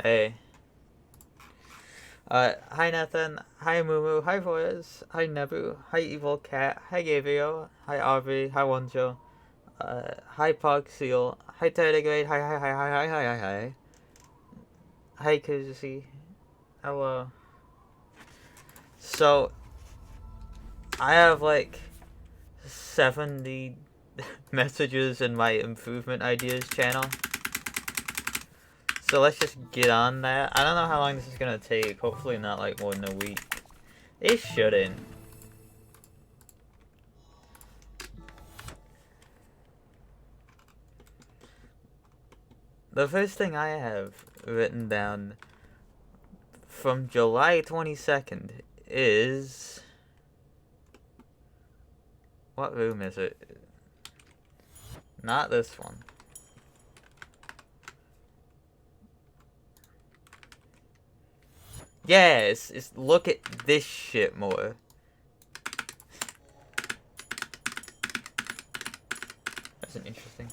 Hey. Hi Nathan, hi Mumu, hi Voyas, hi Nebu, hi Evil Cat, hi Gabriel, hi Aubrey, hi Wonjo, hi Pog Seal, hi Tardigrade, hi. Hi Kuzusi, hello. So, I have like 70 messages in my improvement ideas channel. So let's just get on that. I don't know how long this is gonna take. Hopefully not like more than a week. It shouldn't. The first thing I have written down from July 22nd is... What room is it? Not this one. Yes, look at this shit more. That's an interesting.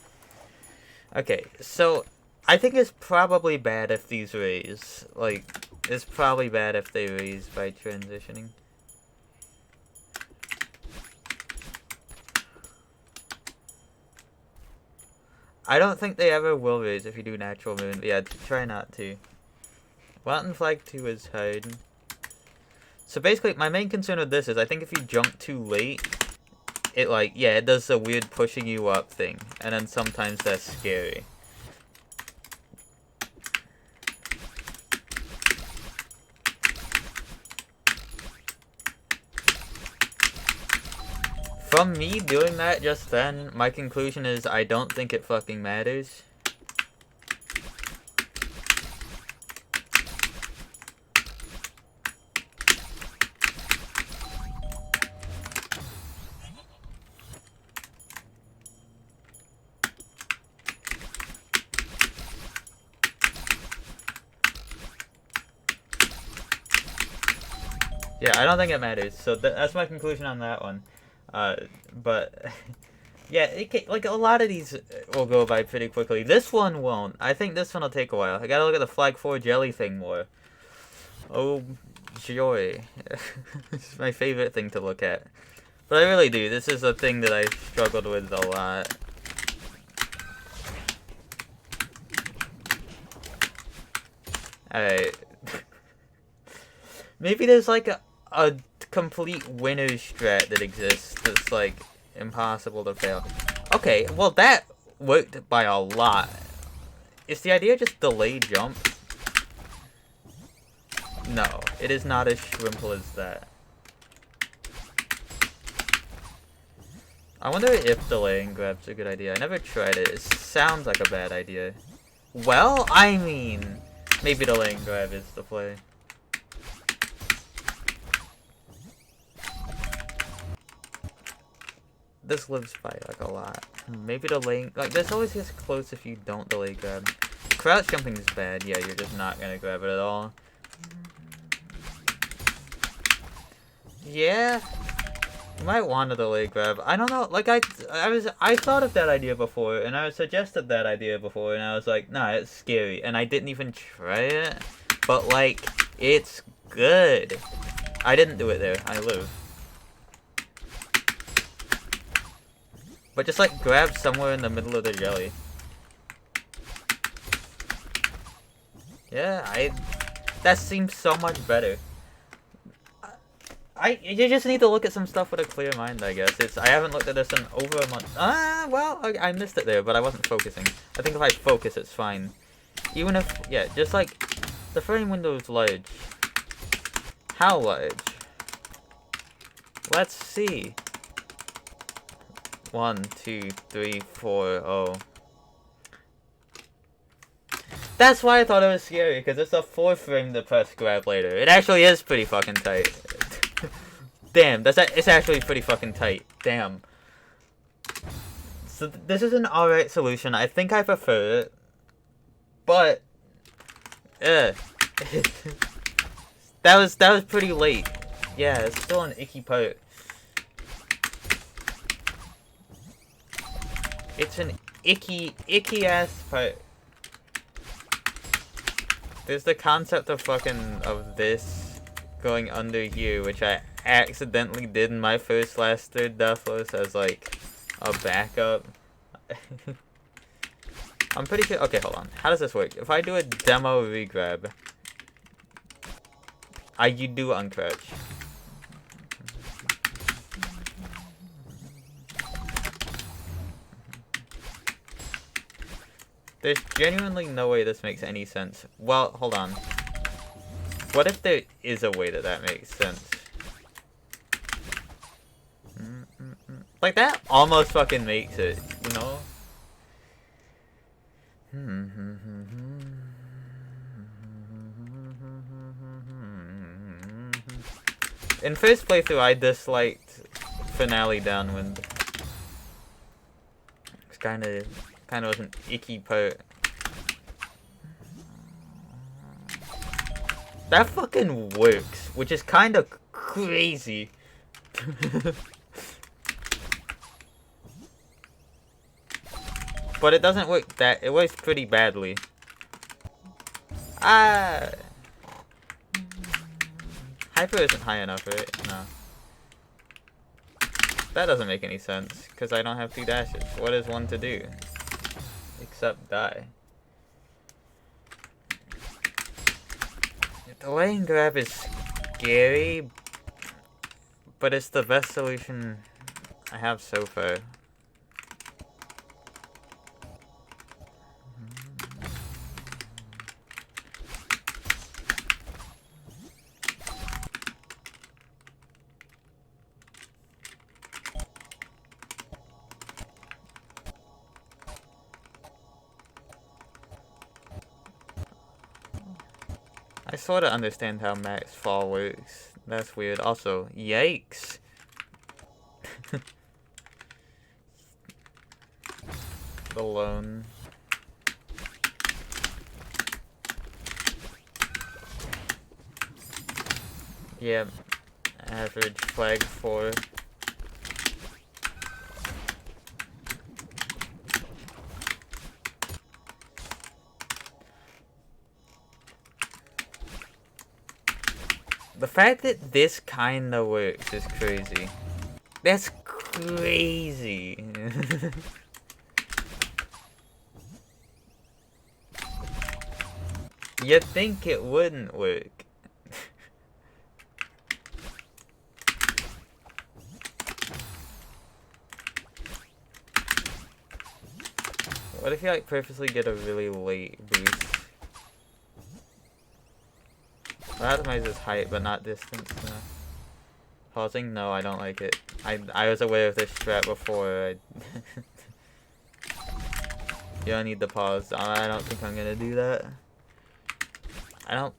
Okay, so I think it's probably bad if these raise. Like, it's probably bad if they raise by transitioning. I don't think they ever will raise if you do natural movement. Yeah, try not to. Mountain Flag 2 is hard. So basically, my main concern with this is I think if you jump too late, it like, yeah, it does the weird pushing you up thing. And then sometimes that's scary. From me doing that just then, my conclusion is I don't think it fucking matters. Yeah, I don't think it matters. So that's my conclusion on that one. But yeah, like a lot of these will go by pretty quickly. This one won't. I think this one will take a while. I gotta look at the Flag 4 jelly thing more. Oh, joy. It's my favorite thing to look at. But I really do. This is a thing that I struggled with a lot. Alright. Maybe there's like a complete winner strat that exists that's like impossible to fail. Okay, well that worked by a lot. Is the idea just delay jump? No, it is not as simple as that. I wonder if delaying grab's a good idea. I never tried it. It sounds like a bad idea. Well, I mean, maybe delaying grab is the play. This lives by like a lot. Maybe delaying, like this always gets close if you don't delay grab. Crouch jumping is bad. Yeah, you're just not gonna grab it at all. Yeah, you might want to delay grab. I don't know. Like I thought of that idea before, and I suggested that idea before, and I was like, nah, it's scary, and I didn't even try it. But like, it's good. I didn't do it there. I live. But just like grab somewhere in the middle of the jelly. Yeah, that seems so much better. You just need to look at some stuff with a clear mind, I guess. I haven't looked at this in over a month. Well, I missed it there, but I wasn't focusing. I think if I focus, it's fine. Even if, yeah, just like, the frame window is large. How large? Let's see. 1, 2, 3, 4, oh. That's why I thought it was scary, because it's a 4 frame to press grab later. It actually is pretty fucking tight. Damn, it's actually pretty fucking tight. Damn. So this is an alright solution. I think I prefer it. But, that was pretty late. Yeah, it's still an icky part. It's an icky ass part. There's the concept of of this going under here, which I accidentally did in my first last third Deathless as like a backup. I'm pretty sure. Okay, hold on. How does this work? If I do a demo regrab, you do uncrouch. There's genuinely no way this makes any sense. Well, hold on. What if there is a way that makes sense? Like, that almost fucking makes it, you know? In first playthrough, I disliked Finale Downwind. It's kind of was an icky part. That fucking works, which is kind of crazy. But it doesn't work that. It works pretty badly. Hyper isn't high enough, right? No. That doesn't make any sense, because I don't have 2 dashes. What is one to do? Except die. The lane grab is scary, but it's the best solution I have so far. I sort of understand how max fall works. That's weird. Also, yikes. The lone. Yeah, average flag 4. The fact that this kinda works is crazy. That's crazy. You'd think it wouldn't work. What if you like purposely get a really late boost? Optimizes height, but not distance. No. Pausing? No, I don't like it. I was aware of this strat before. You don't need the pause. I don't think I'm gonna do that. I don't.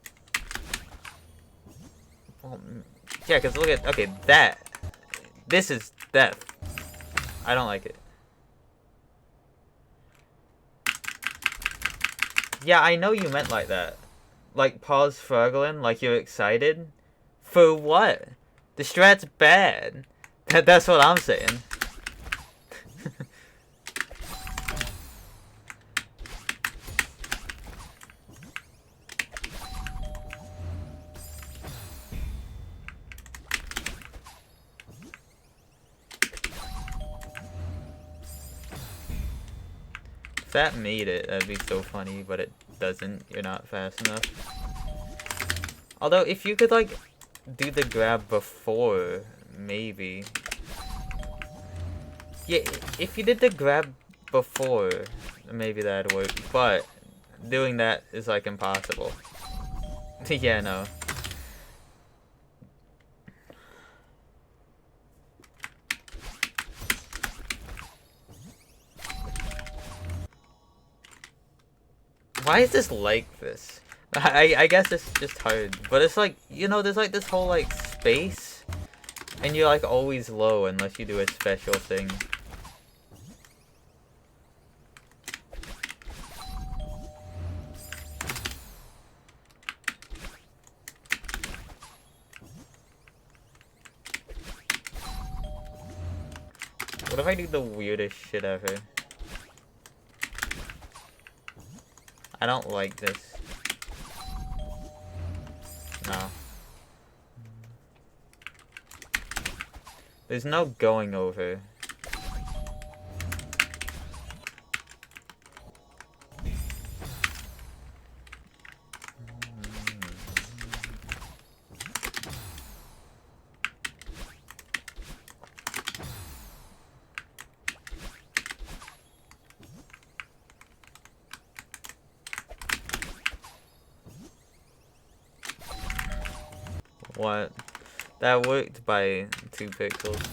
Well, yeah, because look at. Okay, that. This is death. I don't like it. Yeah, I know you meant like that. Like, pause Fergalin, like you're excited? For what? The strat's bad. That's what I'm saying. If that made it, that'd be so funny, but it doesn't. You're not fast enough. Although, if you could, like, do the grab before, maybe. Yeah, if you did the grab before, maybe that'd work. But doing that is, like, impossible. Yeah, no. Why is this like this? I guess it's just hard. But it's like, you know, there's like this whole like space. And you're like always low unless you do a special thing. What if I do the weirdest shit ever? I don't like this. There's no going over. What? That worked by 2 pixels.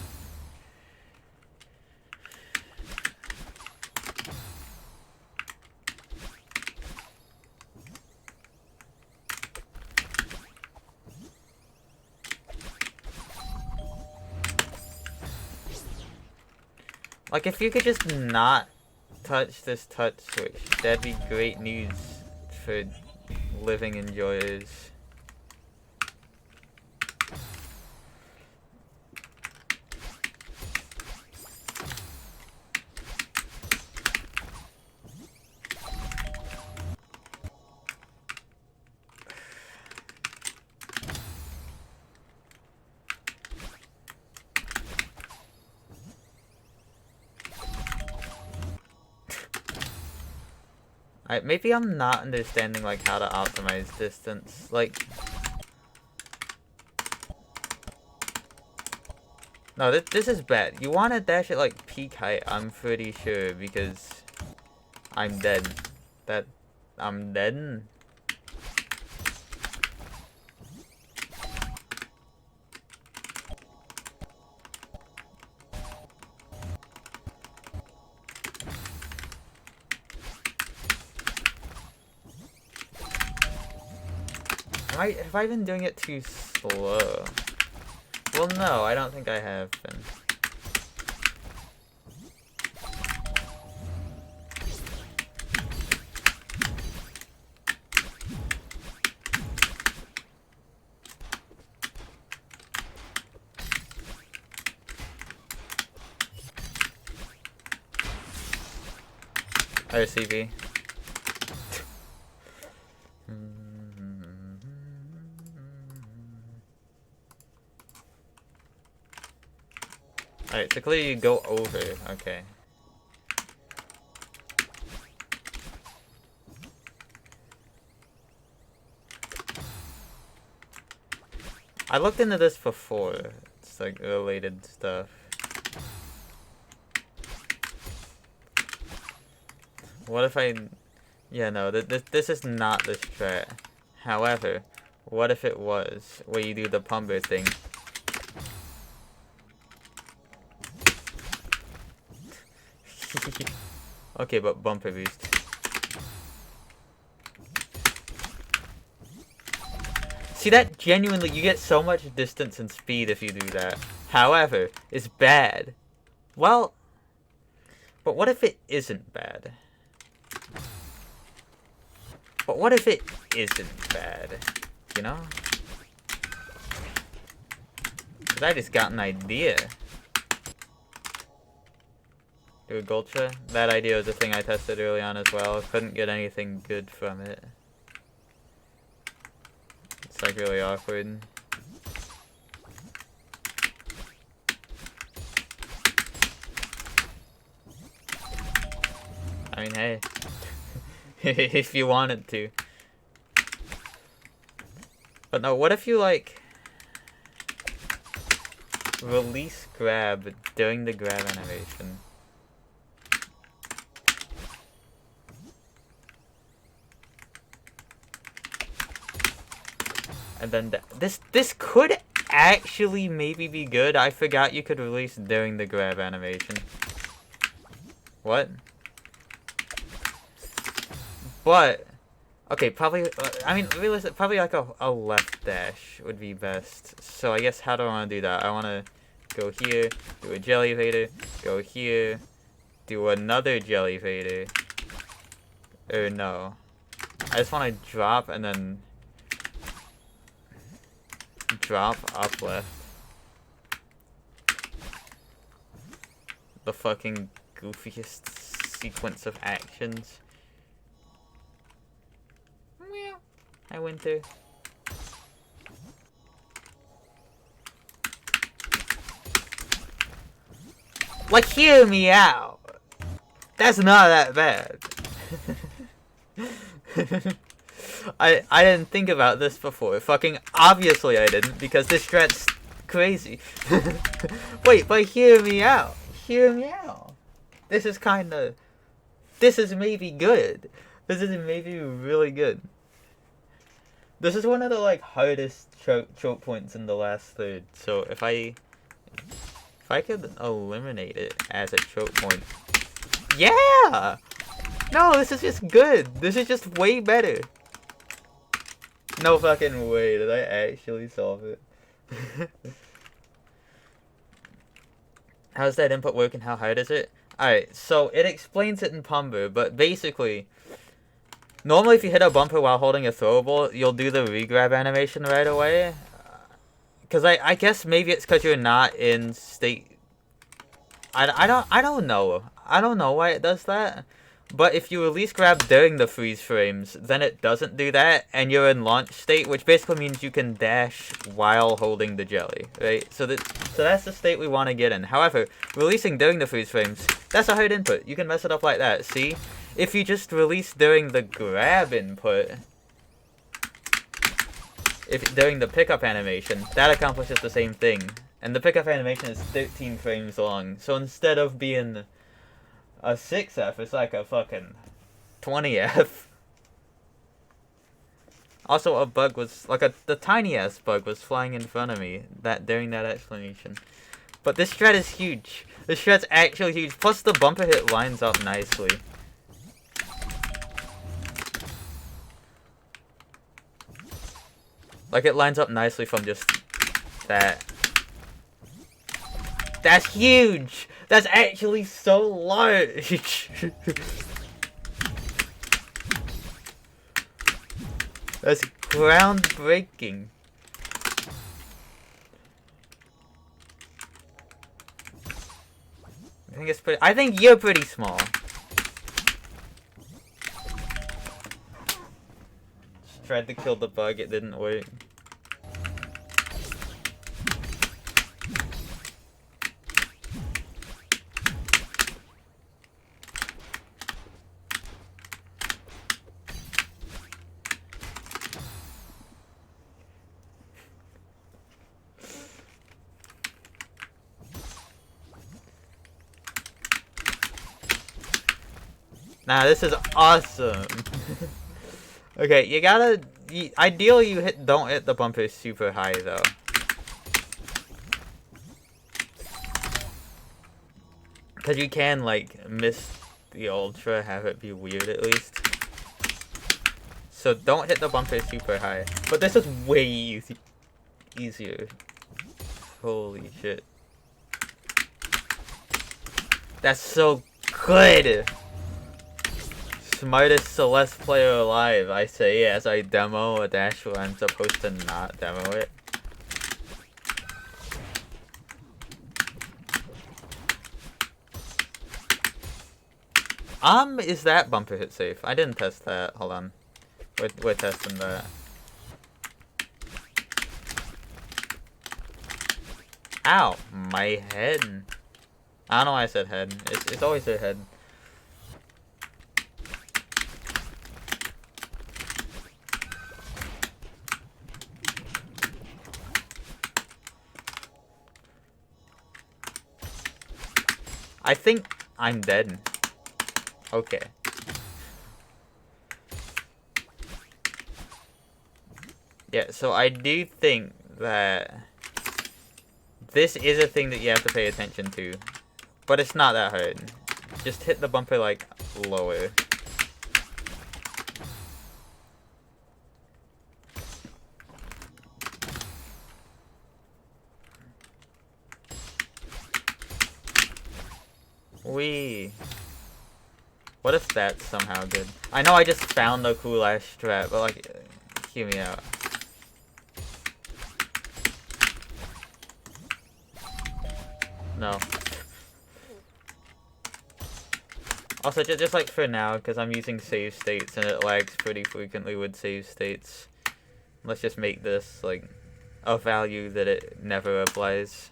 Like, if you could just not touch this touch switch, that'd be great news for living enjoyers. Maybe I'm not understanding, like, how to optimize distance. Like... No, this is bad. You want to dash at, like, peak height, I'm pretty sure, because... I'm dead. I'm dead? Have I been doing it too slow? Well, no, I don't think I have been. RCB. Alright, so clearly you go over. Okay. I looked into this before. It's like related stuff. What if I... Yeah, no, this is not the strat. However, what if it was where you do the pumper thing? Okay, but bumper boost. See, that genuinely, you get so much distance and speed if you do that. However, it's bad. Well, but what if it isn't bad? But what if it isn't bad? You know? 'Cause I just got an idea. Do a gulcha? That idea was a thing I tested early on as well. Couldn't get anything good from it. It's like really awkward. I mean, hey. If you wanted to. But no, what if you, like, release grab during the grab animation? And then this could actually maybe be good. I forgot you could release during the grab animation. What? But okay, probably. I mean, realistic. Probably like a left dash would be best. So I guess how do I want to do that? I want to go here, do a jelly vader, go here, do another jelly vader. Or no, I just want to drop and then drop up left. The fucking goofiest sequence of actions. Hi, Winter. Like, hear me out. That's not that bad. I didn't think about this before. Fucking obviously I didn't, because this strat's crazy. Wait, but hear me out. Hear me out. This is kinda... This is maybe good. This is maybe really good. This is one of the, like, hardest choke points in the last third. So if I could eliminate it as a choke point... Yeah! No, this is just good. This is just way better. No fucking way. Did I actually solve it? How's that input work and how hard is it? Alright, so it explains it in Pumber, but basically, normally if you hit a bumper while holding a throwable, you'll do the regrab animation right away. Because I guess maybe it's because you're not in state... I don't know. I don't know why it does that. But if you release grab during the freeze frames, then it doesn't do that, and you're in launch state, which basically means you can dash while holding the jelly, right? So that's the state we want to get in. However, releasing during the freeze frames, that's a hard input. You can mess it up like that, see? If you just release during the grab input, during the pickup animation, that accomplishes the same thing. And the pickup animation is 13 frames long, so instead of being a 6F, it's like a fucking 20F. Also, a bug was, like the tiny ass bug was flying in front of me during that explanation. But this strat is huge. This strat's actually huge. Plus the bumper hit lines up nicely. Like it lines up nicely from just that. That's huge! That's actually so large! That's groundbreaking. I think you're pretty small. Just tried to kill the bug, it didn't work. Nah, this is awesome. Okay, you gotta... ideally, don't hit the bumper super high, though. Because you can, like, miss the ultra, have it be weird at least. So don't hit the bumper super high. But this is way easier. Holy shit. That's so good! Smartest Celeste player alive, I say as I demo a dash where I'm supposed to not demo it. Is that bumper hit safe? I didn't test that. Hold on. We're testing that. Ow! My head. I don't know why I said head. It's always a head. I think I'm dead. Okay. Yeah, so I do think that this is a thing that you have to pay attention to. But it's not that hard. Just hit the bumper, like, lower. Wee. What if that's somehow good? I know I just found a cool ass strat, but like, hear me out. No. Also, just like for now, because I'm using save states and it lags pretty frequently with save states. Let's just make this like a value that it never applies.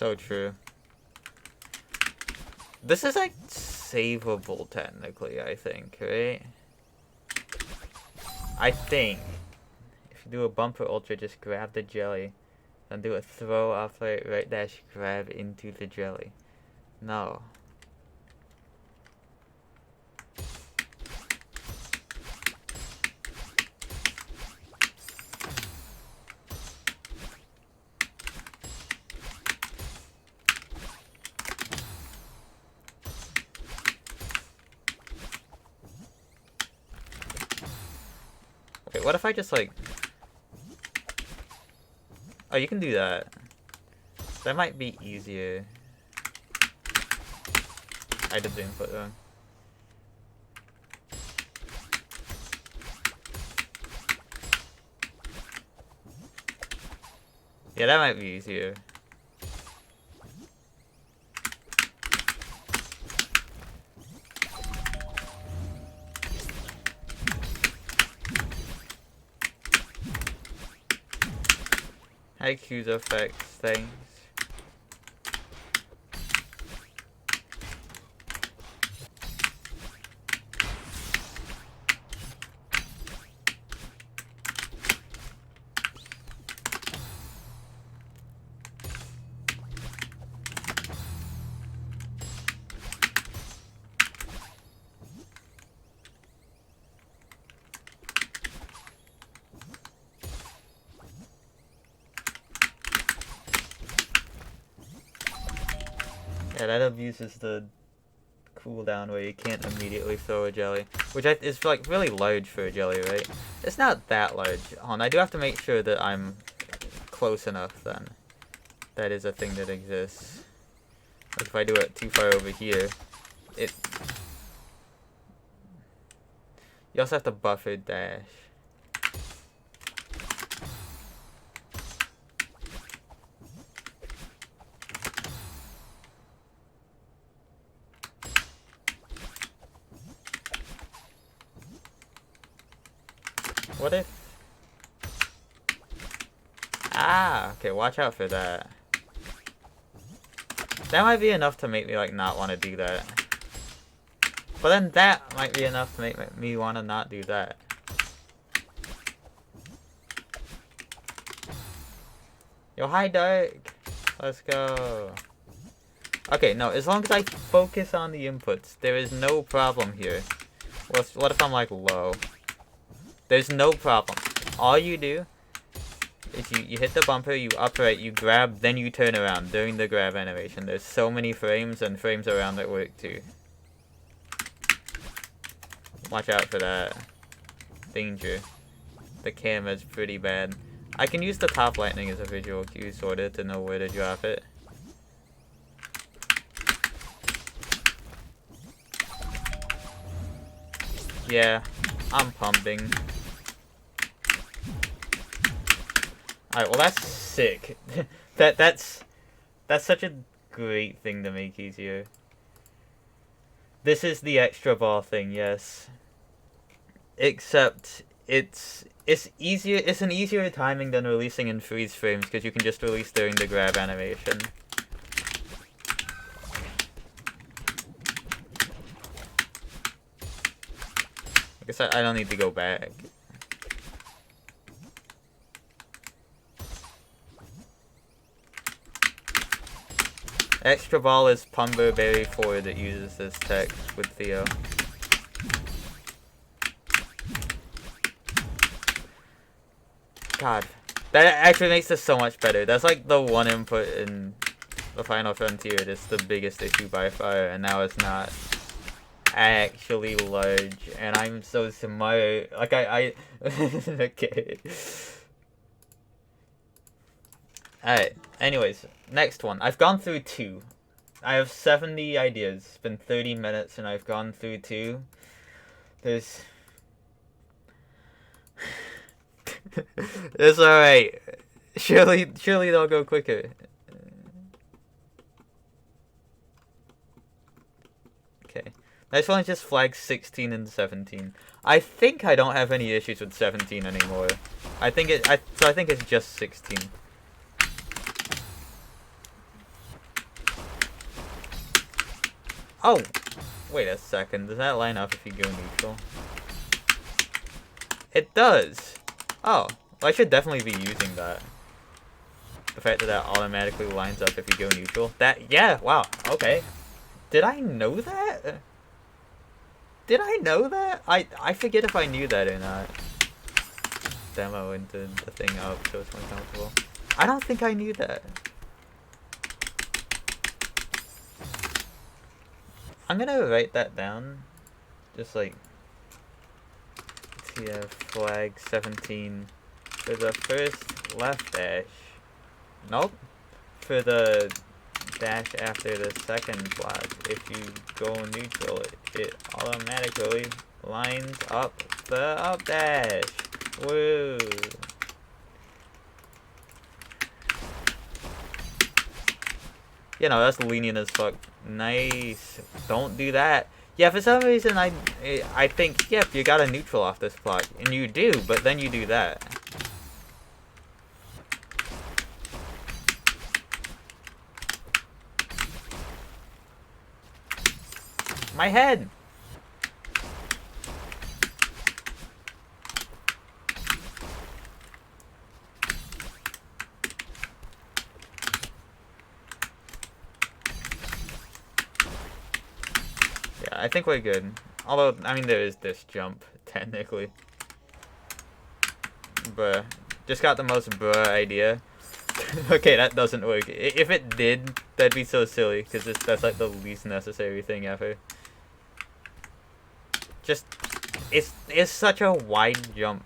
So true. This is like savable technically, I think, right? I think if you do a bumper ultra, just grab the jelly, then do a throw off right dash grab into the jelly. No. Wait, what if I just like... Oh, you can do that. That might be easier. I did the input wrong. Yeah, that might be easier. IQ's effects things. Yeah, that abuses the cooldown where you can't immediately throw a jelly, which is like really large for a jelly, right? It's not that large. Hold on, I do have to make sure that I'm close enough then. That is a thing that exists. Like if I do it too far over here, it... You also have to buffer dash. What if... Ah, okay, watch out for that. That might be enough to make me, like, not want to do that. But then that might be enough to make me want to not do that. Yo, hi, Dark. Let's go. Okay, no, as long as I focus on the inputs, there is no problem here. What if I'm, like, low? There's no problem. All you do is you hit the bumper, you upright, you grab, then you turn around during the grab animation. There's so many frames and frames around that work too. Watch out for that. Danger. The camera's pretty bad. I can use the top lightning as a visual cue, sorta, to know where to drop it. Yeah, I'm pumping. Alright, well that's sick. That's such a great thing to make easier. This is the extra ball thing, yes. Except it's easier. It's an easier timing than releasing in freeze frames because you can just release during the grab animation. I guess I don't need to go back. Extra ball is Pumber Berry 4 that uses this tech with Theo. God, that actually makes this so much better. That's like the one input in the Final Frontier that's the biggest issue by far, and now it's not actually large, and I'm so smart. Like, I okay. Alright, anyways, next one. I've gone through 2. I have 70 ideas. It's been 30 minutes and I've gone through 2. There's... It's alright. Surely they'll go quicker. Okay. Next one is just flags 16 and 17. I think I don't have any issues with 17 anymore. So I think it's just 16. Oh! Wait a second. Does that line up if you go neutral? It does! Oh. Well, I should definitely be using that. The fact that that automatically lines up if you go neutral. That, yeah, wow, okay. Did I know that? Did I know that? I forget if I knew that or not. Demo into the thing up so it's more comfortable. I don't think I knew that. I'm gonna write that down. Just like TF flag 17 for the first left dash. Nope. For the dash after the second flag. If you go neutral, it automatically lines up the up dash. Woo. You know, that's lenient as fuck. Nice. Don't do that. Yeah, for some reason I think, yep, you got a neutral off this block. And you do, but then you do that. My head! I think we're good. Although, I mean, there is this jump, technically. Bruh. Just got the most bruh idea. Okay, that doesn't work. If it did, that'd be so silly, because that's like the least necessary thing ever. Just, it's such a wide jump.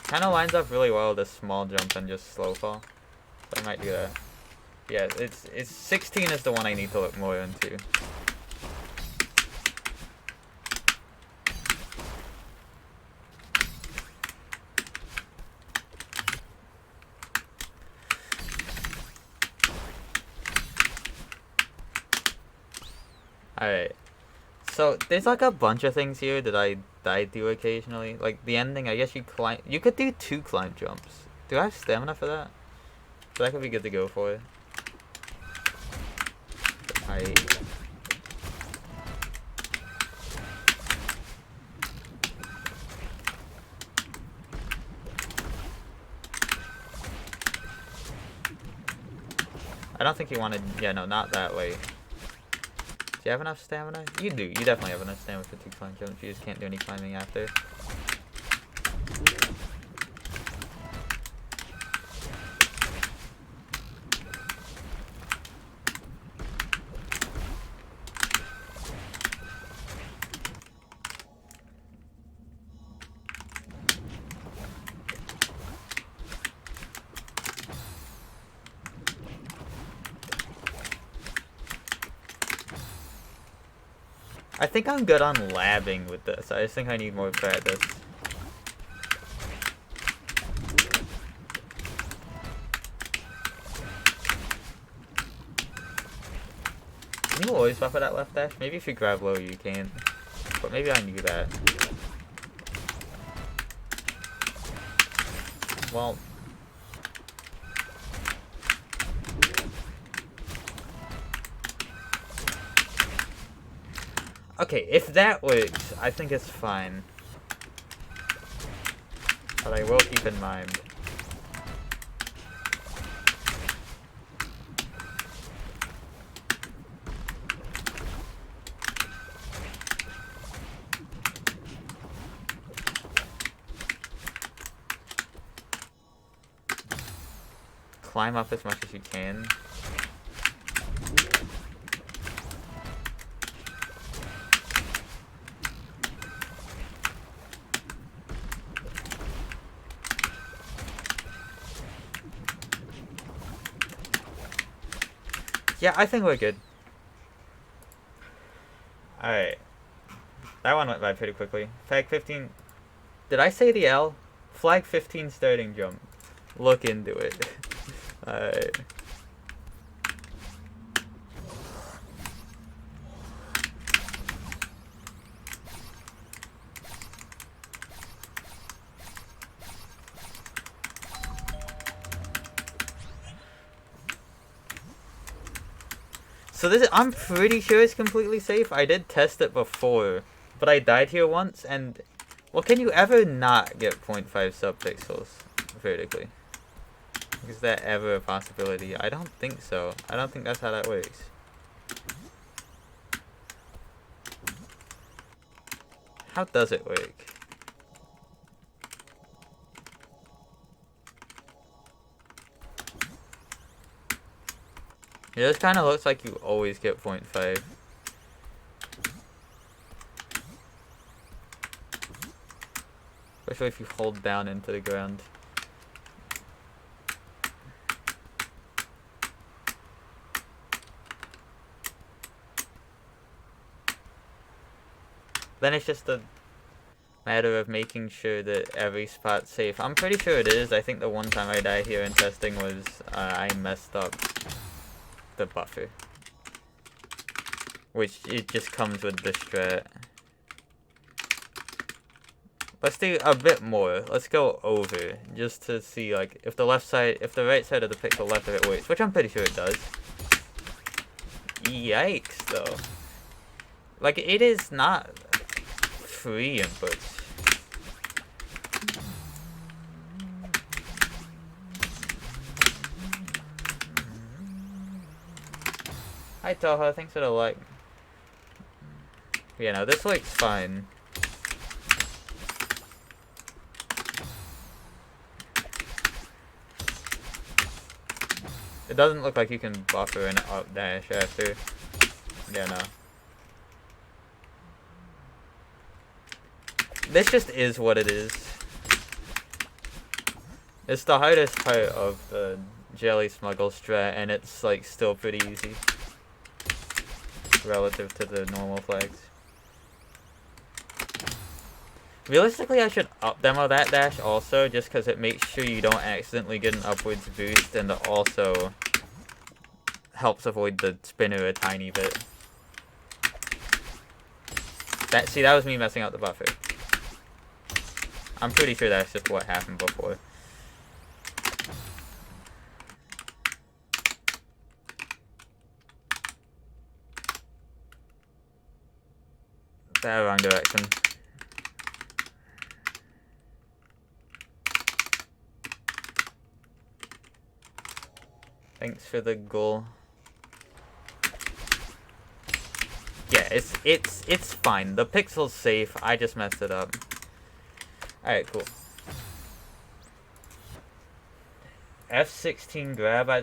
Kind of lines up really well with this small jump and just slow fall. So I might do that. Yeah, it's 16 is the one I need to look more into. Alright. So there's like a bunch of things here that I do occasionally. Like the ending, I guess you could do 2 climb jumps. Do I have stamina for that? So that could be good to go for. I don't think you wanted, yeah, no, not that way. Do you have enough stamina? You do. You definitely have enough stamina for 2 climb jumps. You just can't do any climbing after. I think I'm good on labbing with this. I just think I need more practice. Can you always buff at that left dash? Maybe if you grab low you can. But maybe I knew that. Well... Okay, if that works, I think it's fine. But I will keep in mind. Climb up as much as you can. Yeah, I think we're good. Alright. That one went by pretty quickly. Flag 15. Did I say the L? Flag 15 starting jump. Look into it. So this is, I'm pretty sure it's completely safe. I did test it before, but I died here once, and well, can you ever not get 0.5 subpixels vertically? Is that ever a possibility? I don't think so. I don't think that's how that works. How does it work? It just kind of looks like you always get 0.5. Especially if you hold down into the ground. Then it's just a matter of making sure that every spot's safe. I'm pretty sure it is. I think the one time I died here in testing was I messed up the buffer. Which it just comes with the strat. Let's do a bit more. Let's go over just to see like if the right side of the pixel left of it works, which I'm pretty sure it does. Yikes though. Like it is not free inputs. Hi Toho, thanks for the like. Yeah, no, this works fine. It doesn't look like you can buffer an up dash after. Yeah, no. This just is what it is. It's the hardest part of the Jelly Smuggle strat, and it's like still pretty easy relative to the normal flags. Realistically, I should up demo that dash also, just because it makes sure you don't accidentally get an upwards boost, and it also helps avoid the spinner a tiny bit. See, that was me messing up the buffer. I'm pretty sure that's just what happened before. That wrong direction. Thanks for the goal. Yeah, it's fine. The pixel's safe. I just messed it up. Alright, cool. F16 grab, I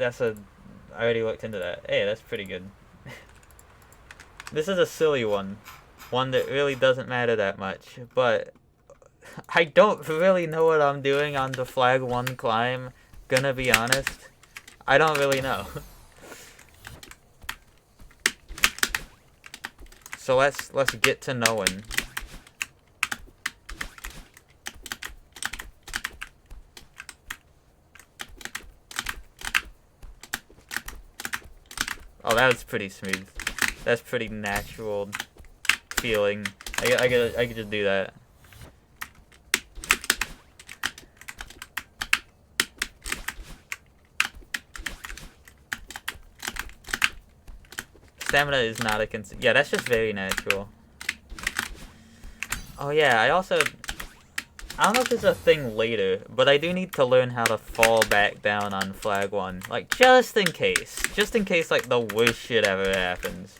already looked into that. Hey, that's pretty good. This is a silly one. One that really doesn't matter that much. But I don't really know what I'm doing on the flag 1 climb. Gonna be honest. I don't really know. So let's get to knowing. Oh, that was pretty smooth. That's pretty natural feeling. I could just do that. Stamina is not a yeah, that's just very natural. Oh yeah, I don't know if this is a thing later, but I do need to learn how to fall back down on flag 1. Like, just in case. Just in case, like, the worst shit ever happens.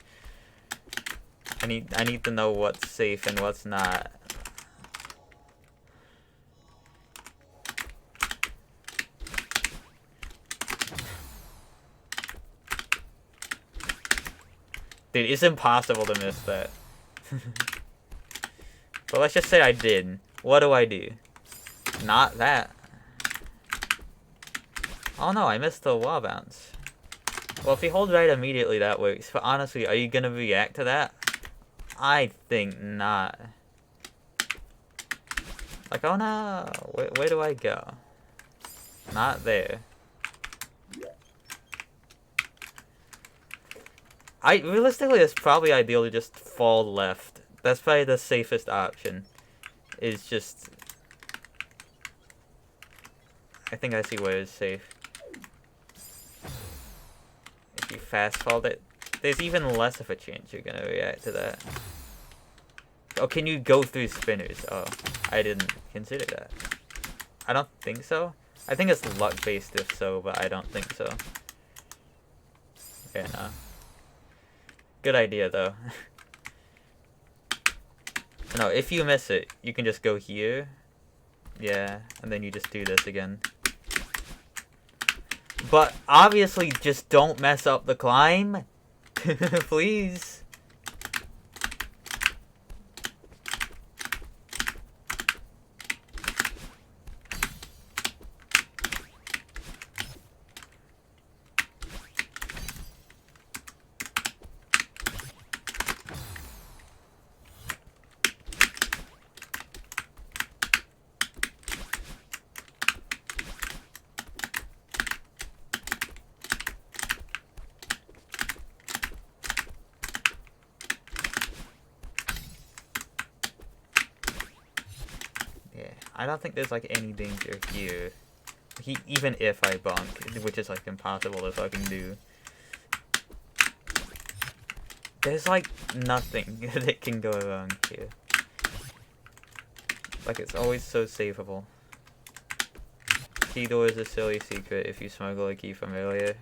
I need to know what's safe and what's not. Dude, it's impossible to miss that. But let's just say I did. What do I do? Not that. Oh no, I missed the wall bounce. Well, if you hold right immediately, that works. But honestly, are you gonna react to that? I think not. Like, oh no, where do I go? Not there. Realistically, it's probably ideal to just fall left. That's probably the safest option. Is just... I think I see where it's safe. If you fast fall it, there's even less of a chance you're gonna react to that. Oh, can you go through spinners? Oh, I didn't consider that. I don't think so. I think it's luck-based if so, but I don't think so. Okay, no. Good idea, though. No, if you miss it, you can just go here. Yeah, and then you just do this again. But obviously, just don't mess up the climb. Please. I don't think there's like any danger here. Even if I bonk, which is like impossible to fucking do. There's like nothing that can go wrong here. Like it's always so savable. Key door is a silly secret if you smuggle a key from earlier.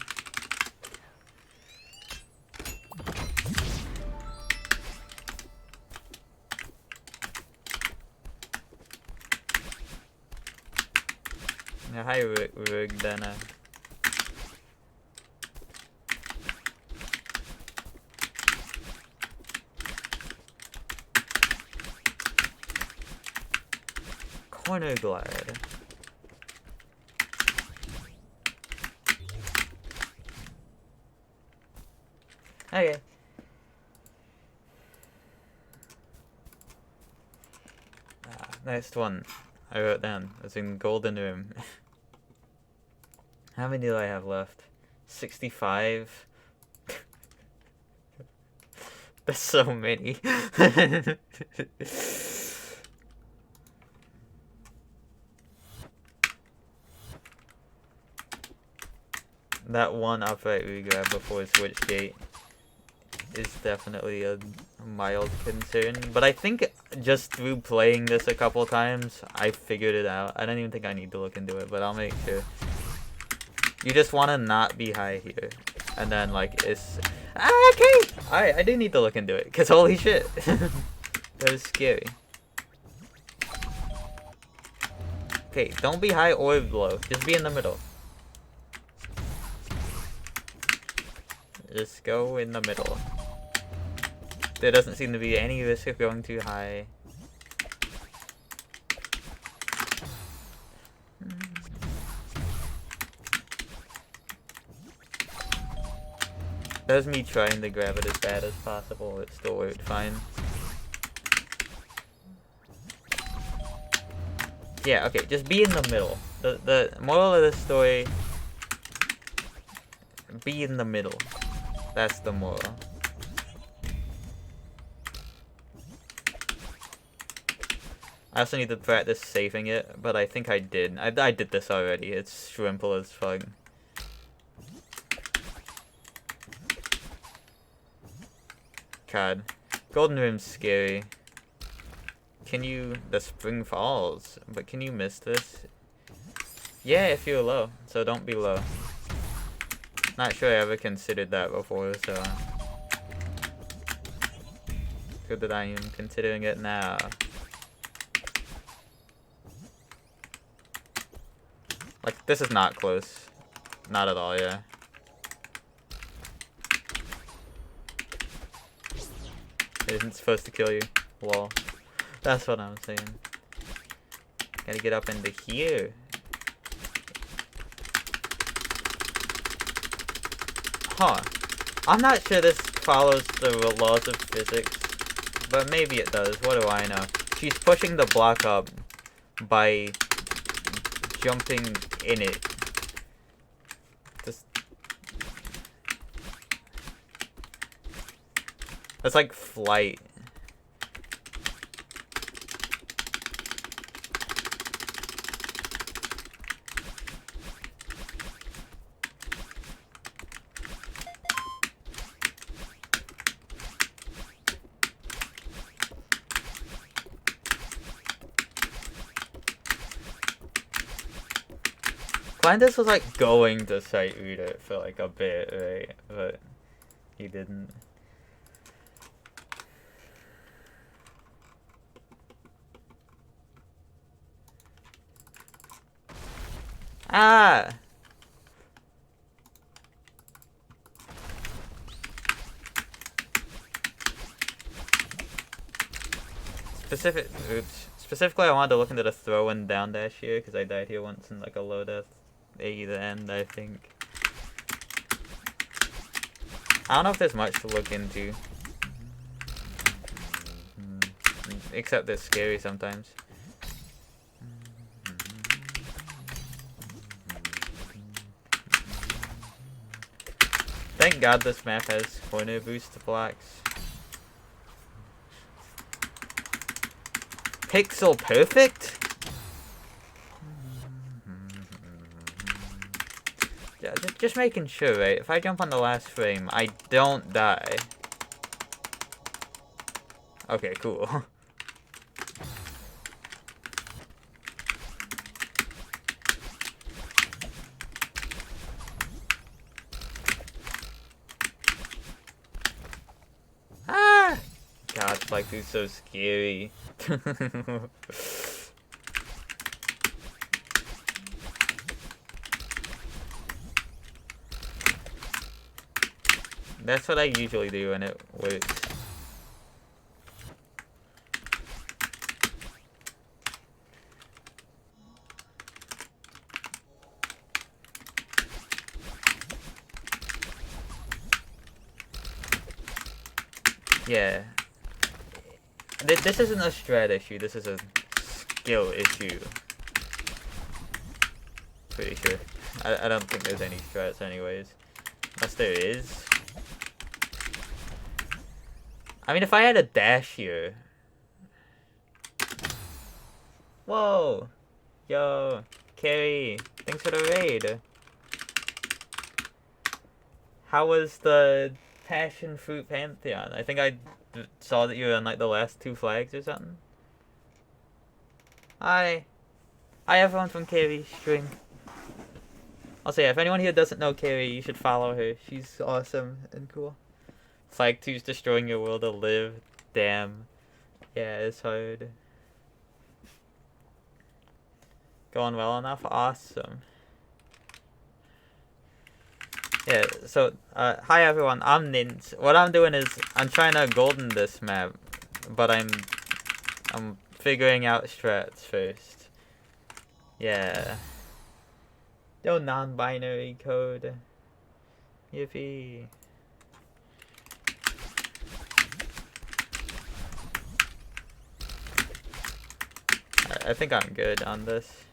Hi, Rugdana. Corner glide. Okay. Next one I wrote down. It's in Golden Room. How many do I have left? 65? There's so many. That one upright regrab before switch gate is definitely a mild concern. But I think just through playing this a couple times, I figured it out. I don't even think I need to look into it, but I'll make sure. You just want to not be high here. And then, like, it's... okay! Alright, I do need to look into it, because holy shit. That was scary. Okay, don't be high or low. Just be in the middle. Just go in the middle. There doesn't seem to be any risk of going too high. That was me trying to grab it as bad as possible. It still worked fine. Yeah, okay, just be in the middle. The moral of the story, be in the middle. That's the moral. I also need to practice saving it, but I think I did. I did this already. It's simple as fuck. God. Golden Room's scary. Can you... The spring falls. But can you miss this? Yeah, if you're low. So don't be low. Not sure I ever considered that before, so... Good that I am considering it now. Like, this is not close. Not at all, yeah. It isn't supposed to kill you. Lol. That's what I'm saying. Gotta get up into here. Huh. I'm not sure this follows the laws of physics, but maybe it does. What do I know? She's pushing the block up by jumping in it. Just... That's like flight. Flanders was like going to site root it for like a bit, right? But he didn't. Ah! Specifically, I wanted to look into the throw and down dash here because I died here once in like a low death A the end, I think. I don't know if there's much to look into. Except it's scary sometimes. Thank God this map has corner boost blocks. Pixel perfect? Yeah, just making sure, right? If I jump on the last frame, I don't die. Okay, cool. Ah! God, Spike dude's so scary. That's what I usually do when it works. Yeah. This isn't a strat issue, this is a skill issue. Pretty sure. I don't think there's any strats anyways. Unless there is. I mean, if I had a dash here. Whoa! Yo! Carrie! Thanks for the raid! How was the passion fruit pantheon? I think I saw that you were on like the last 2 flags or something. Hi everyone from Carrie's stream. Also, yeah, if anyone here doesn't know Carrie, you should follow her. She's awesome and cool. Flag 2's destroying your will to live. Damn. Yeah, it's hard. Going well enough? Awesome. Yeah, so, hi everyone, I'm Nint. What I'm doing is, I'm trying to golden this map, but I'm figuring out strats first. Yeah. No non-binary code. Yippee. I think I'm good on this.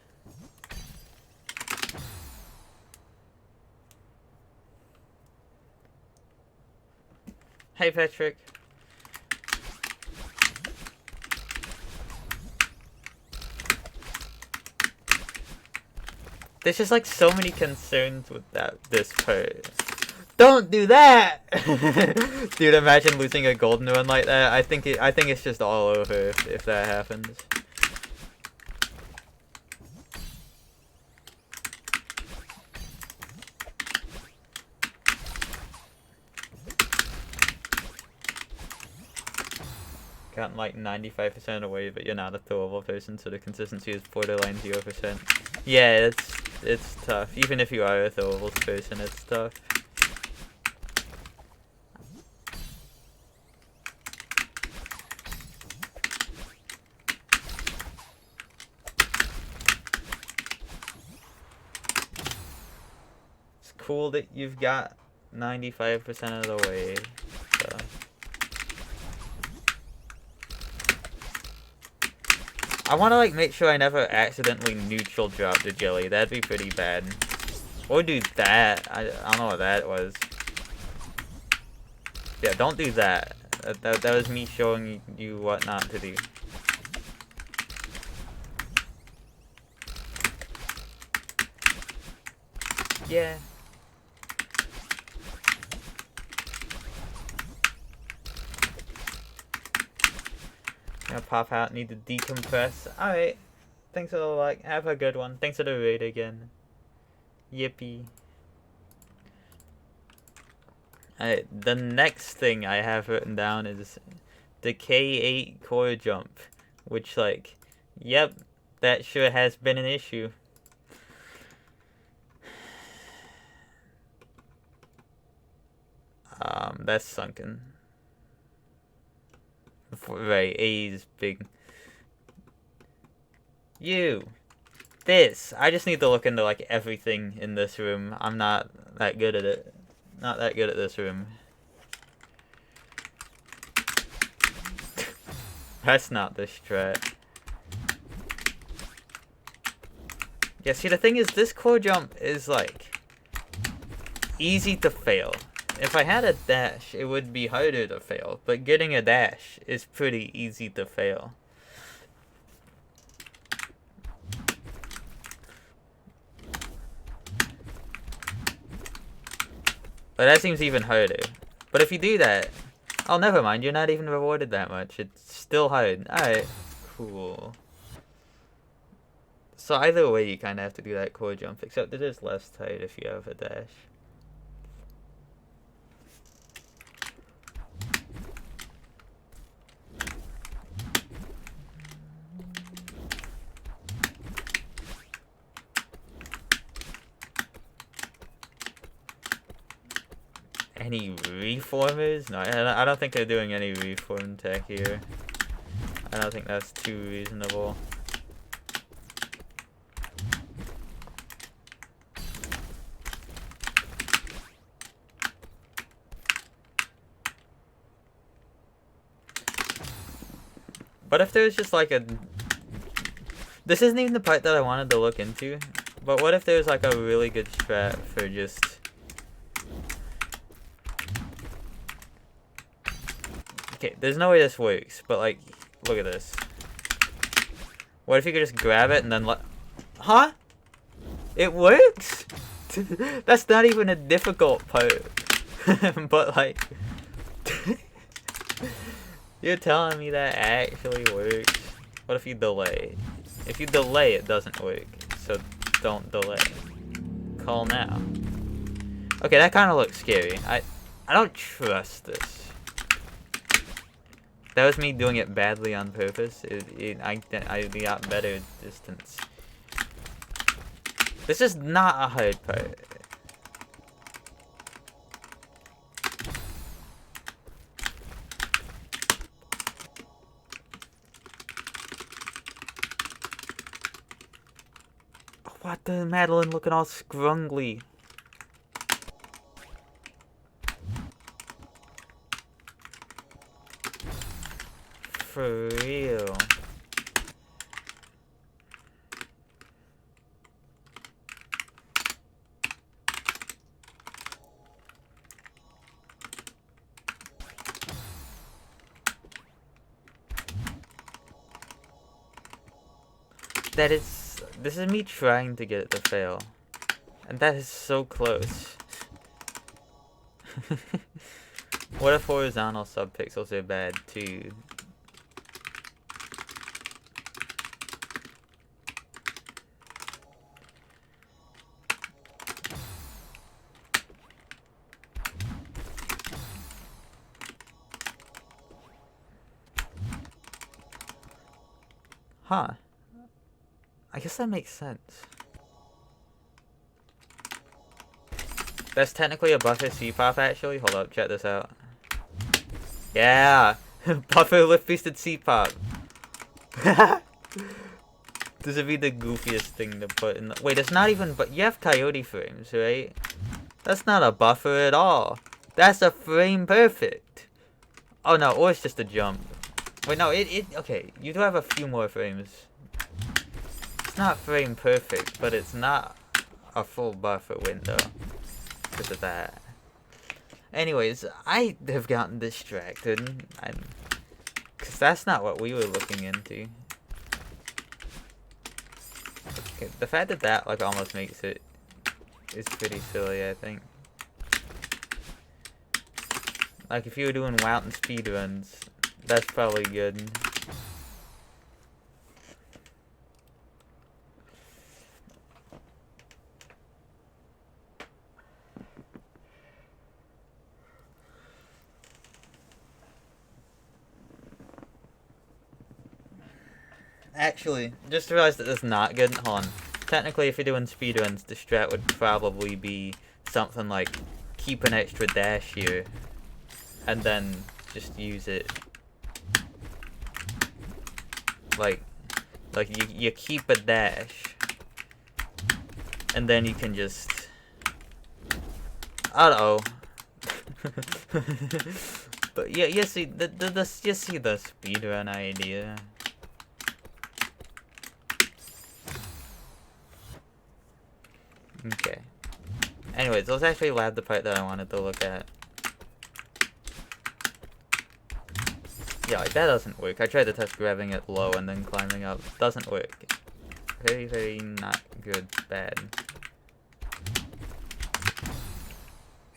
Hey Patrick. There's just like so many concerns with this part. Don't do that! Dude, imagine losing a golden one like that. I think it's just all over if that happens. Gotten like 95% away, but you're not a throwable person, so the consistency is borderline 0%. Yeah, it's tough. Even if you are a throwable person, it's tough. It's cool that you've got 95% of the way, so. I want to like make sure I never accidentally neutral drop the jelly. That'd be pretty bad. Or do that. I don't know what that was. Yeah, don't do that. That was me showing you what not to do. Yeah. Gonna pop out, need to decompress. Alright. Thanks for the like. Have a good one. Thanks for the raid again. Yippee. Alright, the next thing I have written down is the K8 core jump. Which, like, yep, that sure has been an issue. That's sunken. Right, A is big. This. I just need to look into, like, everything in this room. I'm not that good at it. Not that good at this room. That's not the strat. Yeah, see, the thing is, this core jump is, like, easy to fail. If I had a dash, it would be harder to fail. But getting a dash is pretty easy to fail. But that seems even harder. But if you do that... Oh, never mind. You're not even rewarded that much. It's still hard. Alright. Cool. So either way, you kind of have to do that core jump. Except it is less tight if you have a dash. Any reformers? No, I don't think they're doing any reform tech here. I don't think that's too reasonable. But if there's just like a... This isn't even the part that I wanted to look into. But what if there's like a really good strat for just... Okay, there's no way this works, but like, look at this. What if you could just grab it and then let... Huh? It works? That's not even a difficult part. But like... You're telling me that actually works? What if you delay? If you delay, it doesn't work. So don't delay. Call now. Okay, that kind of looks scary. I don't trust this. That was me doing it badly on purpose. I got better distance. This is not a hard part. What the Madeline looking all scrungly? For real. This is me trying to get it to fail. And that is so close. What if horizontal subpixels are bad too? Huh. I guess that makes sense. That's technically a buffer C-pop actually. Hold up, check this out. Yeah! Buffer lift boosted C-pop. This would be the goofiest thing to put in the... Wait, it's not even... But you have coyote frames, right? That's not a buffer at all. That's a frame perfect. Oh no, or it's just a jump. Wait, no, okay, you do have a few more frames. It's not frame perfect, but it's not a full buffer window. Because of that. Anyways, I have gotten distracted. Because that's not what we were looking into. Okay, the fact that that, like, almost makes it is pretty silly, I think. Like, if you were doing mountain speedruns, that's probably good. Actually, just realized that that's not good. Hold on. Technically, if you're doing speedruns, the strat would probably be something like keep an extra dash here, and then just use it. Like you keep a dash, and then you can just. Uh-oh. But yeah, you see the speedrun idea. Okay. Anyways, let's actually lab the part that I wanted to look at. Yeah, like that doesn't work. I tried to test grabbing it low and then climbing up. Doesn't work. Very, very not good. Bad.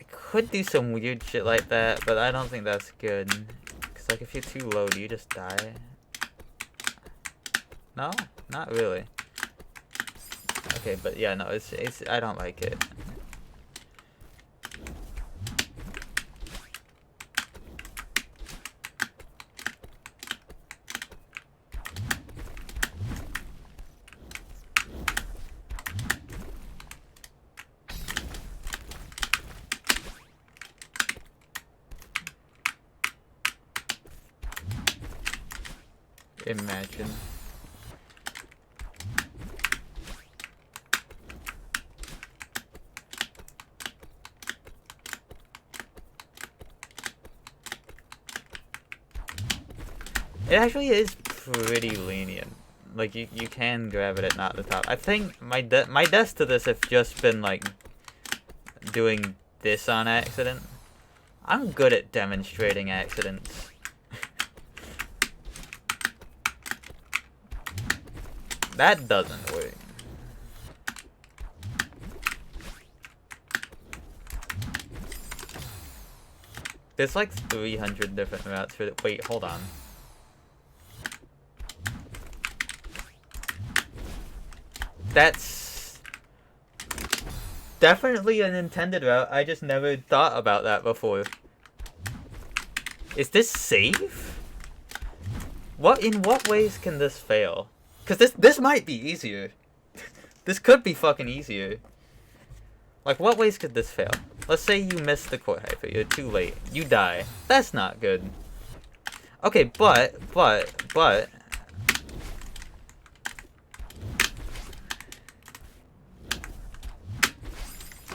I could do some weird shit like that, but I don't think that's good. Cause like if you're too low, do you just die? No? Not really. Okay, but yeah, no, it's I don't like it. Imagine. It actually is pretty lenient. Like you can grab it at not the top. I think my deaths to this have just been like doing this on accident. I'm good at demonstrating accidents. That doesn't work. There's like 300 different routes for it. Wait, hold on. That's definitely an intended route. I just never thought about that before. Is this safe? In what ways can this fail? Cause this might be easier. This could be fucking easier. Like what ways could this fail? Let's say you miss the core hyper, you're too late. You die. That's not good. Okay, but oh,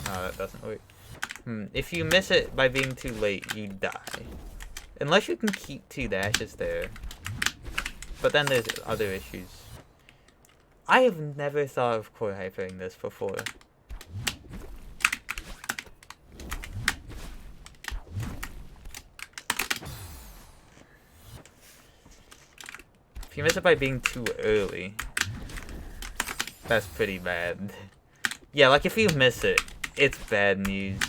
that doesn't work. If you miss it by being too late, you die. Unless you can keep 2 dashes there. But then there's other issues. I have never thought of core hypering this before. If you miss it by being too early, that's pretty bad. Yeah, like if you miss it, it's bad news.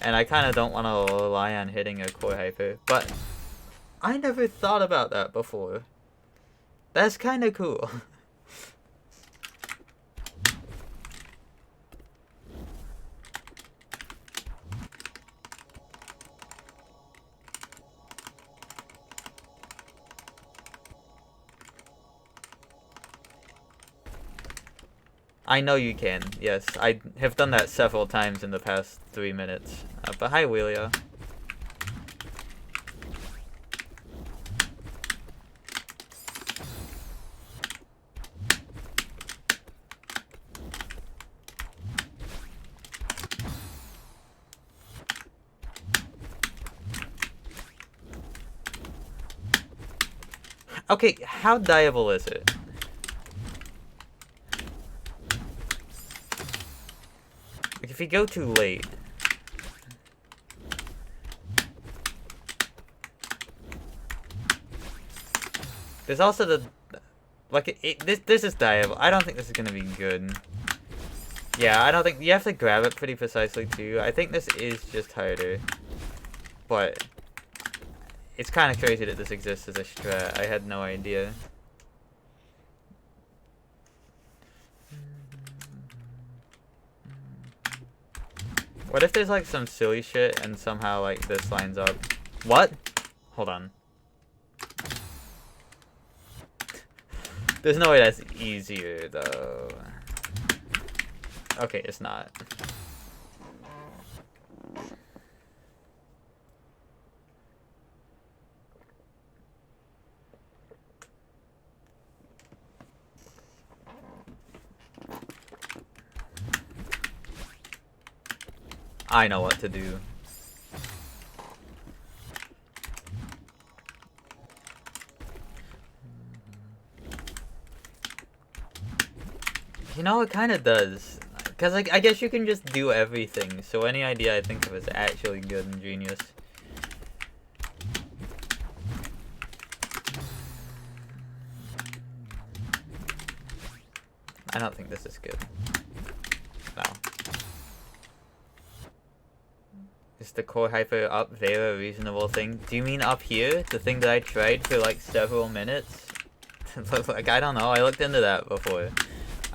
And I kind of don't want to rely on hitting a core hyper, but I never thought about that before. That's kind of cool. I know you can, yes. I have done that several times in the past 3 minutes. But hi, Wheelia. Okay, how dieable is it? Like if you go too late. There's also the like this is dieable. I don't think this is gonna be good. Yeah, I don't think you have to grab it pretty precisely too. I think this is just harder. But it's kind of crazy that this exists as a strat. I had no idea. What if there's like some silly shit and somehow like this lines up? What? Hold on. There's no way that's easier, though. Okay, it's not. I know what to do. You know, it kind of does. Because I guess you can just do everything, so any idea I think of is actually good and genius. I don't think this is good. No. Is the core hyper up there a reasonable thing? Do you mean up here? The thing that I tried for like several minutes? Like, I don't know, I looked into that before.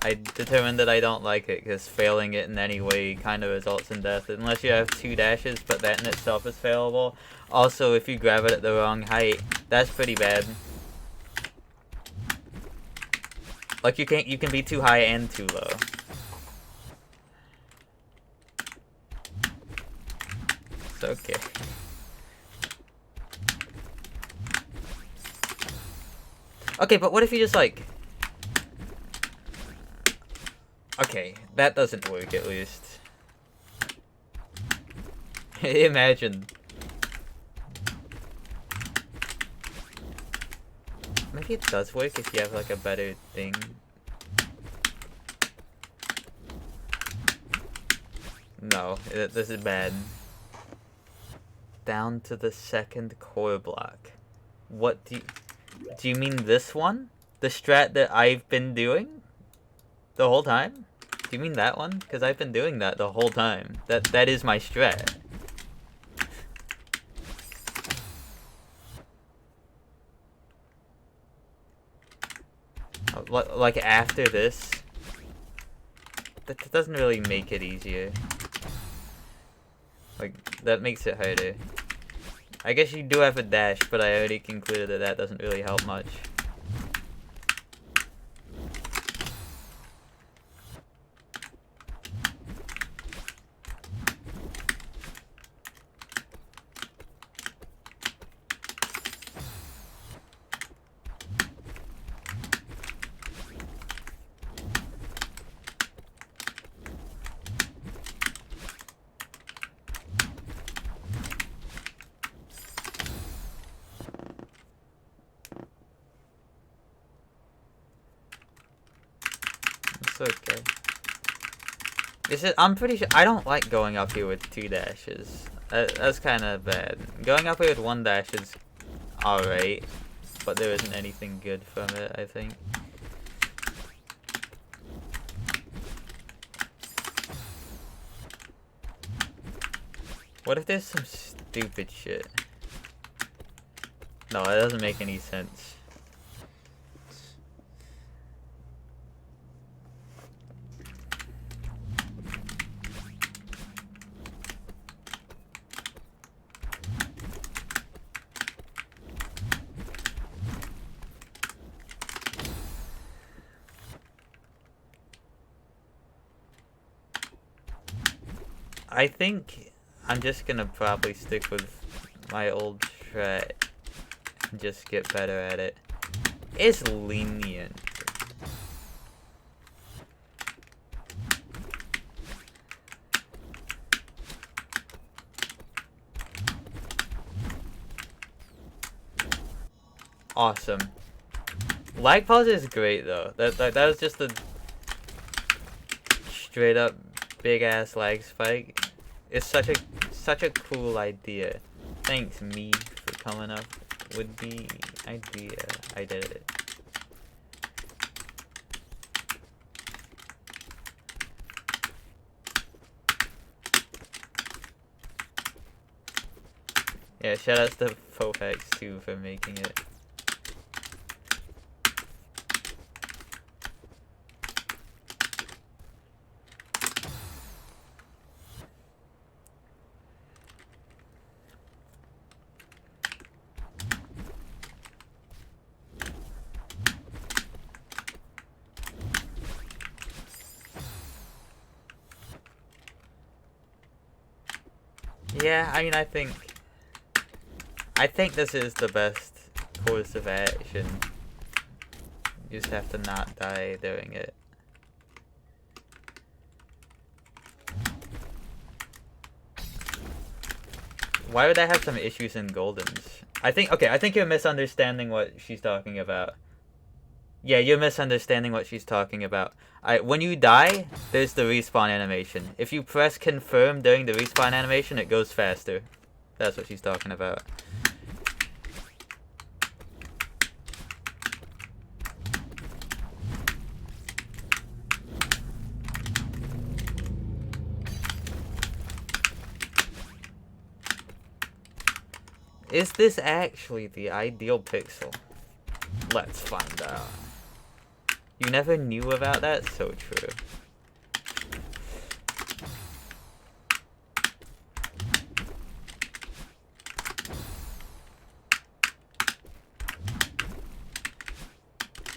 I determined that I don't like it because failing it in any way kind of results in death. Unless you have 2 dashes, but that in itself is failable. Also, if you grab it at the wrong height, that's pretty bad. Like, you can be too high and too low. It's okay. Okay, but what if you just like... Okay, that doesn't work at least. Imagine. Maybe it does work if you have like a better thing. No, this is bad. Down to the second core block. What do you mean this one? The strat that I've been doing the whole time? Do you mean that one? Because I've been doing that the whole time. That is my strat. Like after this? That doesn't really make it easier. Like, that makes it harder. I guess you do have a dash, but I already concluded that that doesn't really help much. Okay. I'm pretty sure I don't like going up here with 2 dashes. That's kind of bad. Going up here with 1 dash is alright, but there isn't anything good from it, I think. What if there's some stupid shit? No, that doesn't make any sense. I think I'm just gonna probably stick with my old strat and just get better at it. It's lenient. Awesome. Lag pause is great though. That was just a straight up big ass lag spike. It's such a cool idea. Thanks me for coming up with the idea. I did it. Yeah, shout outs to Fofax too for making it. Yeah, I mean, I think this is the best course of action. You just have to not die doing it. Why would I have some issues in Goldens? I think you're misunderstanding what she's talking about. Yeah, you're misunderstanding what she's talking about. When you die, there's the respawn animation. If you press confirm during the respawn animation, it goes faster. That's what she's talking about. Is this actually the ideal pixel? Let's find out. You never knew about that? So true.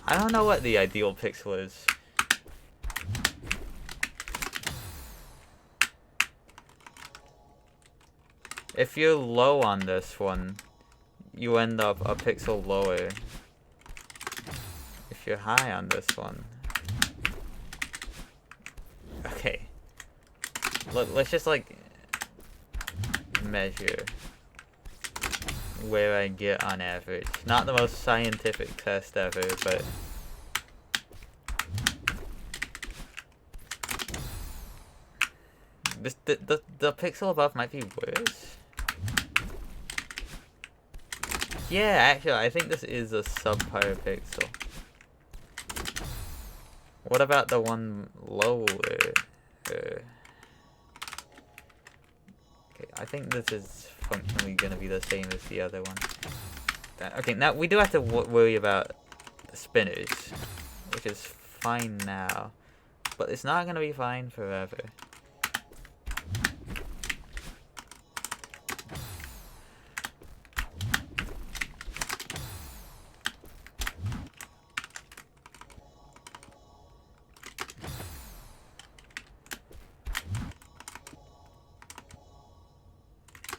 I don't know what the ideal pixel is. If you're low on this one, you end up a pixel lower. If you're high on this one... Okay. Let's just, like, measure where I get on average. Not the most scientific test ever, but... The pixel above might be worse. Yeah, actually, I think this is a subpar pixel. What about the one lower? Okay, I think this is functionally gonna be the same as the other one. Okay, now we do have to worry about the spinners, which is fine now, but it's not gonna be fine forever.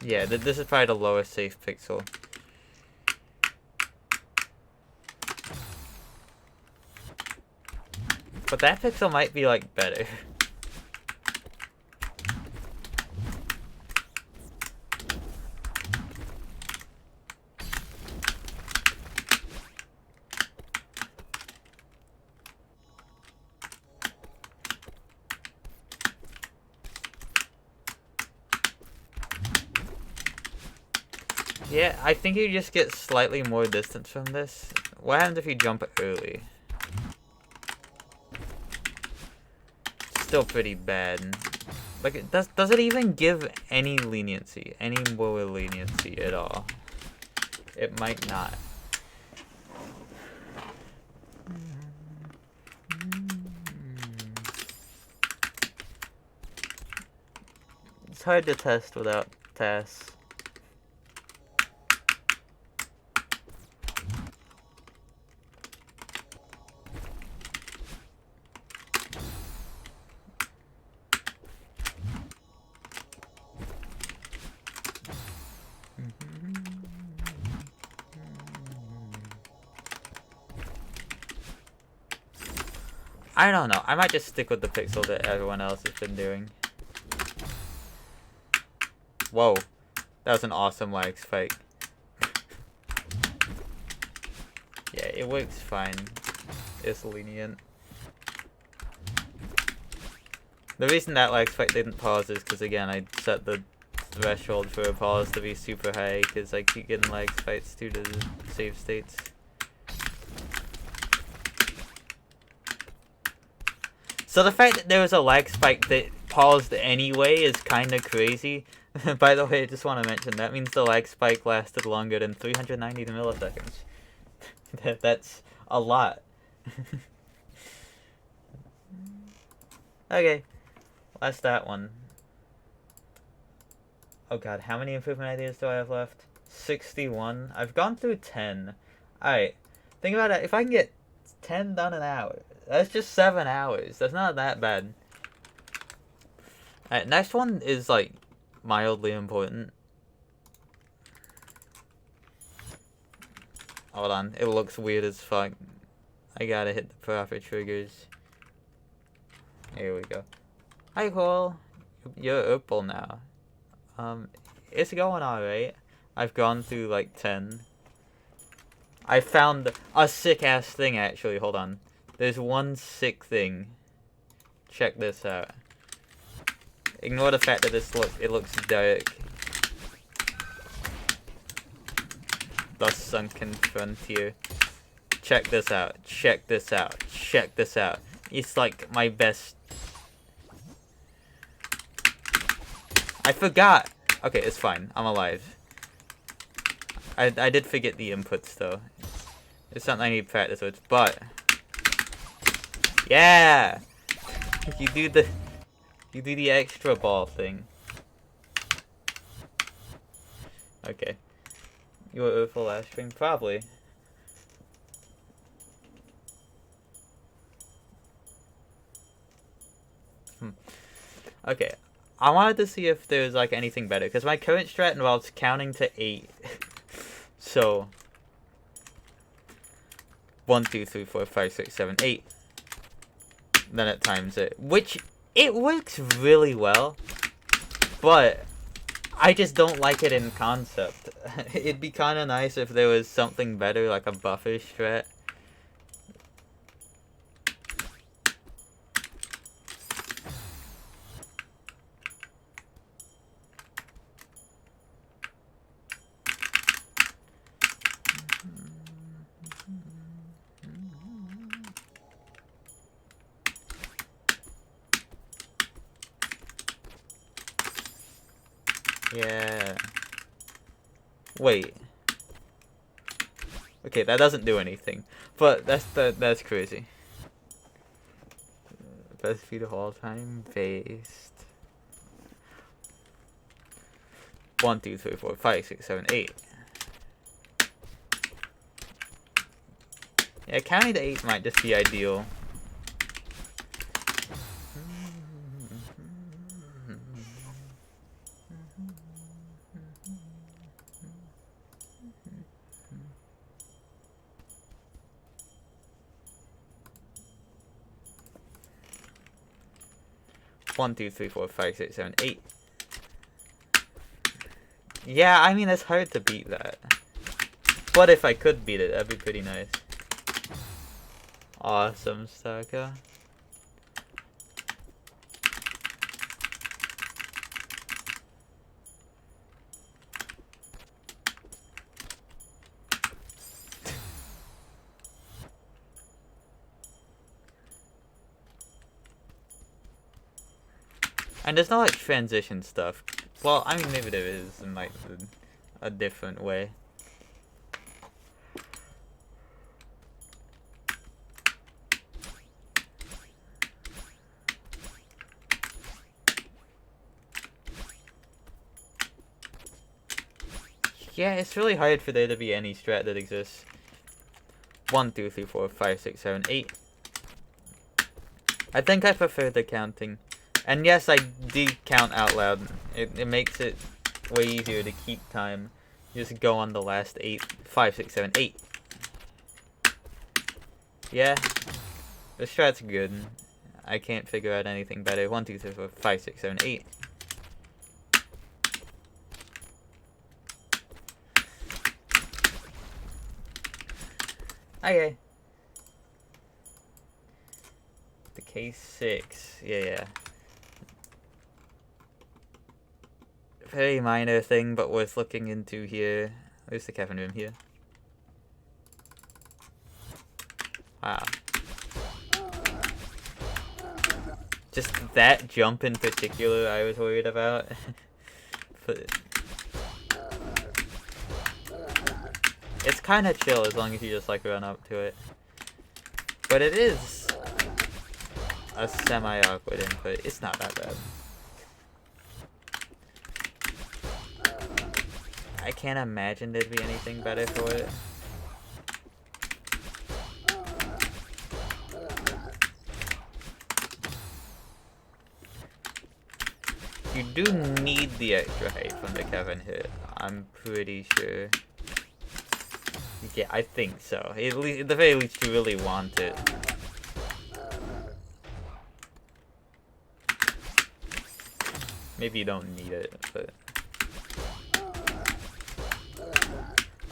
Yeah, this is probably the lowest safe pixel. But that pixel might be, like, better. Yeah, I think you just get slightly more distance from this. What happens if you jump early? Still pretty bad. Like, does it even give any leniency? Any more leniency at all? It might not. It's hard to test without tasks. I don't know. I might just stick with the pixel that everyone else has been doing. Whoa. That was an awesome lag spike. Yeah, it works fine. It's lenient. The reason that lag spike didn't pause is because, again, I set the threshold for a pause to be super high because I keep getting lag spikes due to the save states. So the fact that there was a lag spike that paused anyway is kind of crazy. By the way, I just want to mention that means the lag spike lasted longer than 390 milliseconds. That's a lot. Okay, that's that one. Oh god, how many improvement ideas do I have left? 61. I've gone through 10. Alright, think about it. If I can get 10 done an hour, that's just 7 hours. That's not that bad. Alright, next one is, like, mildly important. Hold on, it looks weird as fuck. I gotta hit the proper triggers. Here we go. Hi Cole, you're Opal now. It's going alright. I've gone through like 10. I found a sick ass thing actually, hold on. There's one sick thing. Check this out. Ignore the fact that it looks dark. The sunken frontier. Check this out. Check this out. Check this out. It's like my best. I forgot. Okay, it's fine. I'm alive. I did forget the inputs though. It's something I need practice with, but yeah, you do the extra ball thing. Okay. You were over last stream? Probably. Okay. I wanted to see if there's like anything better, because my current strat involves counting to 8. So 1, 2, 3, 4, 5, 6, 7, 8. Then it times it. Which it works really well. But I just don't like it in concept. It'd be kind of nice if there was something better, like a buffer strat. Yeah. Wait. Okay, that doesn't do anything. But that's crazy. Best feed of all time based. 1, 2, 3, 4, 5, 6, 7, 8. Yeah, counting to 8 might just be ideal. One, 2, 3, 4, 5, 6, 7, 8. Yeah, I mean, it's hard to beat that. But if I could beat it, that'd be pretty nice. Awesome, Staka. And there's no like transition stuff. Well, I mean maybe there is in like a different way. Yeah, it's really hard for there to be any strat that exists. 1, 2, 3, 4, 5, 6, 7, 8. I think I prefer the counting. And yes, I do count out loud. It makes it way easier to keep time. You just go on the last 8. 5, 6, 7, 8. Yeah. The strat's good. I can't figure out anything better. 1, 2, 3, 4, 5, 6, 7, 8. Okay. The K6. Yeah. Very minor thing, but worth looking into here. Where's the Kevin room here? Wow. Just that jump in particular I was worried about. But it's kind of chill as long as you just like run up to it. But it is a semi-awkward input. It's not that bad. I can't imagine there'd be anything better for it. You do need the extra height from the Kevin hit. I'm pretty sure. Yeah, I think so. At the very least, you really want it. Maybe you don't need it, but...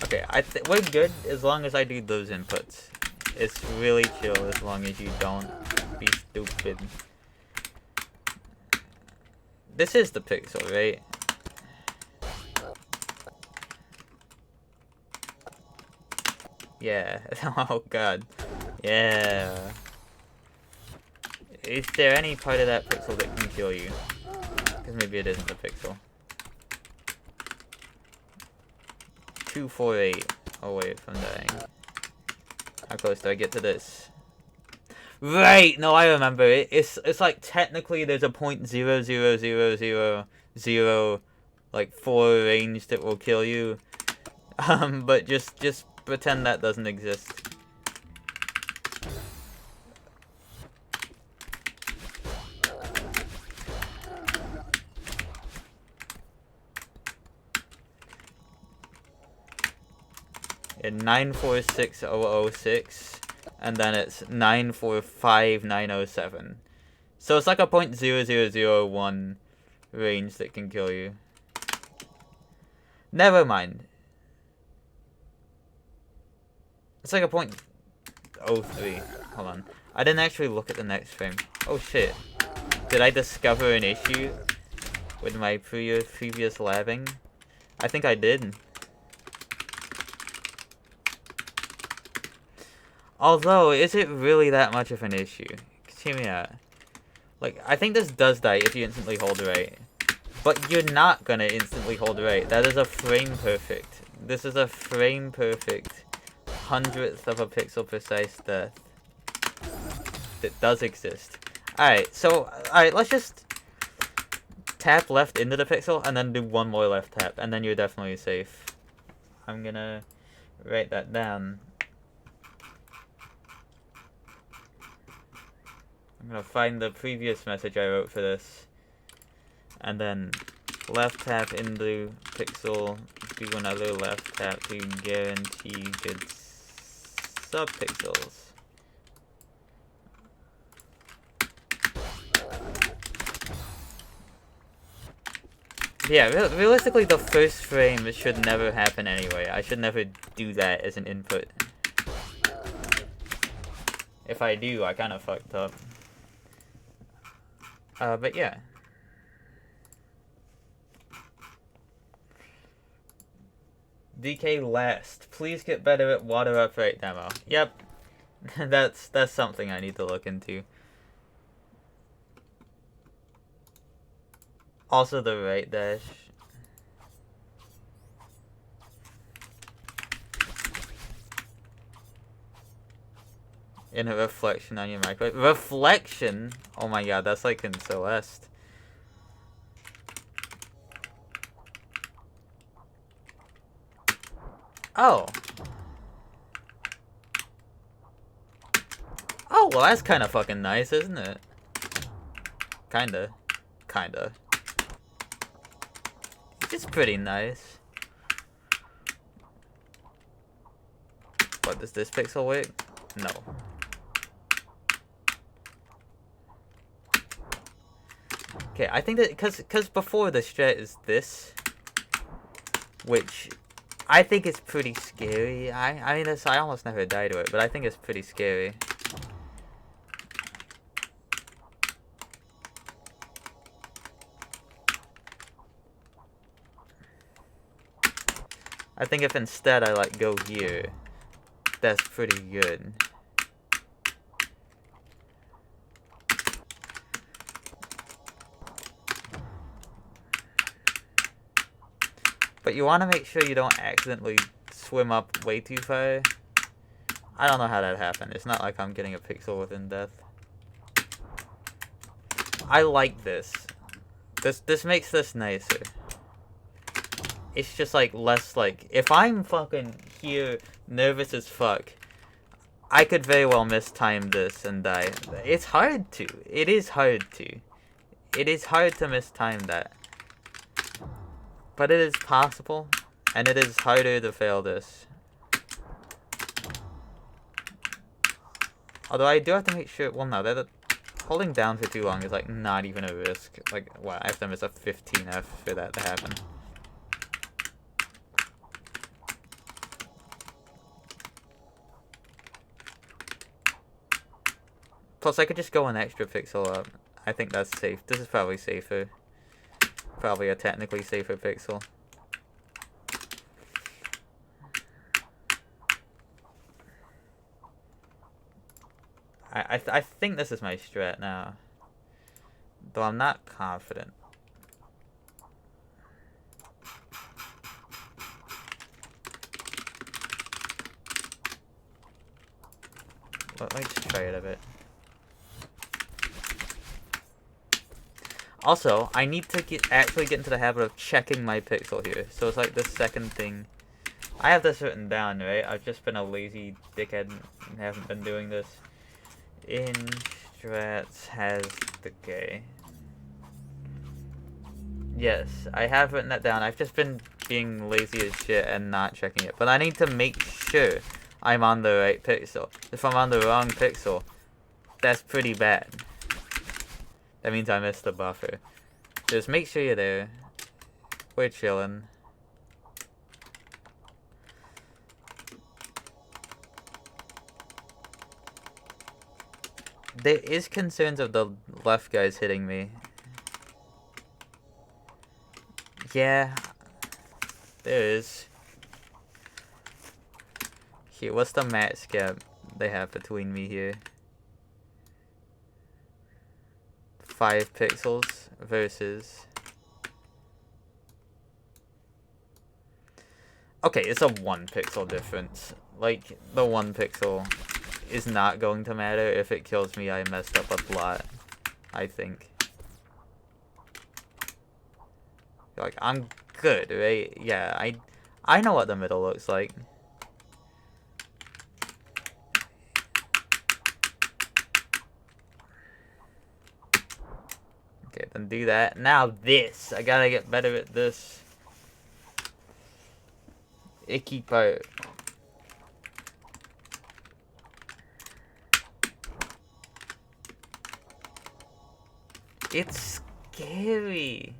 Okay, we're good as long as I do those inputs. It's really chill as long as you don't be stupid. This is the pixel, right? Yeah. Oh god. Yeah. Is there any part of that pixel that can kill you? Because maybe it isn't the pixel. 248 away from dying. How close do I get to this? Right! No, I remember it. It's like technically there's a .00000 like 4 range that will kill you. But just pretend that doesn't exist. In 946006, and then it's 945907. So it's like a .0001 range that can kill you. Never mind. It's like a .03. Hold on. I didn't actually look at the next frame. Oh shit. Did I discover an issue with my previous labbing? I think I did. Although, is it really that much of an issue? Hear me out. Like, I think this does die if you instantly hold right. But you're not gonna instantly hold right. That is a frame perfect. This is a frame perfect 100th of a pixel precise death. That does exist. Alright, so, let's just tap left into the pixel and then do one more left tap, and then you're definitely safe. I'm gonna write that down. I'm gonna find the previous message I wrote for this, and then left tap into pixel, do another left tap to guarantee good subpixels. Yeah, realistically the first frame should never happen anyway. I should never do that as an input. If I do, I kinda fucked up. But yeah. DK last. Please get better at water upright demo. Yep. that's something I need to look into. Also the right dash. In a reflection on your microwave. Reflection? Oh my god, that's like in Celeste. Oh. Oh, well that's kind of fucking nice, isn't it? Kinda. It's pretty nice. What, does this pixel work? No. Okay, I think that because before the strat is this, which I think is pretty scary. I mean, I almost never die to it, but I think it's pretty scary. I think if instead I like go here, that's pretty good. But you want to make sure you don't accidentally swim up way too far. I don't know how that happened. It's not like I'm getting a pixel within death. I like this. This makes this nicer. It's just like less like, if I'm fucking here nervous as fuck, I could very well mistime this and die. It's hard to. It is hard to. It is hard to mistime that. But it is possible, and it is harder to fail this. Although I do have to make sure, well no, that holding down for too long is like not even a risk. Like, what, I have to miss a 15F for that to happen. Plus I could just go an extra pixel up. I think that's safe. This is probably safer. Probably a technically safer pixel. I think this is my strat now. Though I'm not confident. Let me just try it a bit. Also, I need to actually get into the habit of checking my pixel here. So it's like the second thing. I have this written down, right? I've just been a lazy dickhead and haven't been doing this. In strats has the K. Yes, I have written that down. I've just been being lazy as shit and not checking it. But I need to make sure I'm on the right pixel. If I'm on the wrong pixel, that's pretty bad. That means I missed the buffer. Just make sure you're there. We're chilling. There is concerns of the left guys hitting me. Yeah, there is. Here, what's the max gap they have between me here? 5 pixels versus... Okay, it's a 1 pixel difference. Like, the 1 pixel is not going to matter. If it kills me, I messed up a lot, I think. Like, I'm good, right? Yeah, I know what the middle looks like. Okay, then do that. Now this. I gotta get better at this. Icky part. It's scary.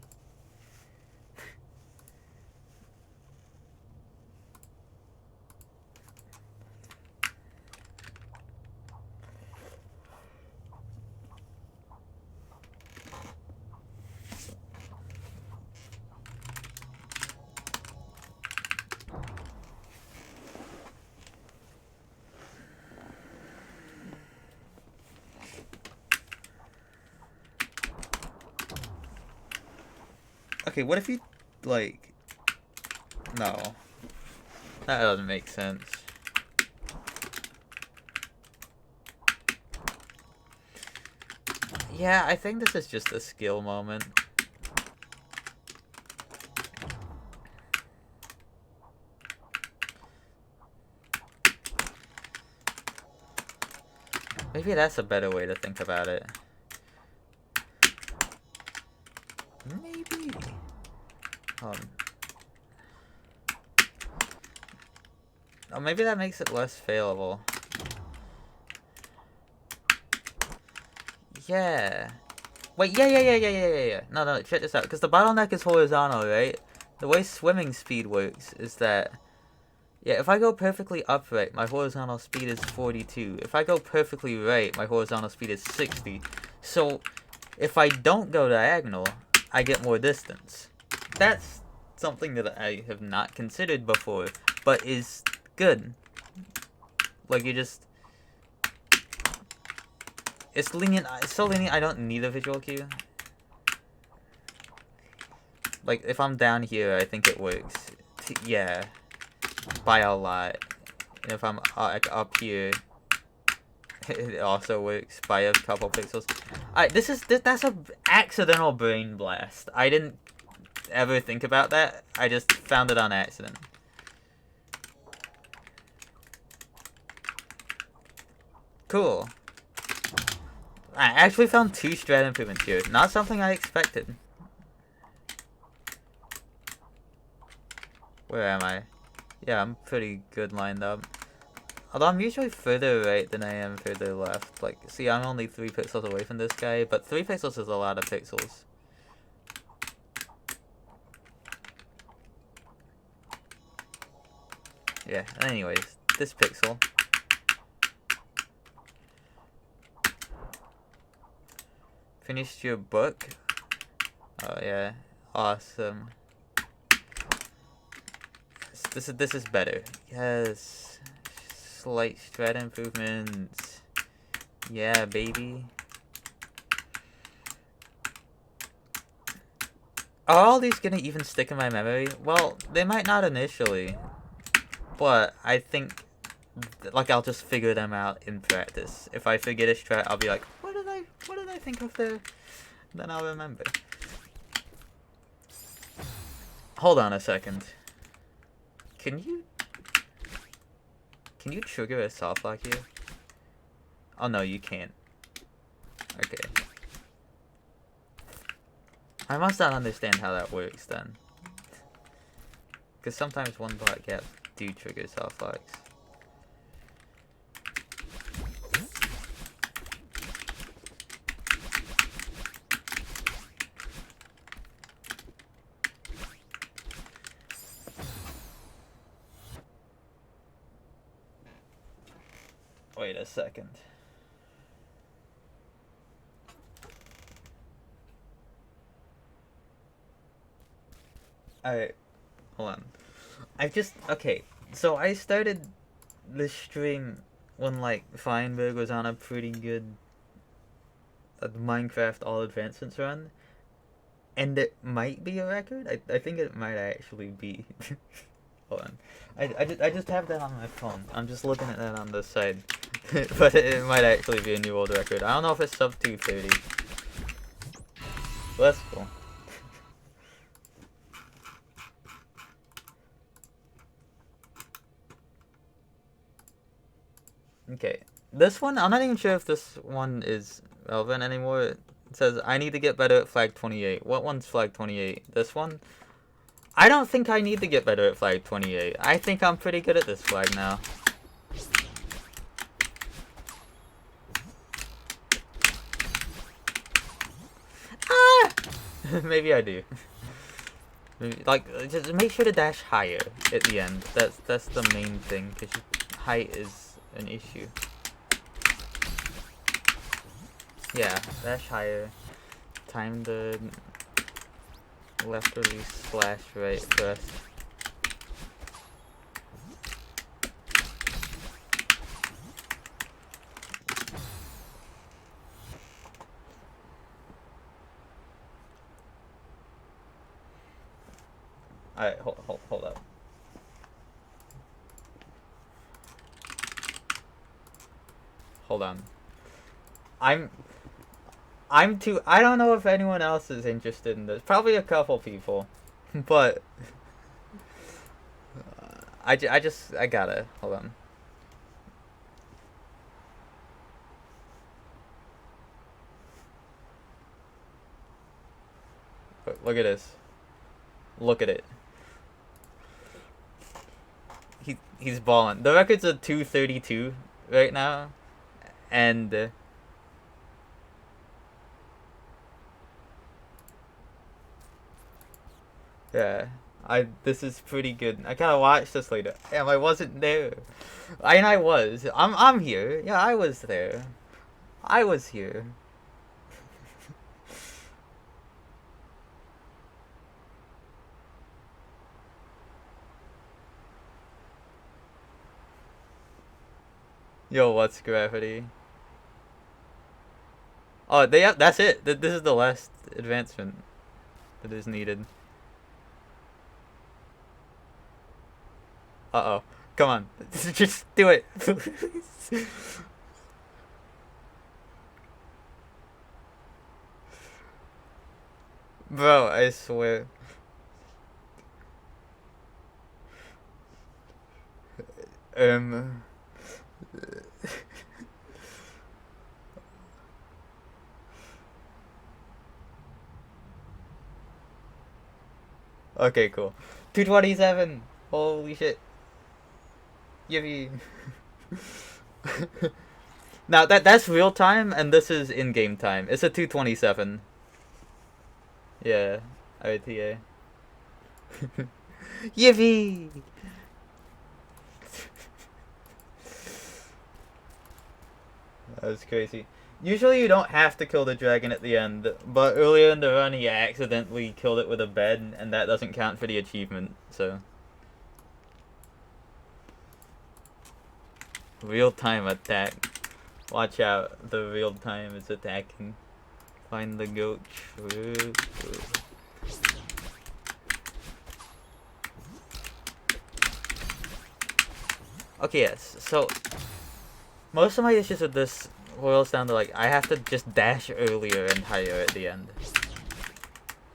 Okay, what if you, like... No. That doesn't make sense. Yeah, I think this is just a skill moment. Maybe that's a better way to think about it. Maybe. Oh, maybe that makes it less failable. Yeah. Wait, yeah. No, check this out. Because the bottleneck is horizontal, right? The way swimming speed works is that... Yeah, if I go perfectly upright, my horizontal speed is 42. If I go perfectly right, my horizontal speed is 60. So, if I don't go diagonal, I get more distance. That's something that I have not considered before, but is good. Like, you just... It's lenient. It's so lenient, I don't need a visual cue. Like, if I'm down here, I think it works. Yeah. By a lot. And if I'm like up here, it also works by a couple pixels. That's a accidental brain blast. I didn't ever think about that. I just found it on accident. Cool. I actually found 2 strat improvements here. Not something I expected. Where am I? Yeah, I'm pretty good lined up. Although I'm usually further right than I am further left. Like, see, I'm only 3 pixels away from this guy, but 3 pixels is a lot of pixels. Yeah, anyways, this pixel. Finished your book? Oh yeah, awesome. This is better. Yes, slight strat improvements. Yeah, baby. Are all these gonna even stick in my memory? Well, they might not initially, but I think like I'll just figure them out in practice. If I forget a strat, I'll be like, what did I think of there? Then I'll remember. Hold on a second. Can you trigger a soft lock here? Oh no, you can't. Okay. I must not understand how that works then. Because sometimes one block gaps do trigger soft locks. Wait a second. Alright, hold on. Okay, so I started this stream when, like, Feinberg was on a pretty good Minecraft All Advancements run. And it might be a record. I think it might actually be. Hold on. I just have that on my phone. I'm just looking at that on the side. But it might actually be a new world record. I don't know if it's sub 230. But that's cool. Okay. This one, I'm not even sure if this one is relevant anymore. It says, I need to get better at flag 28. What one's flag 28? This one? I don't think I need to get better at flag 28. I think I'm pretty good at this flag now. Ah! Maybe I do. Maybe, like, just make sure to dash higher at the end. That's the main thing, because height is an issue. Yeah, dash higher. Time the left release slash right press. Alright, hold up. Hold on. I'm too. I don't know if anyone else is interested in this. Probably a couple people, but I gotta hold on. Look at this. Look at it. He's balling. The record's a 232 right now, and. Yeah, this is pretty good. I gotta watch this later. Damn, I wasn't there. I was. I'm here. Yeah, I was there. I was here. Yo, what's gravity? Oh, that's it. This is the last advancement that is needed. Uh-oh. Come on. Just do it. Bro, I swear. Um Okay, cool. 227. Holy shit. Yippee. Now that's real time, and this is in-game time. It's a 227. Yeah, ITA. Yippee! That was crazy. Usually you don't have to kill the dragon at the end, but earlier in the run he accidentally killed it with a bed, and that doesn't count for the achievement, so... Real-time attack. Watch out, the real-time is attacking. Find the goat. Okay, yes, so... Most of my issues with this boils down to, like, I have to just dash earlier and higher at the end.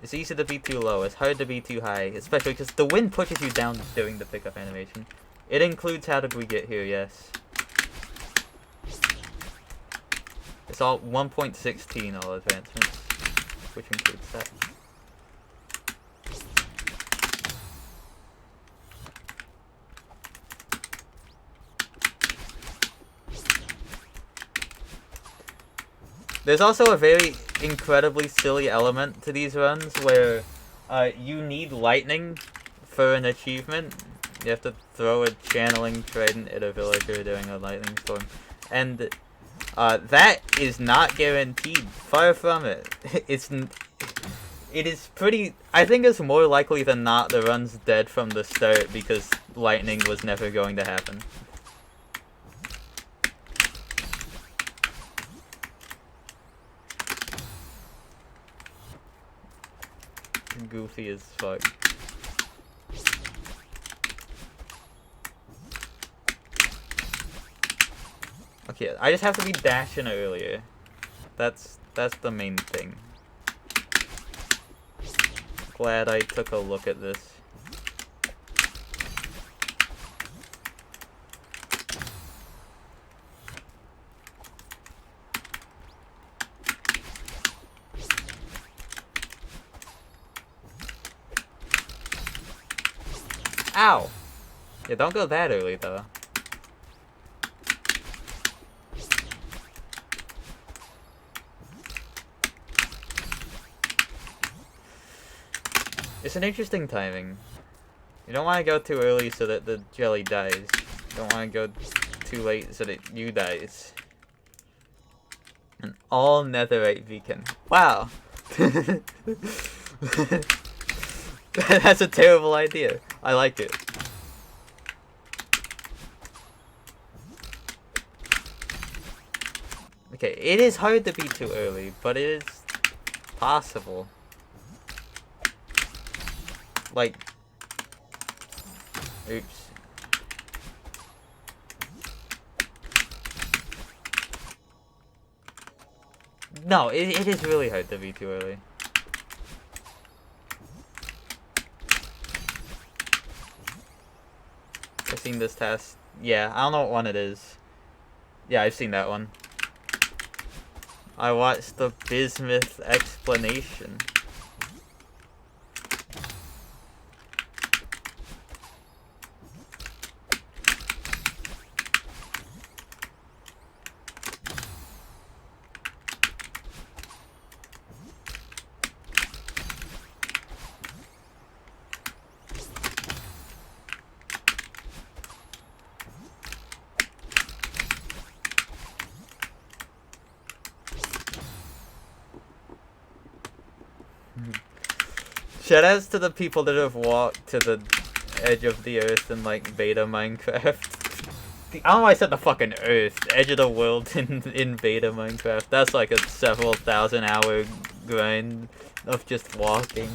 It's easy to be too low, it's hard to be too high, especially because the wind pushes you down during the pickup animation. It includes how did we get here, yes. It's all 1.16 all advancements, which includes that. There's also a very incredibly silly element to these runs where you need lightning for an achievement. You have to throw a channeling trident at a villager during a lightning storm. And that is not guaranteed. Far from it. It is pretty... I think it's more likely than not the run's dead from the start because lightning was never going to happen. Goofy as fuck. Okay, I just have to be dashing earlier. That's the main thing. Glad I took a look at this. Ow! Yeah, don't go that early, though. It's an interesting timing. You don't want to go too early so that the jelly dies. You don't want to go too late so that you dies. An all netherite beacon. Wow! That's a terrible idea. I like it. Okay, it is hard to be too early, but it is possible. Like... Oops. No, it is really hard to be too early. I've seen this test. Yeah, I don't know what one it is. Yeah, I've seen that one. I watched the Bismuth explanation. Shoutouts to the people that have walked to the edge of the earth in, like, beta Minecraft. I don't know why I said the fucking earth. Edge of the world in beta Minecraft. That's like a several thousand hour grind of just walking.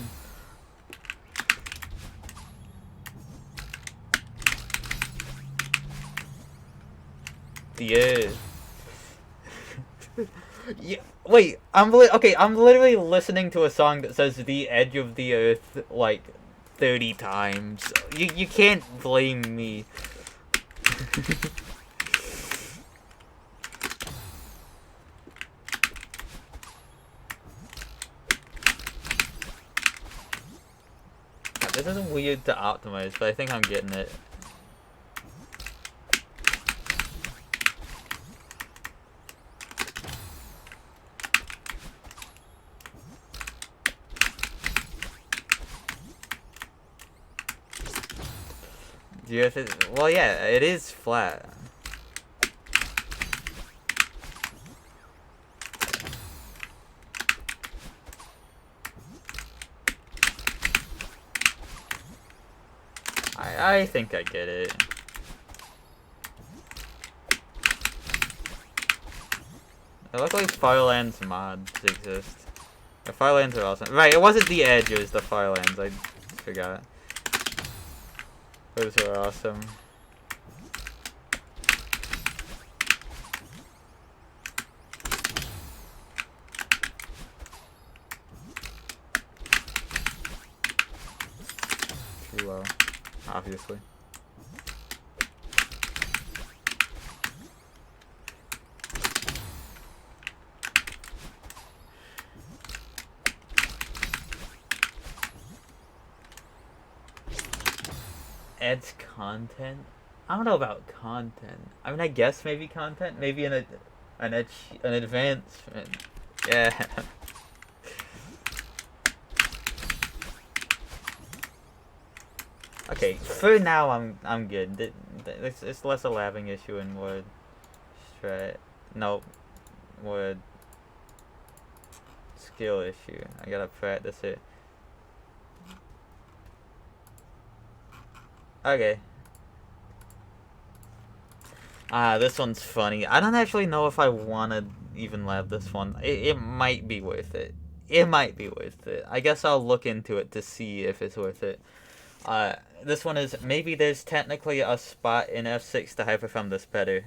The earth. Yeah, wait, I'm literally listening to a song that says the edge of the earth like 30 times. You can't blame me. This is weird to optimize, but I think I'm getting it. Well, yeah, it is flat. I think I get it. It looks like Firelands mods exist. The Firelands are awesome. Right, it wasn't the Edge, it was the Firelands. I forgot. Those are awesome. Too low, obviously. Adds content? I don't know about content. I mean, I guess maybe content, maybe an advancement. Yeah. Okay, for now I'm good. It's less a labbing issue and more strat. Nope, more skill issue. I gotta practice it. Okay. This one's funny. I don't actually know if I want to even lab this one. It might be worth it. It might be worth it. I guess I'll look into it to see if it's worth it. This one is, maybe there's technically a spot in F6 to hyperthumb this better.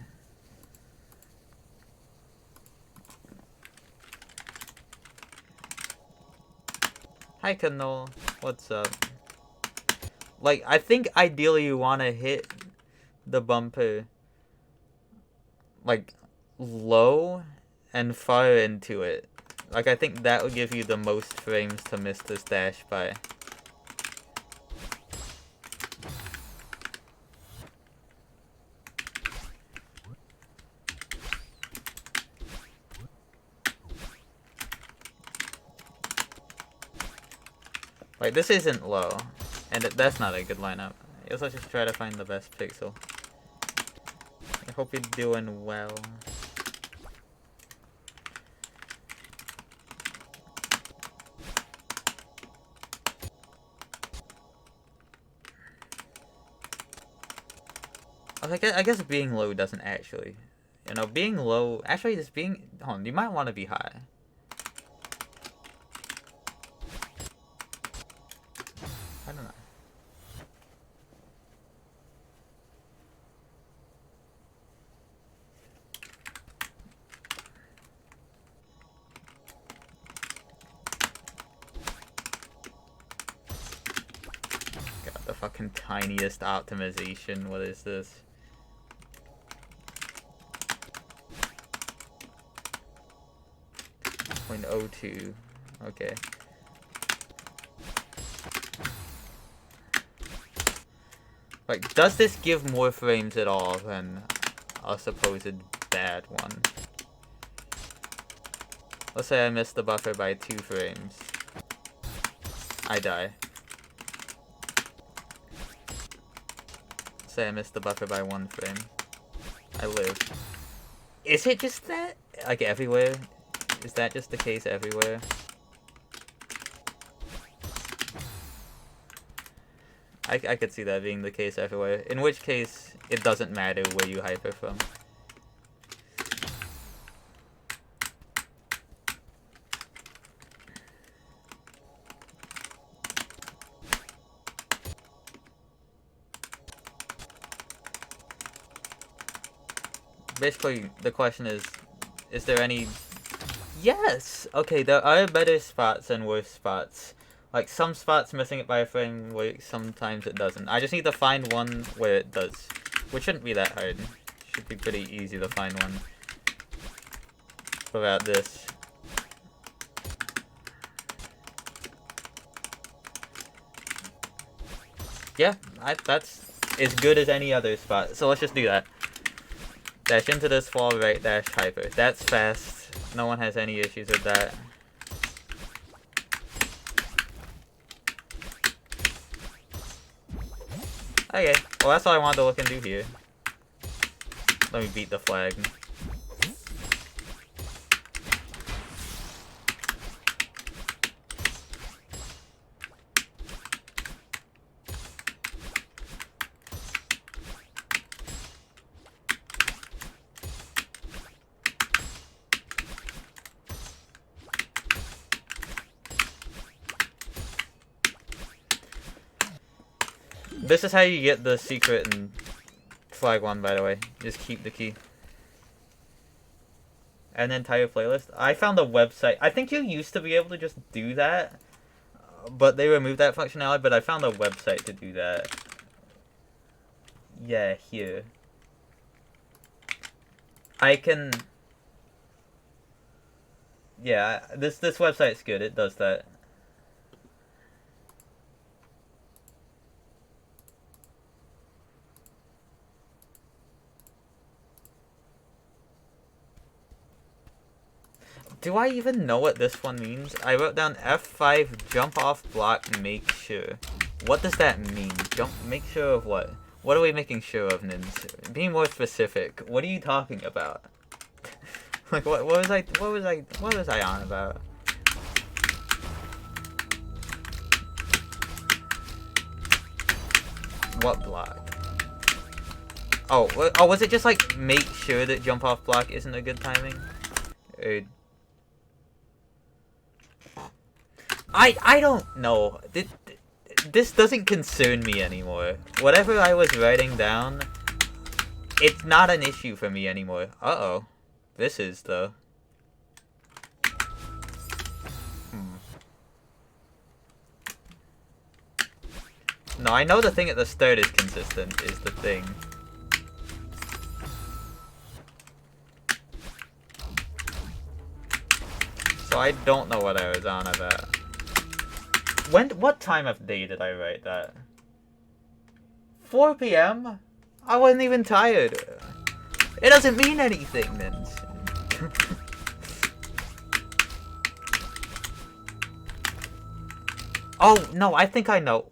Hi, Kanol. What's up? Like, I think ideally you want to hit the bumper, like, low and far into it. Like, I think that would give you the most frames to miss this dash by. Like, this isn't low, and that's not a good lineup. Let's just try to find the best pixel. I hope you're doing well. I guess being low doesn't actually, you know, being low, actually just being, hold on, you might want to be high. I don't know. Got the fucking tiniest optimization, what is this? .02. Okay. Like, does this give more frames at all than a supposed bad one? Let's say I miss the buffer by 2 frames. I die. Let's say I miss the buffer by 1 frame. I live. Is it just that? Like, everywhere? Is that just the case everywhere? I could see that being the case everywhere. In which case, it doesn't matter where you hyper from. Basically, the question is there any... Yes! Okay, there are better spots and worse spots. Like, some spots missing it by a frame, where sometimes it doesn't. I just need to find one where it does. Which shouldn't be that hard. Should be pretty easy to find one. What about this? Yeah, that's as good as any other spot. So let's just do that. Dash into this, fall right, dash hyper. That's fast. No one has any issues with that. Okay, well that's all I wanted to look and do here. Let me beat the flag. This is how you get the secret in flag 1, by the way. Just keep the key. And then entire playlist. I found a website. I think you used to be able to just do that, but they removed that functionality, but I found a website to do that. Yeah, here. I can... Yeah, this website's good. It does that. Do I even know what this one means? I wrote down F5 jump off block make sure. What does that mean? Make sure of what? What are we making sure of, Nins? Be more specific. What are you talking about? Like what was I on about? What block? Oh, was it just like make sure that jump off block isn't a good timing? I don't know. This doesn't concern me anymore. Whatever I was writing down, it's not an issue for me anymore. Uh-oh. This is, though. No, I know the thing at the start is consistent, is the thing. So I don't know what I was on about. What time of day did I write that? 4 p.m.? I wasn't even tired. It doesn't mean anything, then. Oh, no, I think I know.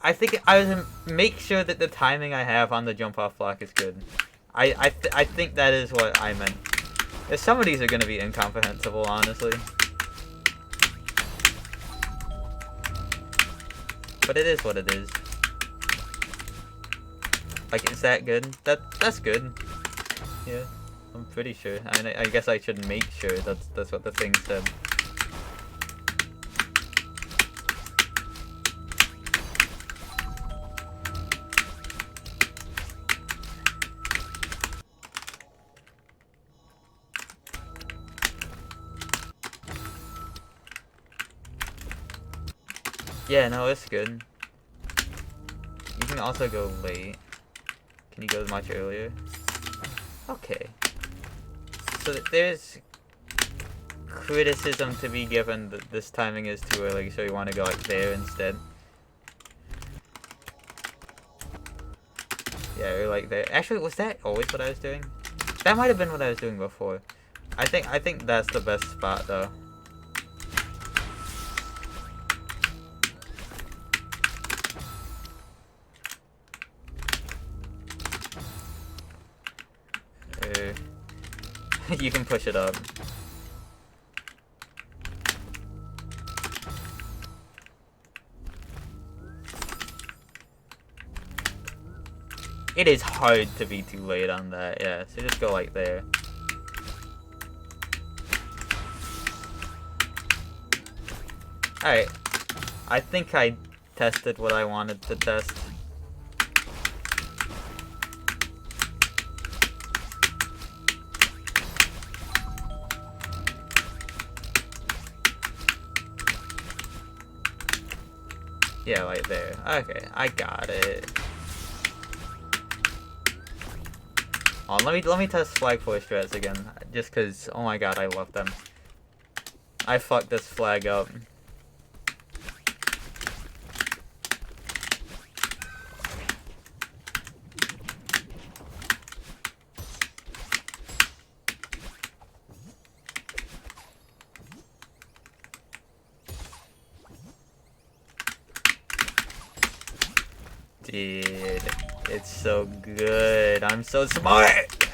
I think I was make sure that the timing I have on the jump off block is good. I think that is what I meant. Some of these are going to be incomprehensible, honestly. But it is what it is. Like, is that good? That's good. Yeah, I'm pretty sure. I guess I should make sure that's what the thing said. Yeah, no, it's good. You can also go late. Can you go much earlier? Okay. So there's criticism to be given that this timing is too early, so you want to go like there instead. Yeah, or like there. Actually, was that always what I was doing? That might have been what I was doing before. I think that's the best spot though. You can push it up. It is hard to be too late on that, yeah. So just go like there. Alright. I think I tested what I wanted to test. Yeah, right there. Okay, I got it. Oh, let me test flag 4 strats again, just cause oh my god, I love them. I fucked this flag up. It's so good. I'm so smart.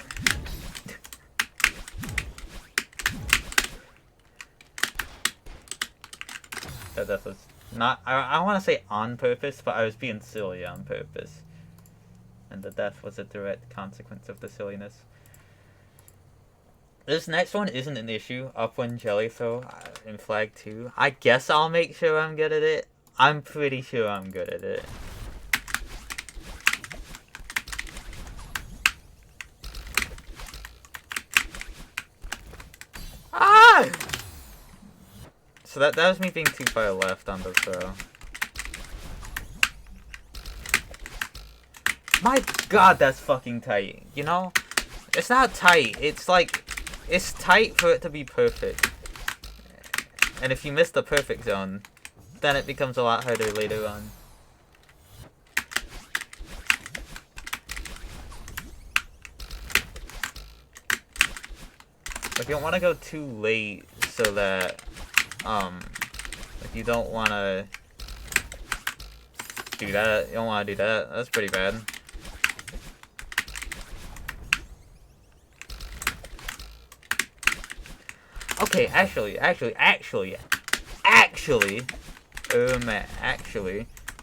That was not. I want to say on purpose, but I was being silly on purpose. And the death was a direct consequence of the silliness. This next one isn't an issue. Upwind Jelly Throw in Flag 2. I guess I'll make sure I'm good at it. I'm pretty sure I'm good at it. Ah! So that was me being too far left on the throw. My god, that's fucking tight. You know? It's not tight. It's like... It's tight for it to be perfect. And if you miss the perfect zone, then it becomes a lot harder later on. Like, you don't want to go too late so that, like, you don't want to do that. You don't want to do that. That's pretty bad. Okay, actually,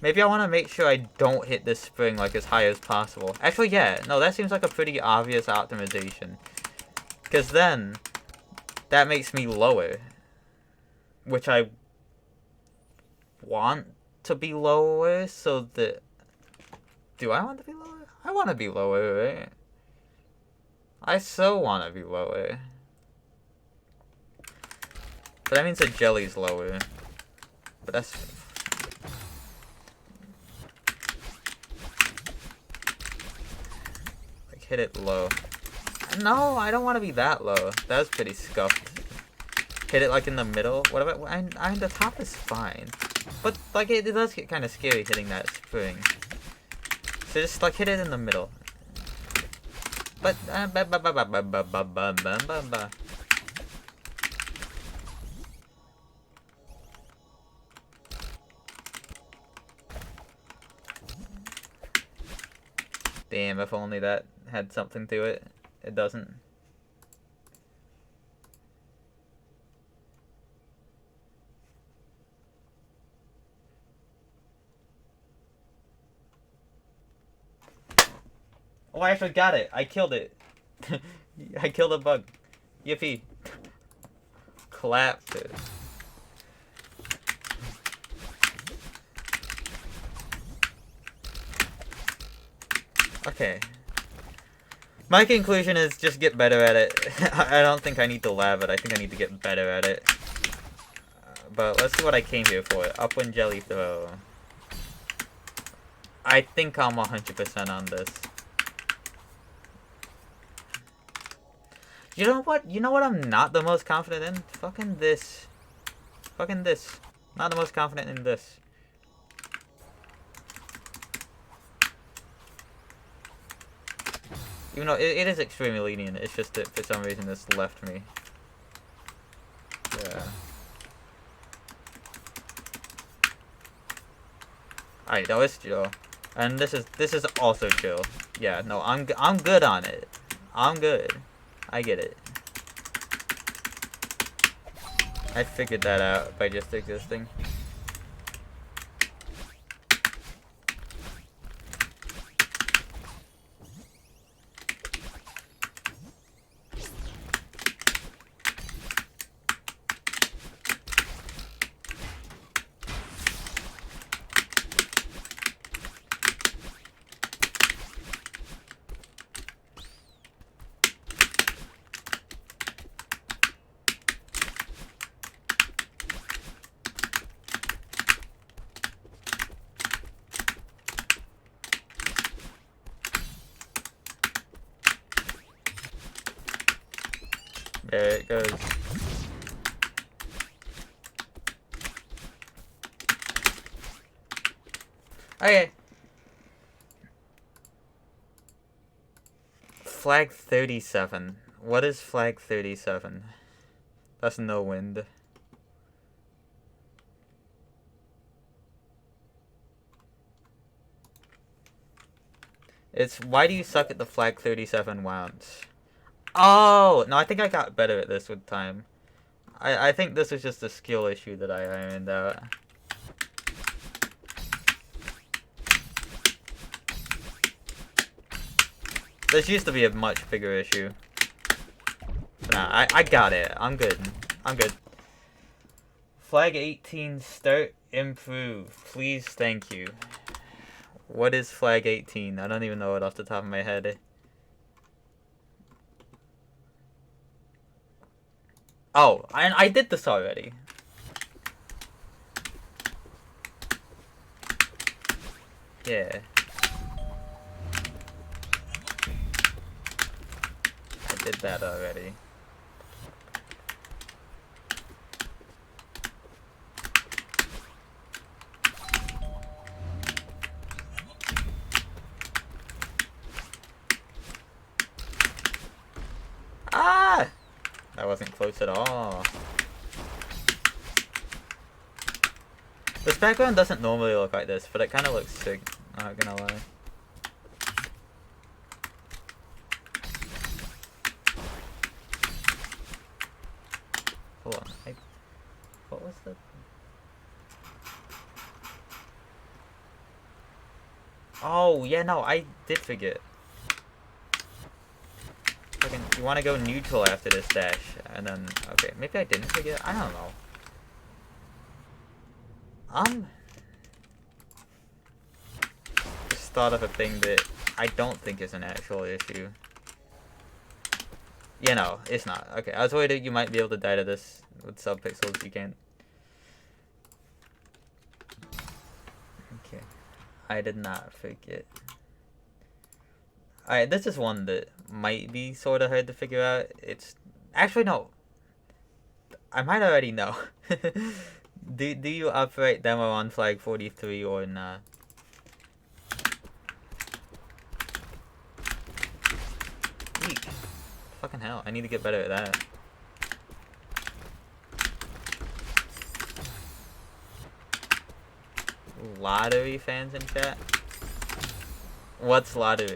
maybe I want to make sure I don't hit this spring, like, as high as possible. Actually, yeah, no, that seems like a pretty obvious optimization. Because then, that makes me lower. Which I want to be lower, so that... Do I want to be lower? I want to be lower, right? I so want to be lower. But that means the jelly's lower. But that's... Like, hit it low. No, I don't want to be that low. That was pretty scuffed. Hit it, like, in the middle. What about... I the top is fine. But, like, it does get kind of scary hitting that spring. So just, like, hit it in the middle. But... Damn, if only that had something to it. It doesn't. Oh, I actually got it. I killed it. I killed a bug. Yippee. Clapped it. Okay. My conclusion is just get better at it. I don't think I need to lab it. I think I need to get better at it. But let's see what I came here for. Upwind Jelly Throw. I think I'm 100% on this. You know what? You know what I'm not the most confident in? Fucking this. Fucking this. Not the most confident in this. Even though it is extremely lenient, it's just that for some reason this left me. Yeah. Alright, that was chill. And this is also chill. Yeah, no, I'm good on it. I'm good. I get it. I figured that out by just existing. There it goes. Okay. Flag 37. What is flag 37? That's no wind. It's why do you suck at the flag 37 wounds? Oh, no, I think I got better at this with time. I think this was just a skill issue that I ironed out. This used to be a much bigger issue. Nah, I got it. I'm good. I'm good. Flag 18, start, improve. Please, thank you. What is flag 18? I don't even know it off the top of my head. Oh, I did this already. Yeah. I did that already. Ah! That wasn't close at all. This background doesn't normally look like this, but it kind of looks sick. I'm not gonna lie. Hold on. What was that? Oh, yeah, no, I did forget. Fucking, you want to go neutral after this dash, and then, okay, maybe I didn't forget. I don't know. Just thought of a thing that I don't think is an actual issue. Yeah, no, it's not. Okay, I was worried that you might be able to die to this with subpixels. You can't. Okay, I did not forget. Alright, this is one that might be sort of hard to figure out. It's actually no. I might already know. do you operate demo on flag 43 or not? Eek. Fucking hell, I need to get better at that. Lottery fans in chat? What's lottery?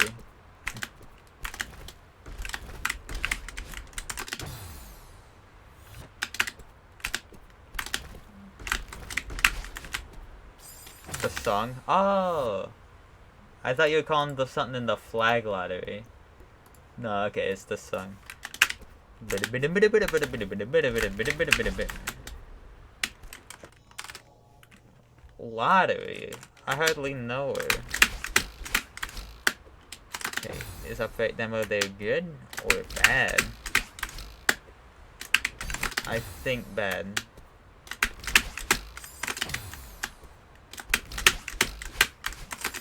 The song? Oh! I thought you were calling the something in the flag lottery. No, okay, it's the song. Lottery? I hardly know her. Okay, is upgrade demo there good or bad? I think bad.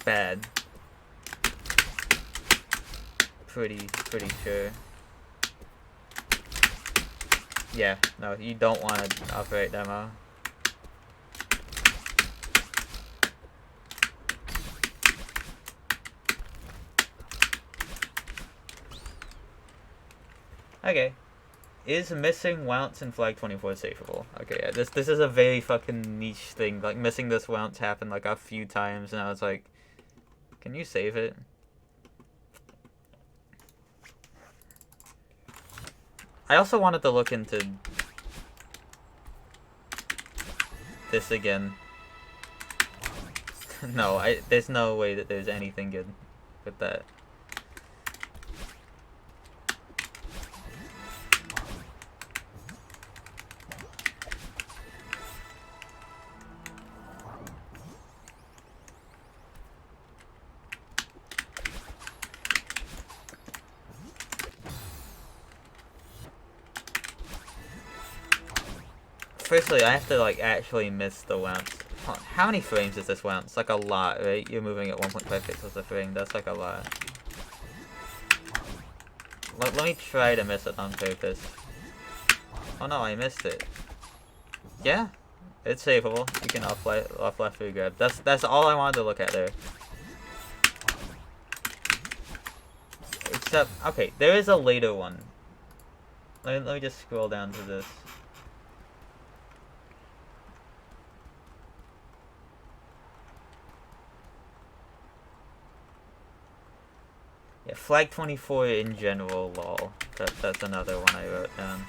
Bad. Pretty sure. Yeah, no, you don't want to operate demo. Okay. Is missing Wounce in Flag 24 safeable? Okay, yeah, this is a very fucking niche thing. Like, missing this Wounce happened like a few times, and I was like, can you save it? I also wanted to look into this again. No, there's no way that there's anything good with that. Firstly, I have to like actually miss the Wounce. How many frames is this Wounce? Like a lot, right? You're moving at 1.5 pixels a frame. That's like a lot. Let me try to miss it on purpose. Oh no, I missed it. Yeah, it's saveable. You can off left free grab. That's all I wanted to look at there. Except, okay, there is a later one. Let me just scroll down to this. Flag 24 in general, lol. That's another one I wrote down.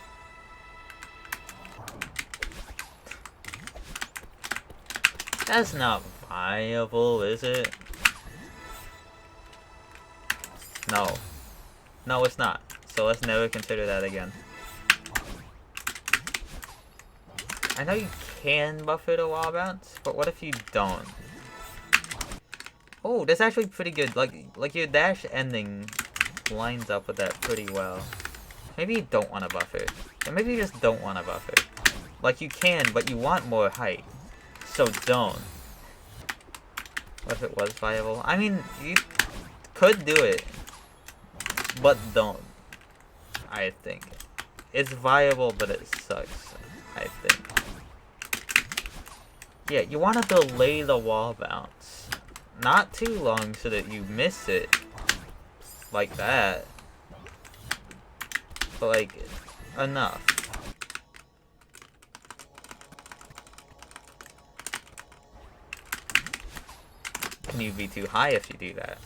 That's not viable, is it? No. No, it's not. So let's never consider that again. I know you can buffer the wall bounce, but what if you don't? Oh, that's actually pretty good. Like your dash ending lines up with that pretty well. Maybe you don't want to buffer. Or maybe you just don't want to buffer. Like you can, but you want more height. So don't. What if it was viable? I mean, you could do it. But don't. I think. It's viable, but it sucks. I think. Yeah, you want to delay the wall bounce. Not too long so that you miss it. Like that. But like, enough. Can you be too high if you do that?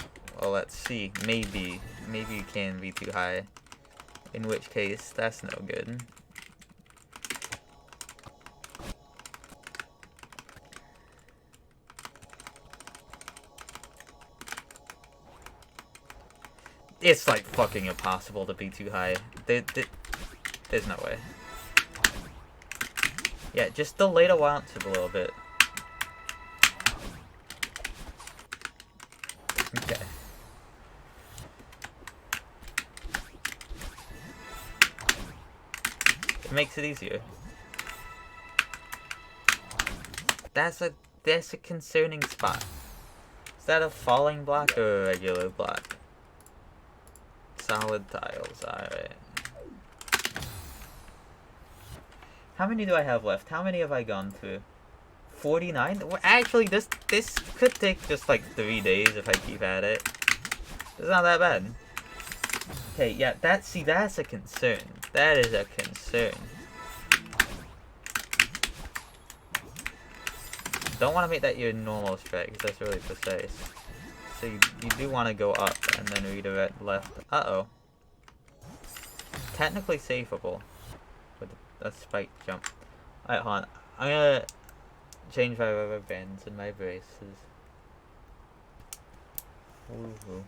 Well, let's see. Maybe. Maybe you can be too high. In which case, that's no good. It's like fucking impossible to be too high. There's no way. Yeah, just delay the bounce a little bit. Okay. It makes it easier. That's a concerning spot. Is that a falling block or a regular block? Solid tiles, alright. How many do I have left? How many have I gone through? 49? Well, actually, this could take just like 3 days if I keep at it. It's not that bad. Okay, yeah, that's a concern. That is a concern. Don't want to make that your normal strat, because that's really precise. So you do want to go up and then redirect left. Uh-oh. Technically safeable with a spike jump. Alright, hold on. I'm gonna change my rubber bands and my braces. Woohoo.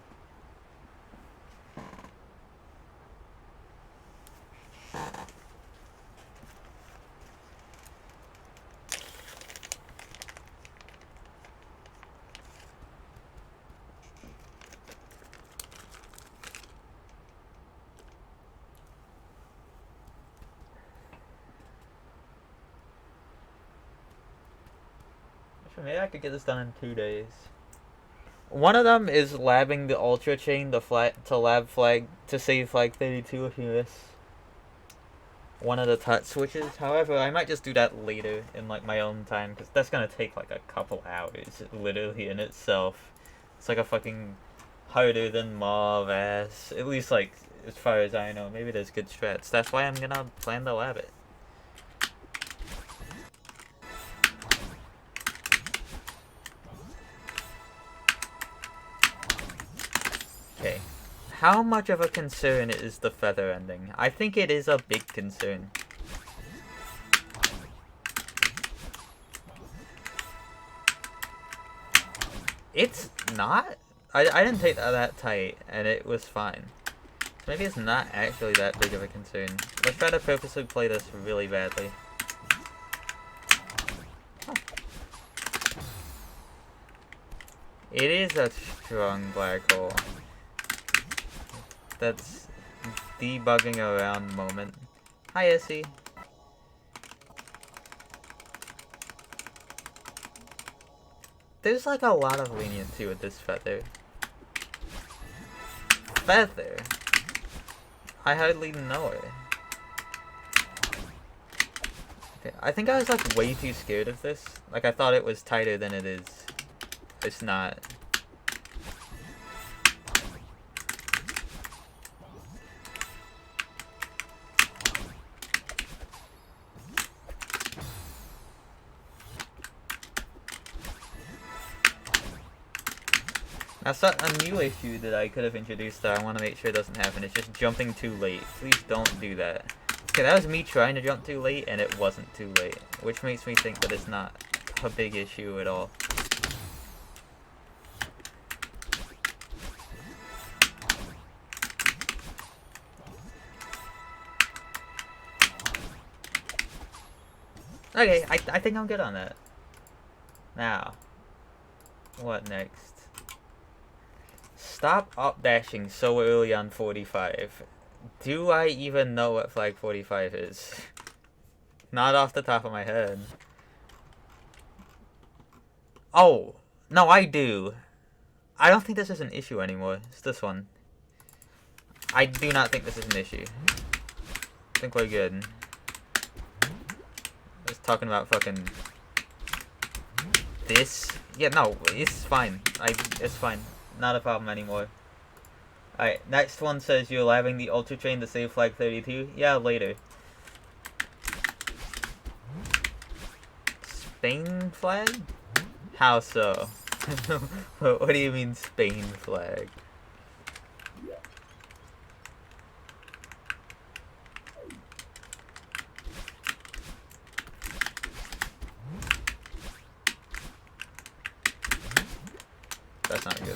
Maybe I could get this done in 2 days. One of them is labbing the ultra chain to lab flag to save flag 32 if you miss one of the touch switches. However, I might just do that later in like my own time because that's gonna take like a couple hours literally in itself. It's like a fucking harder than Mauve ass. At least like as far as I know. Maybe there's good strats. That's why I'm gonna plan to lab it. Okay. How much of a concern is the feather ending? I think it is a big concern. It's not? I didn't take that tight, and it was fine. Maybe it's not actually that big of a concern. Let's try to purposely play this really badly. Huh. It is a strong black hole. That's debugging around moment. Hi, Essie. There's like a lot of leniency with this feather. Feather? I hardly know it. Okay, I think I was like way too scared of this. Like I thought it was tighter than it is. It's not. That's not a new issue that I could have introduced that I want to make sure doesn't happen. It's just jumping too late. Please don't do that. Okay, that was me trying to jump too late, and it wasn't too late. Which makes me think that it's not a big issue at all. Okay, I think I'm good on that. Now, what next? Stop up dashing so early on 45. Do I even know what flag 45 is? Not off the top of my head. Oh, no, I do. I don't think this is an issue anymore. It's this one. I do not think this is an issue. I think we're good. Just talking about fucking this. Yeah, no, it's fine. It's fine. Not a problem anymore. Alright, next one says you're allowing the Ultra Train to save flag 32. Yeah, later. Spain flag? How so? What do you mean Spain flag? That's not good.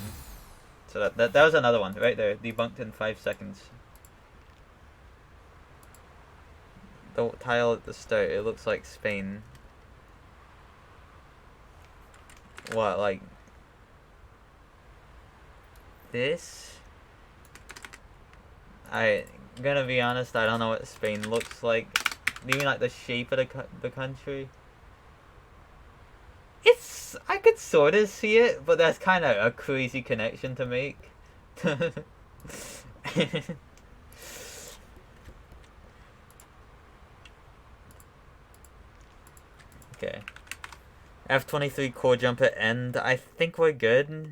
So that was another one right there. Debunked in 5 seconds. The tile at the start, it looks like Spain. What, like this? I'm gonna be honest, I don't know what Spain looks like. Do you mean like the shape of the country? I could sort of see it, but that's kind of a crazy connection to make. Okay. F23 core jump at end. I think we're good.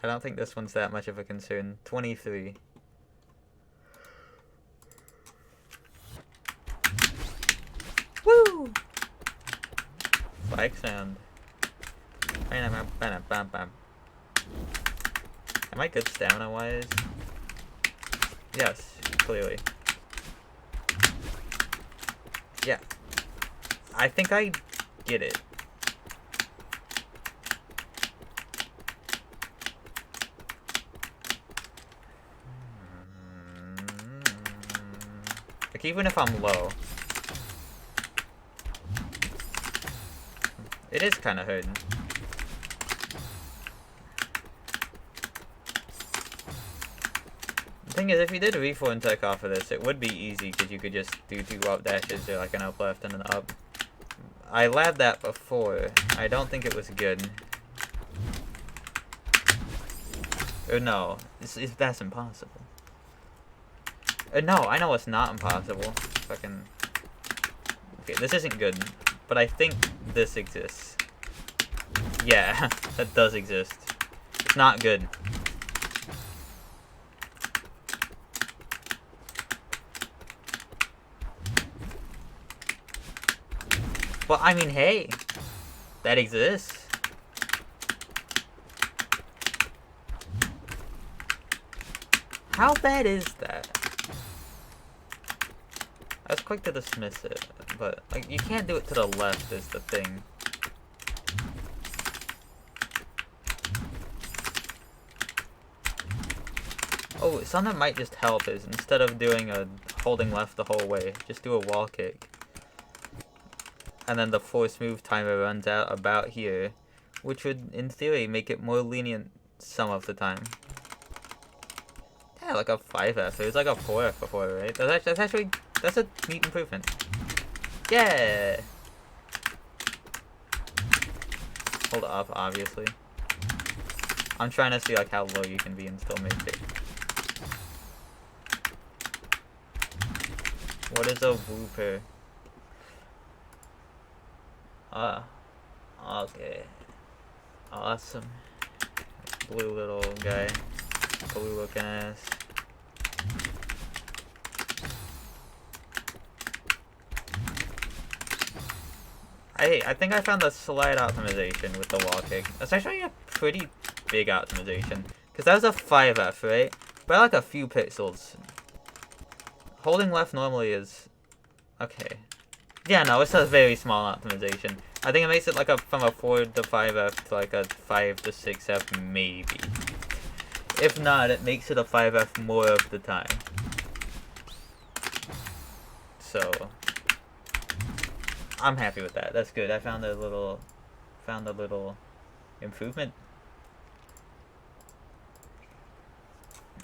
I don't think this one's that much of a concern. 23. Woo! Bike sound. Am I good stamina wise? Yes, clearly. Yeah. I think I get it. Like, even if I'm low, it is kind of hurting. The thing is, if you did a reform tech off of this, it would be easy because you could just do 2 up dashes or like an up left and an up. I labbed that before. I don't think it was good. Or no, that's impossible. No, I know it's not impossible. Fucking. Okay, this isn't good, but I think this exists. Yeah, that does exist. It's not good. Well, I mean, hey, that exists. How bad is that? I was quick to dismiss it, but like you can't do it to the left is the thing. Oh, something that might just help is instead of doing a holding left the whole way, just do a wall kick. And then the force move timer runs out about here, which would, in theory, make it more lenient some of the time. Yeah, like a 5F. It was like a 4F before, right? That's a neat improvement. Yeah! Hold up, obviously. I'm trying to see like how low you can be and still make it. What is a whooper? Okay. Awesome. Blue little guy. Blue looking ass. I think I found the slide optimization with the wall kick. That's actually a pretty big optimization. Because that was a 5F, right? By like a few pixels. Holding left normally is... Okay. Yeah, no, it's a very small optimization. I think it makes it like from a 4 to 5F to like a 5 to 6F maybe. If not, it makes it a 5F more of the time. So... I'm happy with that. That's good. I found a little improvement.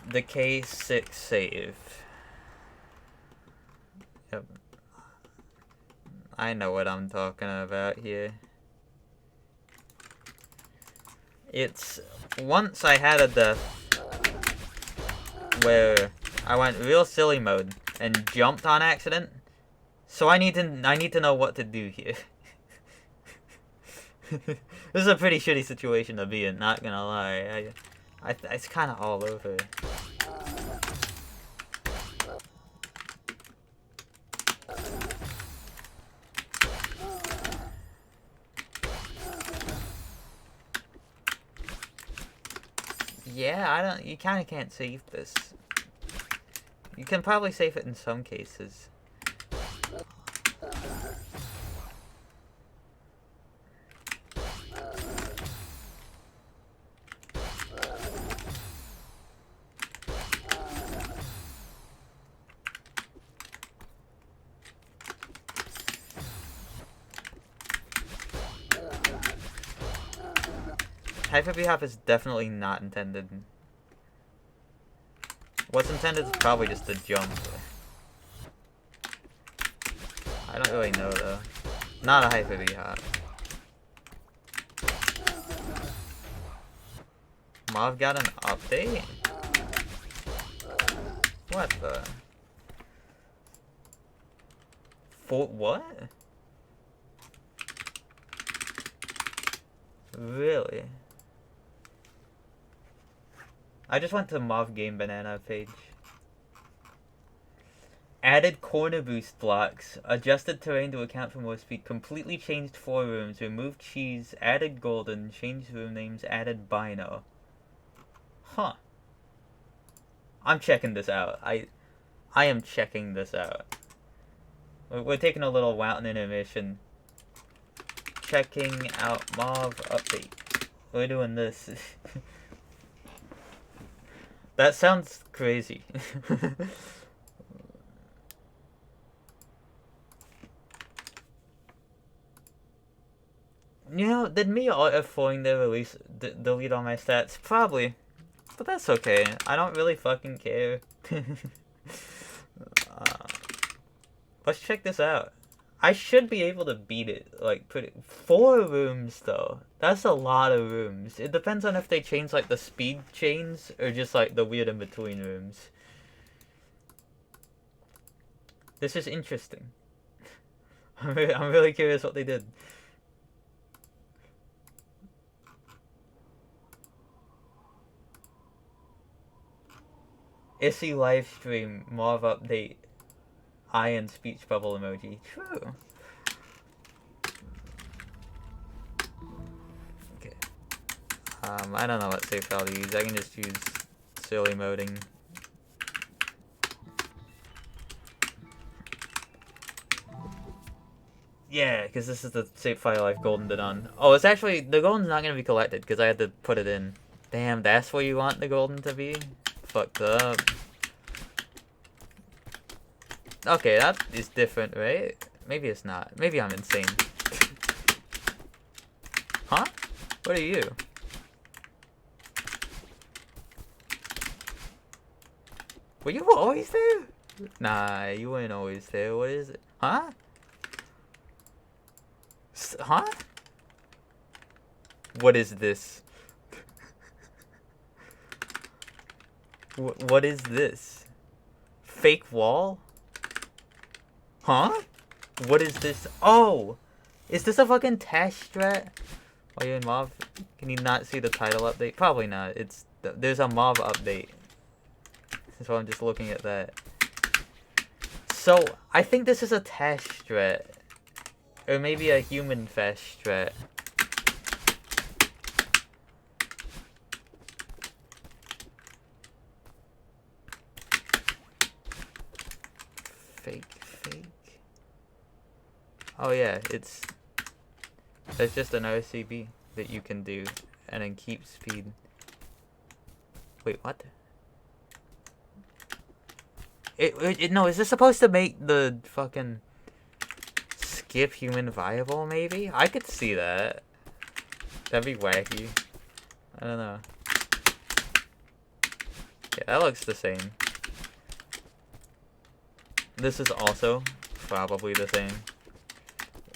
The K6 save. Yep. I know what I'm talking about here. It's once I had a death where I went real silly mode and jumped on accident. So I need to know what to do here. This is a pretty shitty situation to be in, not gonna lie. It's kind of all over. Yeah, you kind of can't save this. You can probably save it in some cases. Hyper B-hop is definitely not intended. What's intended is probably just a jump. I don't really know though. Not a hyper B-hop. Mauve got an update? What the? For what? Really? I just went to Mauve Game Banana page. Added corner boost blocks. Adjusted terrain to account for more speed. Completely changed 4 rooms. Removed cheese. Added golden. Changed room names. Added bino. Huh. I'm checking this out. I am checking this out. We're taking a little Wouten intermission. Checking out Mauve update. We're doing this. That sounds crazy. You know, did me F4ing the release delete all my stats? Probably. But that's okay. I don't really fucking care. Let's check this out. I should be able to beat it. Like, 4 rooms, though. That's a lot of rooms. It depends on if they change, like, the speed chains or just, like, the weird in-between rooms. This is interesting. I'm really curious what they did. Issy livestream, Mauve update, Iron speech bubble emoji. True. Okay. I don't know what safe file to use. I can just use silly moding. Yeah, because this is the save file I've goldened on. Oh, it's actually, the golden's not going to be collected because I had to put it in. Damn, that's where you want the golden to be? Fucked up. Okay, that is different, right? Maybe it's not. Maybe I'm insane. Huh? What are you? Were you always there? Nah, you weren't always there. What is it? Huh? Huh? What is this? What is this? Fake wall? Huh? What is this? Oh! Is this a fucking test strat? While you're in Mauve? Can you not see the title update? Probably not. There's a Mauve update. So I'm just looking at that. So, I think this is a test strat. Or maybe a human fast strat. Fake. Oh yeah, there's just another CB that you can do, and then keep speed. Wait, what? No, is this supposed to make the fucking skip human viable, maybe? I could see that. That'd be wacky. I don't know. Yeah, that looks the same. This is also probably the same.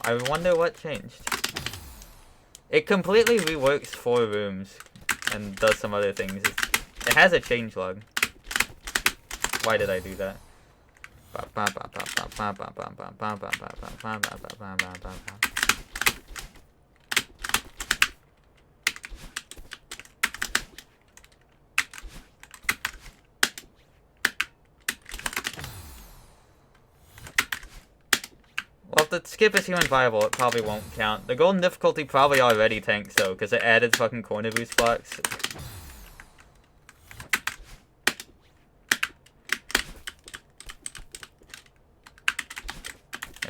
I wonder what changed. It completely reworks 4 rooms and does some other things. It has a changelog. Why did I do that? Well, if the skip is human viable, it probably won't count. The golden difficulty probably already tanks though, because it added fucking corner boost blocks.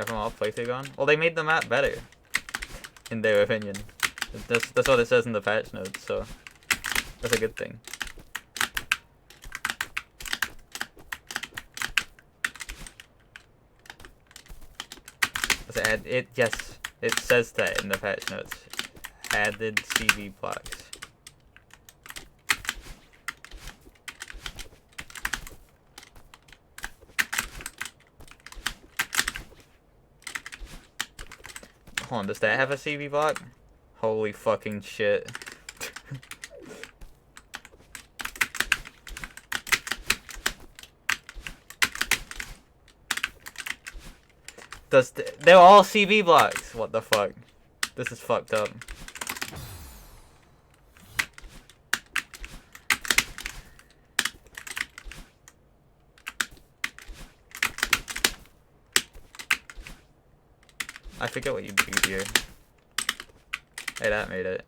From all playthrough gone? Well, they made the map better, in their opinion. That's what it says in the patch notes, so that's a good thing. Yes, it says that in the patch notes. Added CV blocks. Hold on, does that have a CV block? Holy fucking shit. They're all CV blocks. What the fuck? This is fucked up. I forget what you do here. Hey, that made it.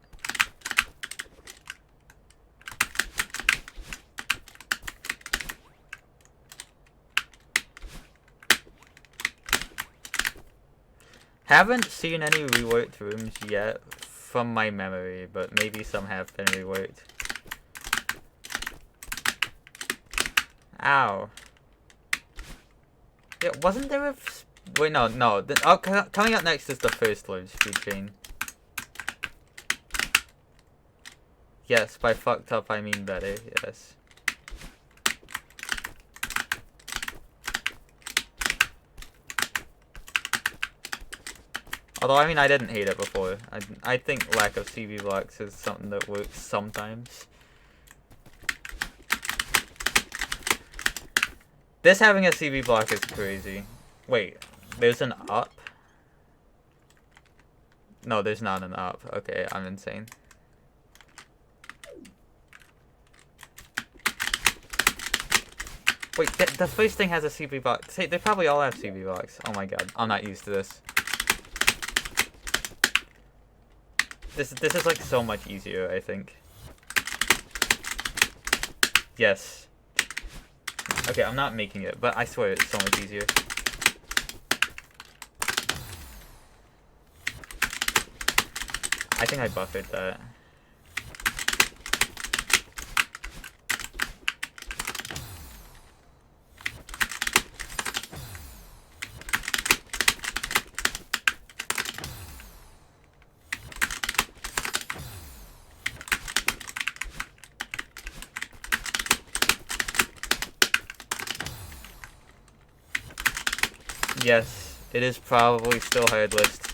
Haven't seen any reworked rooms yet from my memory, but maybe some have been reworked. Ow. Yeah, wasn't there a... Wait, no. Coming up next is the first load speed chain. Yes, by fucked up I mean better, yes. Although, I mean, I didn't hate it before. I think lack of CV blocks is something that works sometimes. This having a CV block is crazy. Wait, there's an up? No, there's not an up. Okay, I'm insane. Wait, the first thing has a CV block. They probably all have CV blocks. Oh my god, I'm not used to this. This is like so much easier, I think. Yes. Okay, I'm not making it, but I swear it's so much easier. I think I buffered that. Yes, it is probably still hard list.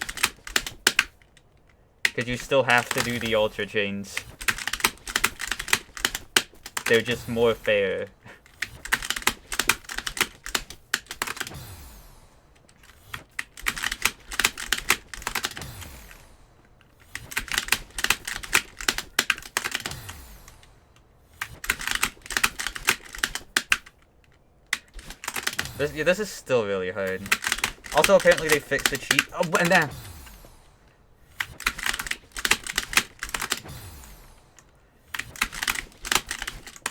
Because you still have to do the ultra chains. They're just more fair. This is still really hard. Also, apparently they fixed the cheat. Oh, and then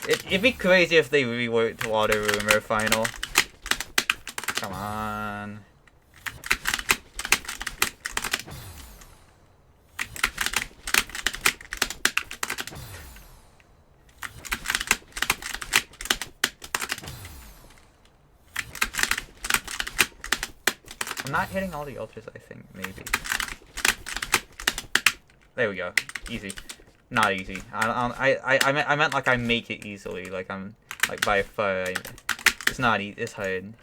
It'd be crazy if they reworked Water Rumor Final. Come on. I'm not hitting all the ultras, I think, maybe. There we go. Easy. Not easy. I meant like I make it easily. Like I'm like by far. It's not easy. It's hard.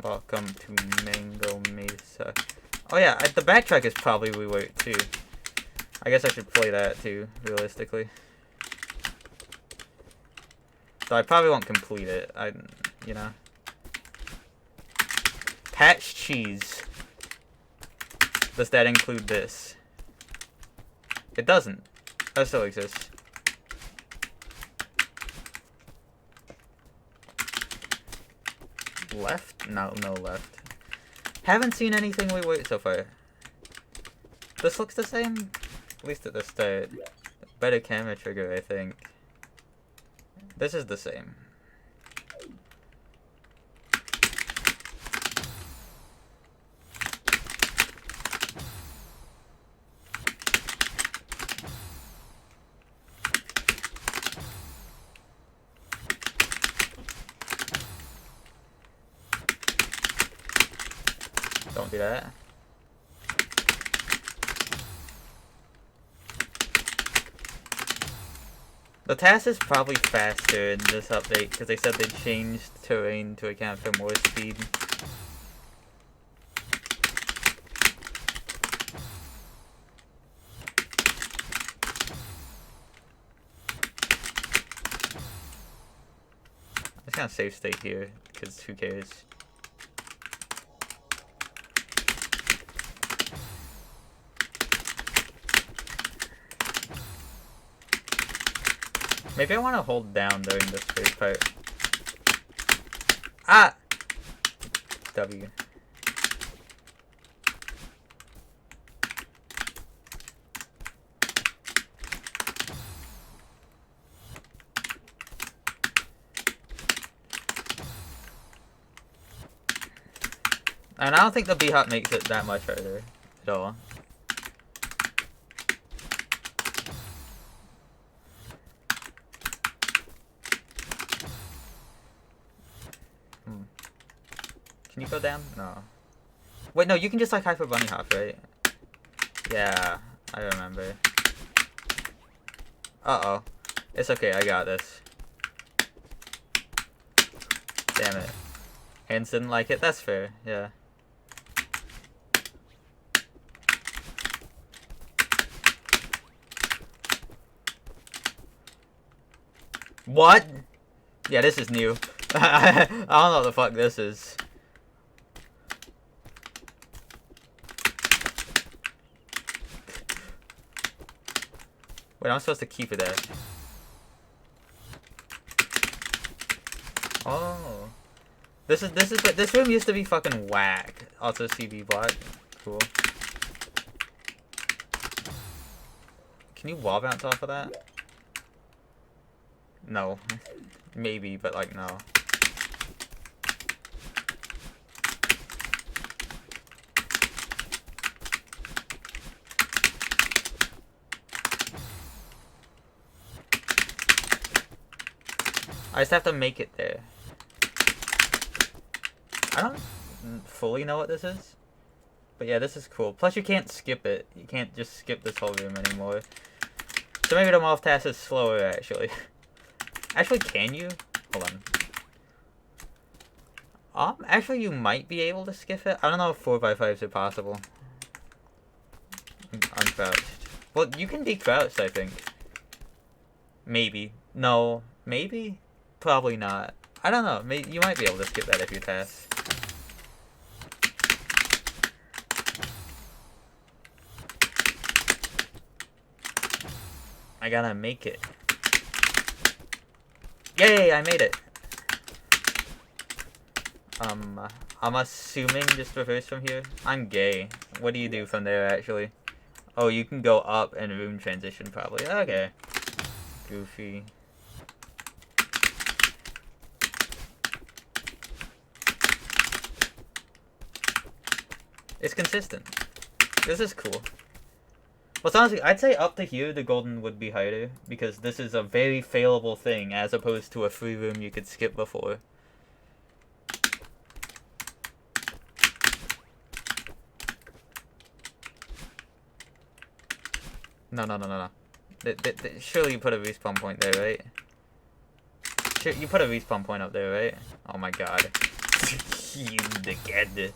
Welcome to Mango Mesa. Oh yeah, the backtrack is probably reworked too. I guess I should play that too, realistically. So I probably won't complete it. You know. Patch cheese. Does that include this? It doesn't. That still exists. Left? No, no left. Haven't seen anything reworked so far. This looks the same? At least at the start. Better camera trigger, I think. This is the same. Don't do that. The task is probably faster in this update because they said they changed terrain to account for more speed. I'm just gonna save state here because who cares? Maybe I want to hold down during this first part. Ah! W. And I don't think the B-hop makes it that much harder at all. Can you go down? No. Wait, no, you can just like hyper bunny hop, right? Yeah, I remember. Uh-oh. It's okay, I got this. Damn it. Hands didn't like it, that's fair, yeah. What? Yeah, this is new. I don't know what the fuck this is. Wait, I'm supposed to keep it there. Oh. This room used to be fucking whack. Also CB block. Cool. Can you wall bounce off of that? No. Maybe, but like no. I just have to make it there. I don't fully know what this is. But yeah, this is cool. Plus you can't skip it. You can't just skip this whole room anymore. So maybe the morph task is slower actually. Actually, can you? Hold on. Actually you might be able to skip it. I don't know if 4x5s are possible. Uncrouched. Well, you can be crouched, I think. Maybe. No. Maybe? Probably not. I don't know. Maybe you might be able to skip that if you pass. 。I gotta make it. Yay, I made it. I'm assuming just reverse from here. I'm gay. What do you do from there, actually? Oh, you can go up and room transition, probably. Okay. Goofy. It's consistent. This is cool. But honestly, I'd say up to here, the golden would be harder, because this is a very failable thing, as opposed to a free room you could skip before. No. Surely you put a respawn point there, right? Sure, you put a respawn point up there, right? Oh my god. You dickhead.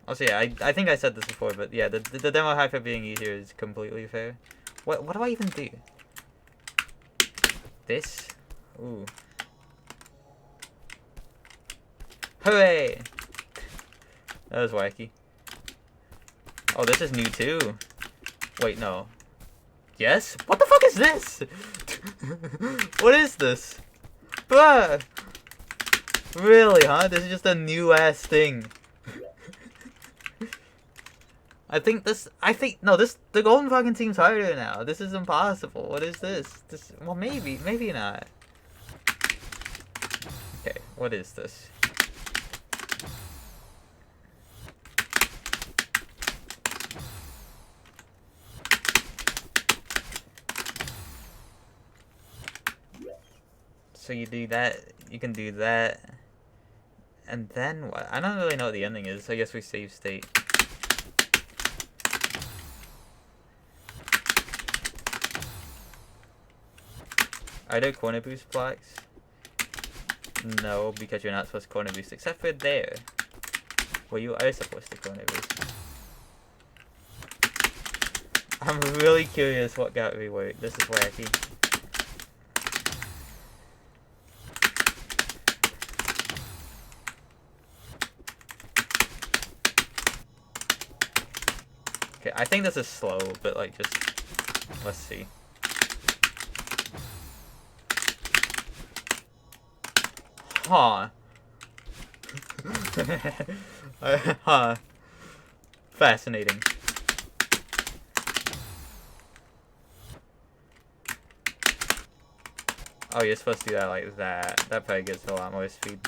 Also, yeah, I think I said this before, but yeah, the demo hyper being easier is completely fair. What do I even do? This? Ooh. Hooray! That was wacky. Oh, this is new too. Wait, no. Yes? What the fuck is this? What is this? Bruh! Really, huh? This is just a new ass thing. The golden fucking seems harder now. This is impossible. What is this? Well, maybe not. Okay, what is this? So you do that, you can do that, and then what? I don't really know what the ending is, so I guess we save state. Are there corner boost blocks? No, because you're not supposed to corner boost, except for there, where you are supposed to corner boost. I'm really curious what got reworked. This is wacky. Okay, I think this is slow, but like just let's see. Huh. Huh. Fascinating. Oh, you're supposed to do that like that. That probably gets a lot more speed.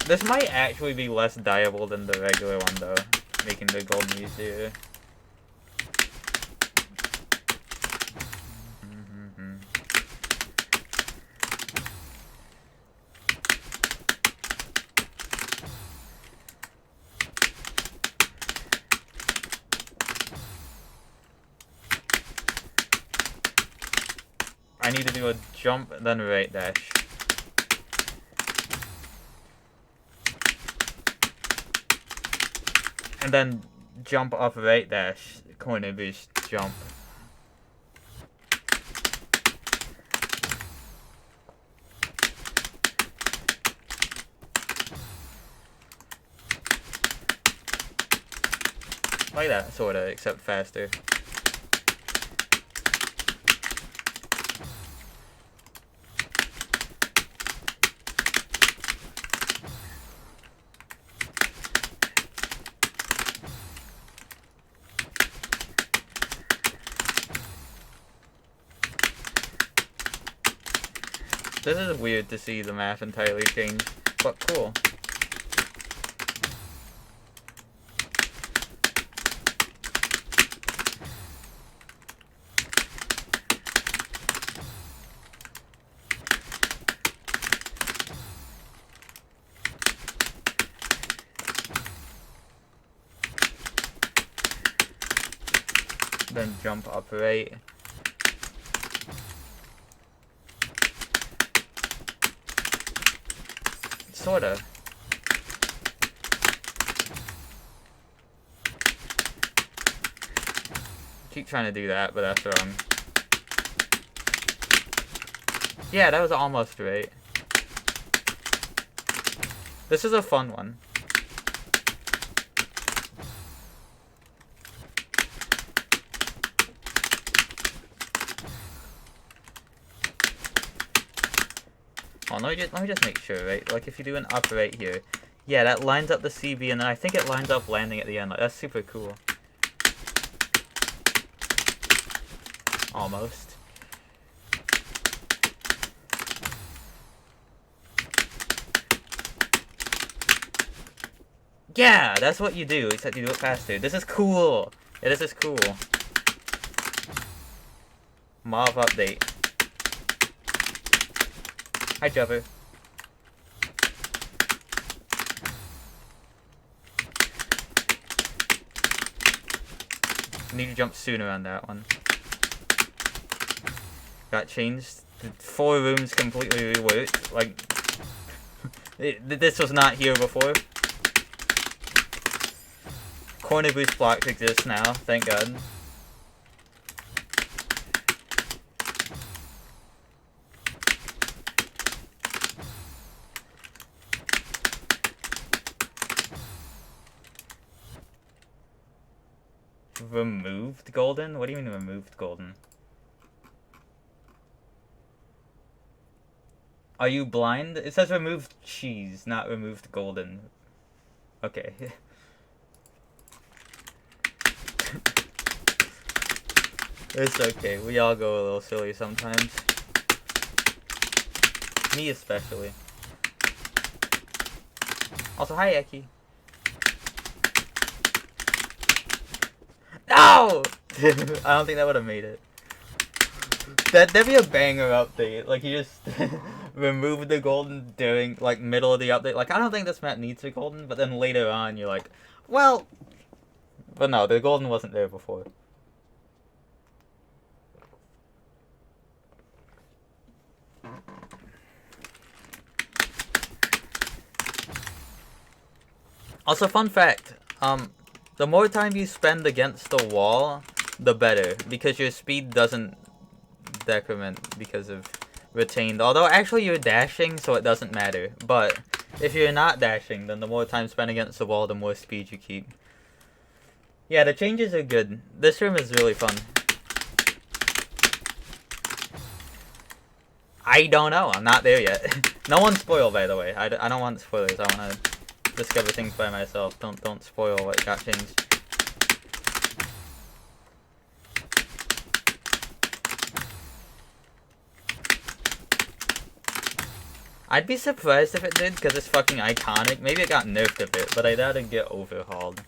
This might actually be less dieable than the regular one, though, making the golden easier. I need to do a jump, then right dash. And then jump off right dash, corner boost, jump. Like that, sorta, except faster. This is weird to see the map entirely change, but cool. Then jump up right. Sorta. keep trying to do that, but that's wrong. Yeah, that was almost right. This is a fun one. Oh, let me just make sure, right? Like, if you do an up right here, yeah, that lines up the CB, and then I think it lines up landing at the end. Like, that's super cool. Almost. Yeah, that's what you do, except you do it faster. This is cool. Yeah, this is cool. Mob update. Hi, Jumper. Need to jump sooner on that one. Got changed. 4 rooms completely reworked. Like, this was not here before. Corner boost blocks exist now, thank God. Removed golden? What do you mean removed golden? Are you blind? It says removed cheese, not removed golden. Okay. It's okay, we all go a little silly sometimes. Me especially. Also, hi Eki. No! I don't think that would have made it. That'd be a banger update. Like, you just remove the golden during, like, middle of the update. Like, I don't think this map needs a golden, but then later on you're like, well... But no, the golden wasn't there before. Also, fun fact, the more time you spend against the wall, the better, because your speed doesn't decrement because of retained. Although, actually, you're dashing, so it doesn't matter. But if you're not dashing, then the more time spent against the wall, the more speed you keep. Yeah, the changes are good. This room is really fun. I don't know. I'm not there yet. No one spoil, by the way. I don't want spoilers. I want to discover things by myself. Don't spoil what got changed. I'd be surprised if it did, because it's fucking iconic. Maybe it got nerfed a bit, but I doubt it'd get overhauled.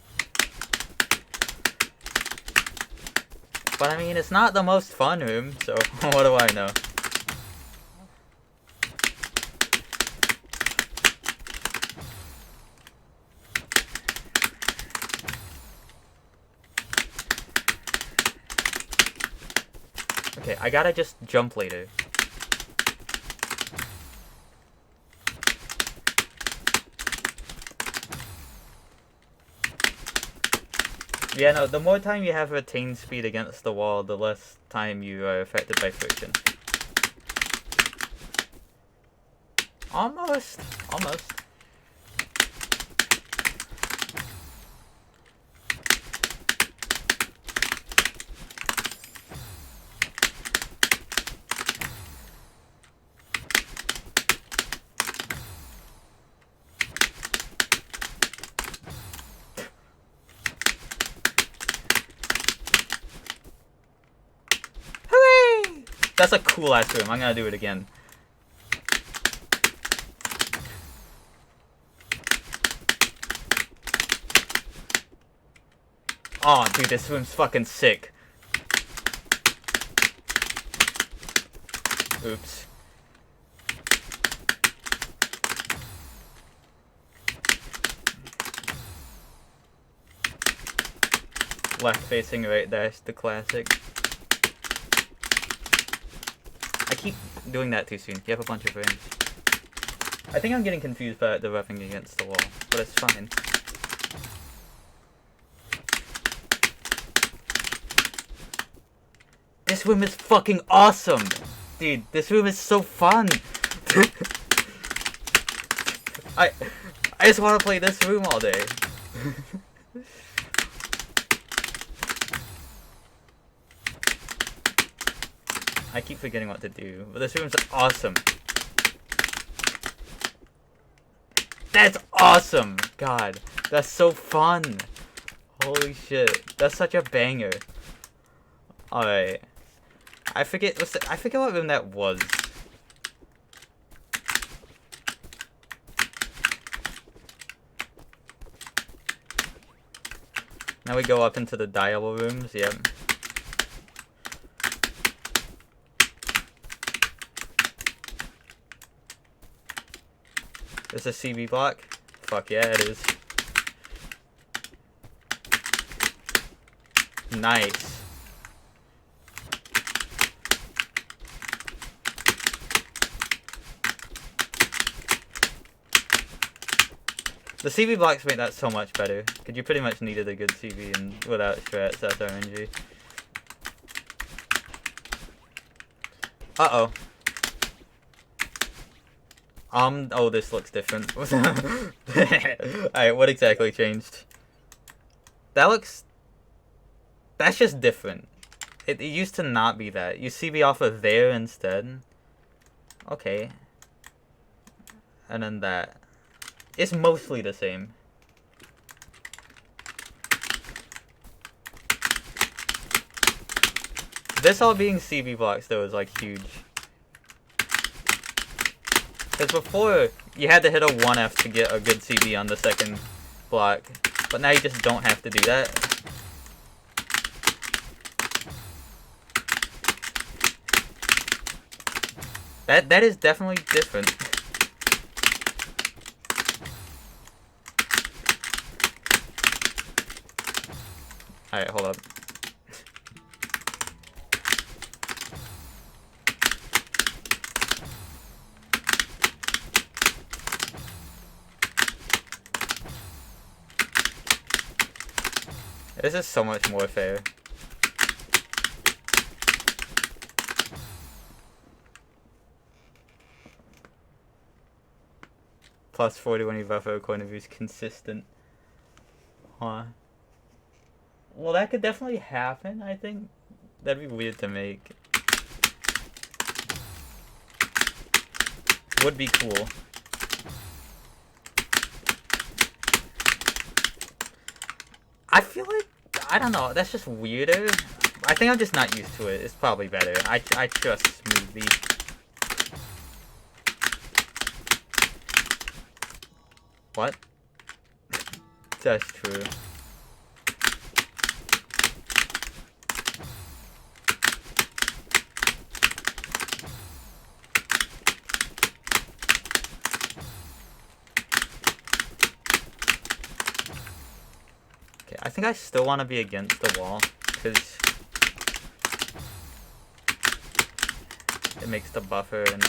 But I mean, it's not the most fun room, so what do I know? Okay, I gotta just jump later. Yeah, no, the more time you have retained speed against the wall, the less time you are affected by friction. Almost. Almost. That's a cool ass room. I'm gonna do it again. Oh, dude, this room's fucking sick. Oops. Left facing, right dash, the classic. I keep doing that too soon. You have a bunch of frames. I think I'm getting confused by the roughing against the wall, but it's fine. This room is fucking awesome! Dude, this room is so fun! I just want to play this room all day. I keep forgetting what to do, but this room's awesome. That's awesome! God, that's so fun! Holy shit, that's such a banger. Alright. I forget what room that was. Now we go up into the dial rooms, yep. Is a CB block? Fuck yeah, it is. Nice. The CB blocks make that so much better, because you pretty much needed a good CB and without strats, that's RNG. Uh-oh. Oh, this looks different. Alright, what exactly changed? That's just different. It used to not be that. You CB off of there instead. Okay. And then that. It's mostly the same. This all being CB blocks though is like huge. Because before, you had to hit a 1F to get a good CB on the second block. But now you just don't have to do that. That is definitely different. Alright, hold up. This is so much more fair. Plus 40 when you buffer a coin of view is consistent. Huh. Well, that could definitely happen, I think. That'd be weird to make. Would be cool. I feel like, I don't know, that's just weirder. I think I'm just not used to it. It's probably better. I trust smoothly. What? That's true. Okay, I think I still want to be against the wall, because it makes the buffer and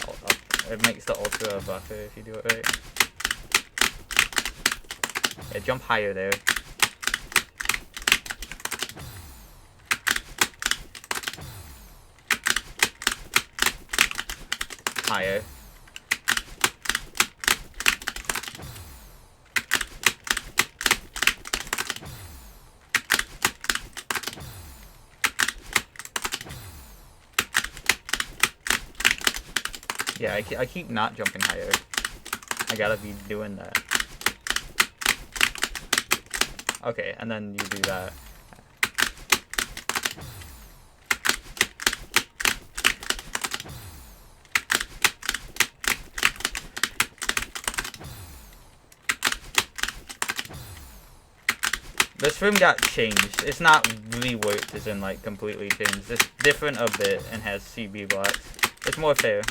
it makes the ultra a buffer if you do it right. Yeah, jump higher there. Higher. Yeah, I keep not jumping higher. I gotta be doing that. Okay, and then you do that. This room got changed. It's not reworked as in like completely changed. It's different a bit and has CB blocks. It's more fair.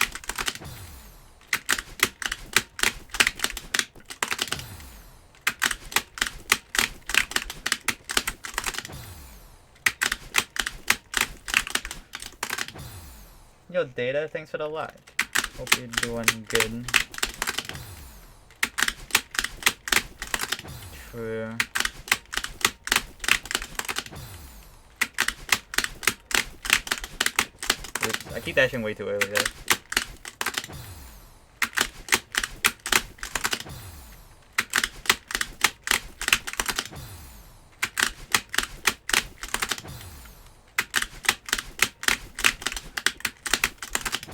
Yo, Data, thanks for the like. Hope you're doing good. True. Oops, I keep dashing way too early there.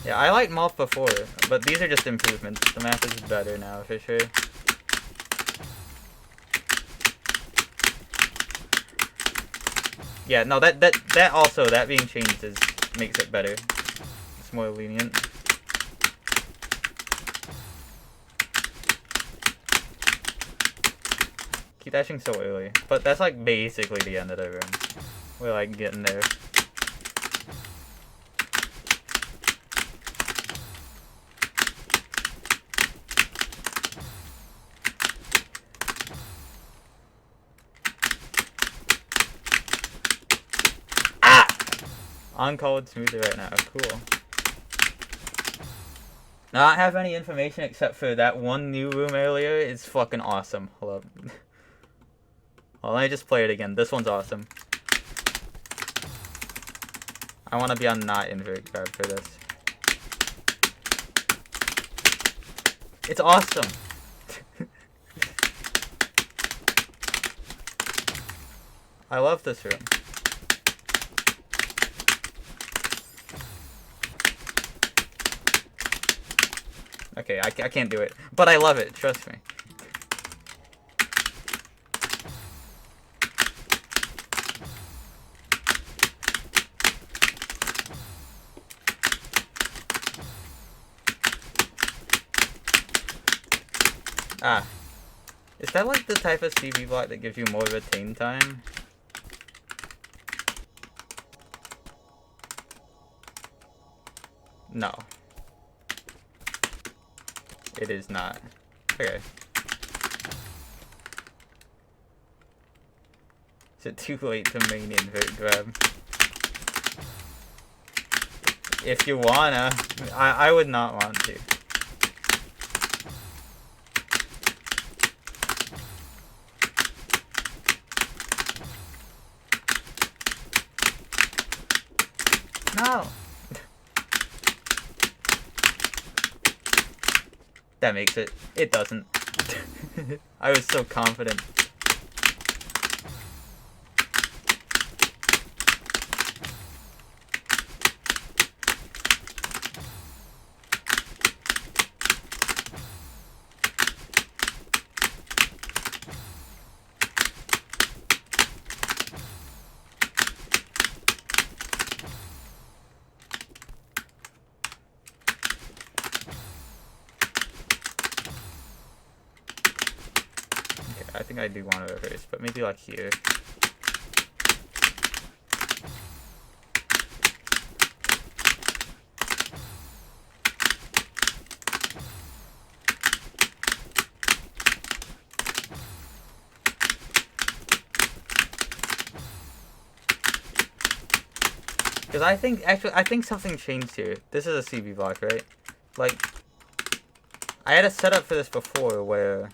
Yeah, I liked Moth before, but these are just improvements. The map is better now, for sure. Yeah, no, that also, that being changed makes it better. It's more lenient. Keep dashing so early. But that's like basically the end of the room. We're like getting there. On-code smoother right now. Cool. Not have any information except for that one new room earlier is fucking awesome. Hold up. Well, let me just play it again. This one's awesome. I want to be on not invert grab for this. It's awesome. I love this room. Okay, I can't do it. But I love it, trust me. Ah. Is that like the type of CV block that gives you more retain time? No. It is not. Okay. Is it too late to main invert grab? If you wanna. I would not want to. No! That makes it. It doesn't. I was so confident. I think I do want to reverse, but maybe like here. Because I think something changed here. This is a CB block, right? Like, I had a setup for this before where,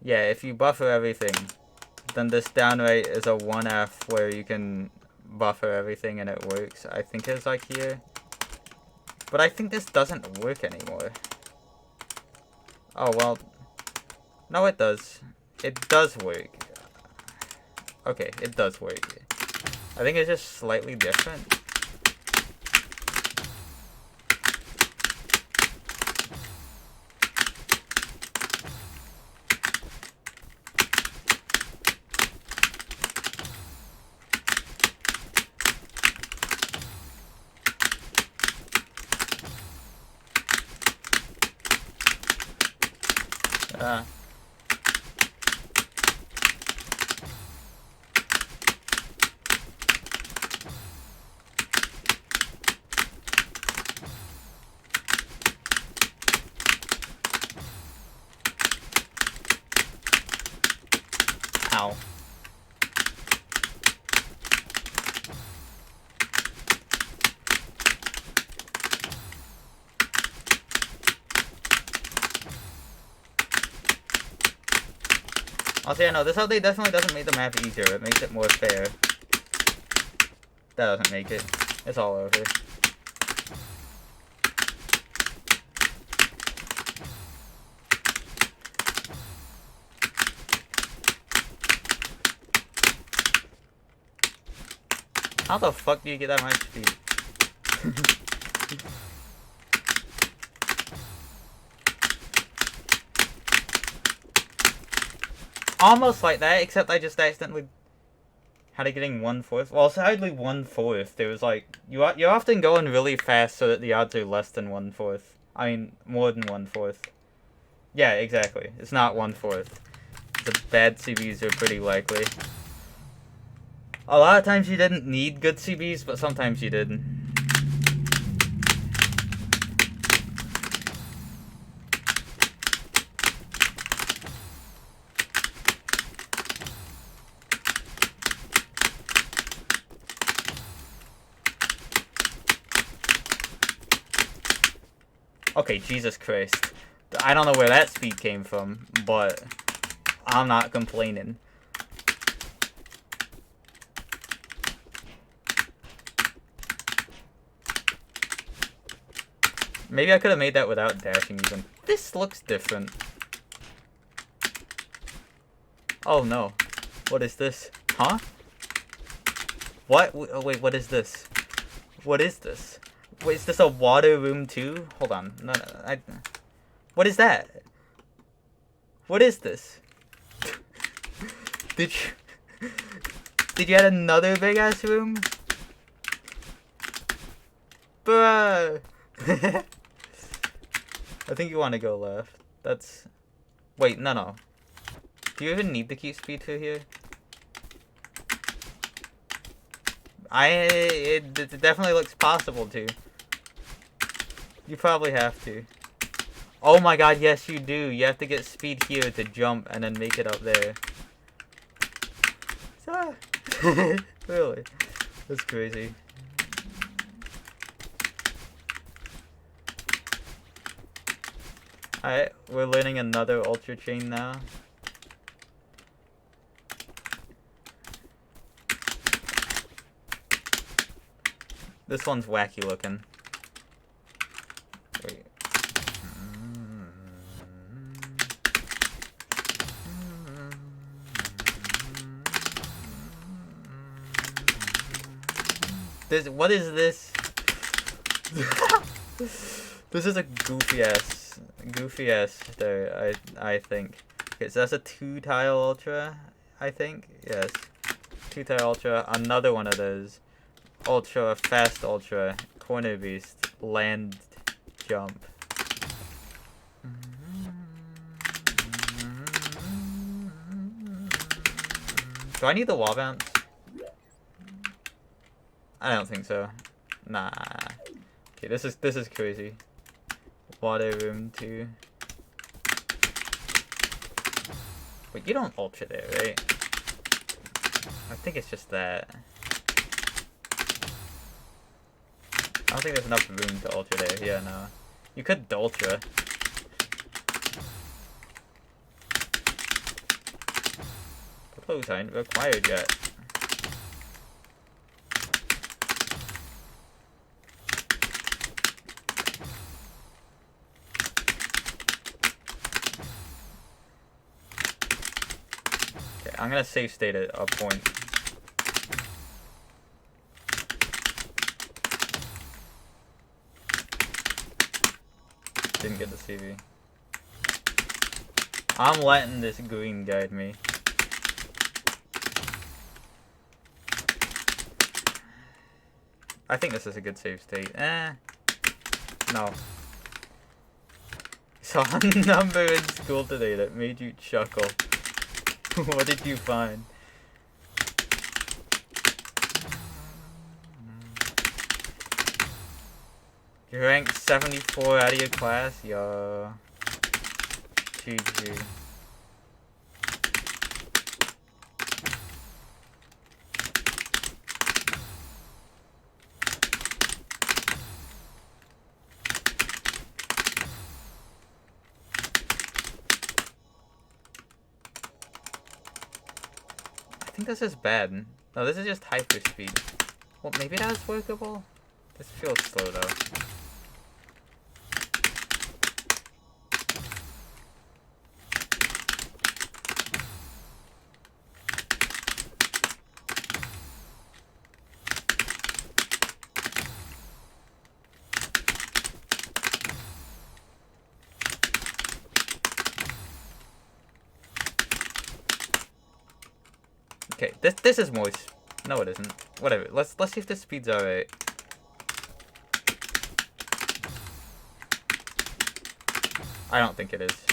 yeah, if you buffer everything, then this down right is a 1F where you can buffer everything and it works. I think it's like here. But I think this doesn't work anymore. Oh, well. No, it does. It does work. Okay, it does work. I think it's just slightly different. Ow. Also, yeah, no, this update definitely doesn't make the map easier. It makes it more fair. That doesn't make it. It's all over. How the fuck do you get that much speed? Almost like that, except I just accidentally had it getting 1/4. Well, sadly 1/4. There was like you're often going really fast so that the odds are less than 1/4. I mean more than 1/4. Yeah, exactly. It's not 1/4. The bad CBs are pretty likely. A lot of times you didn't need good CBs, but sometimes you did. Okay, Jesus Christ. I don't know where that speed came from, but I'm not complaining. Maybe I could have made that without dashing even. This looks different. Oh no. What is this? Huh? What? Oh, wait, what is this? What is this? Wait, is this a water room too? Hold on. No, what is that? What is this? Did you add another big ass room? Bruh. I think you want to go left. That's... Wait, no. Do you even need to keep speed through here? It definitely looks possible to. You probably have to. Oh my god, yes you do. You have to get speed here to jump and then make it up there. Really? That's crazy. Alright, we're learning another ultra chain now. This one's wacky looking. Wait. What is this? This is a goofy ass there, I think. Okay, so that's a 2-tile ultra, I think. Yes. 2-tile ultra, another one of those. Ultra, fast ultra, corner beast, land, jump. Do I need the wall bounce? I don't think so. Nah. Okay, this is crazy. Water room 2. Wait, you don't ultra there, right? I think it's just that. I don't think there's enough room to ultra there. Yeah, no. You could ultra. Those aren't required yet. Okay, I'm gonna save state at a point. Didn't get the CV. I'm letting this green guide me. I think this is a good save state. No. Saw a number in school today that made you chuckle. What did you find? You ranked 74 out of your class? Yo. GG. I think this is bad. No, this is just hyperspeed. Well, maybe that's workable? This feels slow though. Okay, this is more. No, it isn't. Whatever. Let's see if the speed's alright. I don't think it is.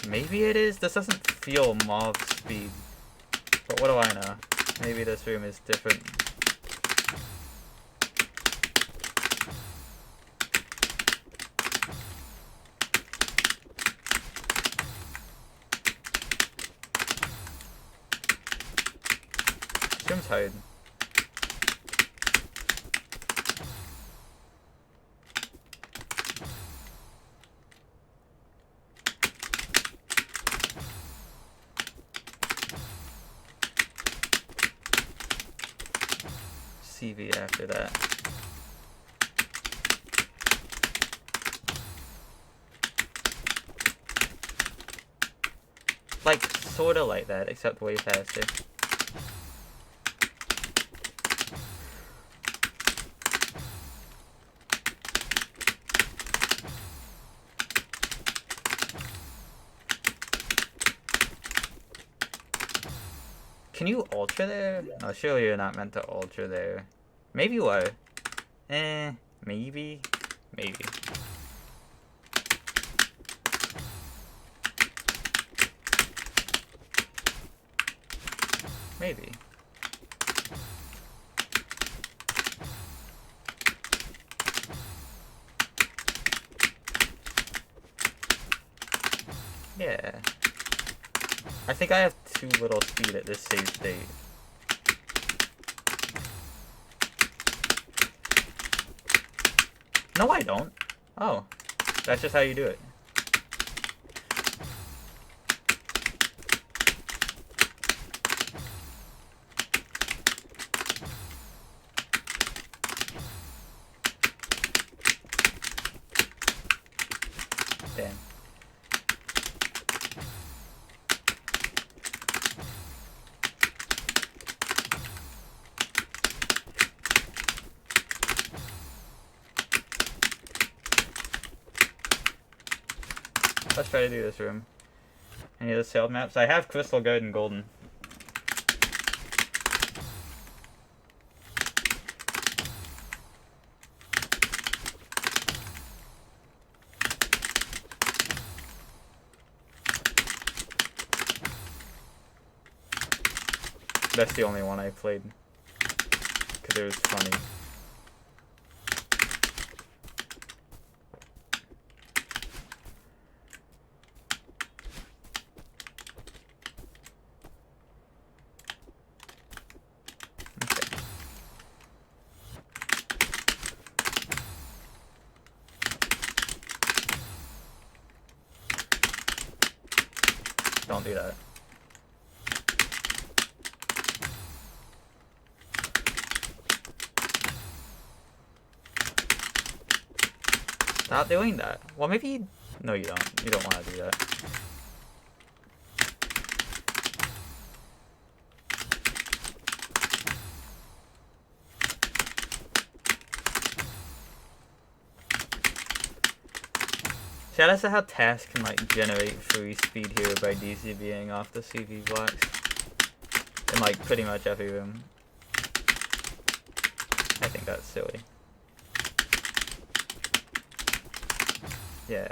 Maybe it is? This doesn't feel mob speed. But what do I know? Maybe this room is different. This room's hard. CV after that. Like, sorta like that, except way faster. Can you ultra there? Oh, surely you're not meant to ultra there. Maybe you are. Maybe. Maybe. Maybe. Yeah. I think I have too little speed at this save state. No, I don't. Oh. That's just how you do it. Damn. Let's try to do this room. Any of the sailed maps? I have Crystal, Gold, and Golden. That's the only one I played. Because it was funny. Don't do that. Stop doing that. Well, maybe... No, you don't. You don't want to do that. Shout out to how tasks can like generate free speed here by DCBing off the CV blocks. In like pretty much every room. I think that's silly. Yeah.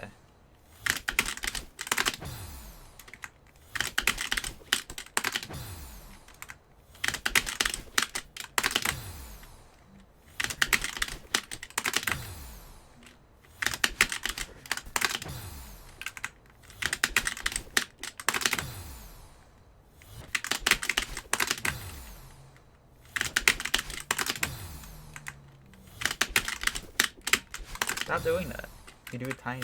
Stop doing that. You do it tiny.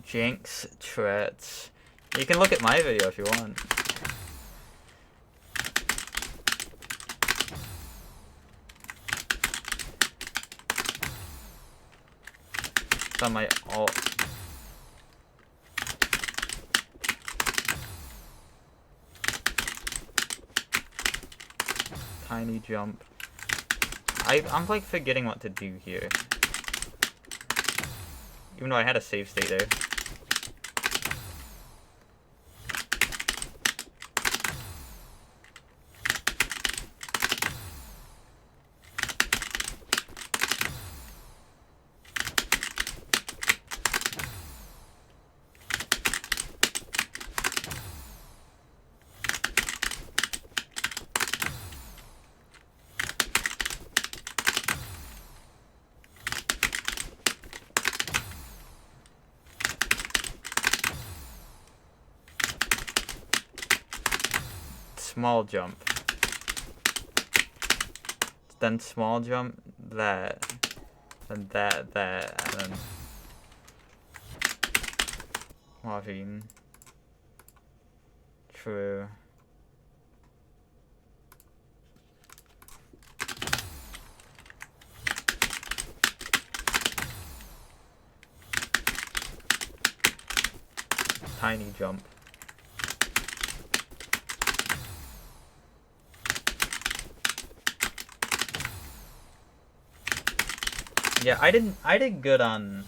Jinx, Tretz. You can look at my video if you want. It's on my alt. Tiny jump. I'm like forgetting what to do here. Even though I had a save state there. Small jump. Then small jump, that. And that, and then... Morphine. True. Tiny jump. Yeah, I did good on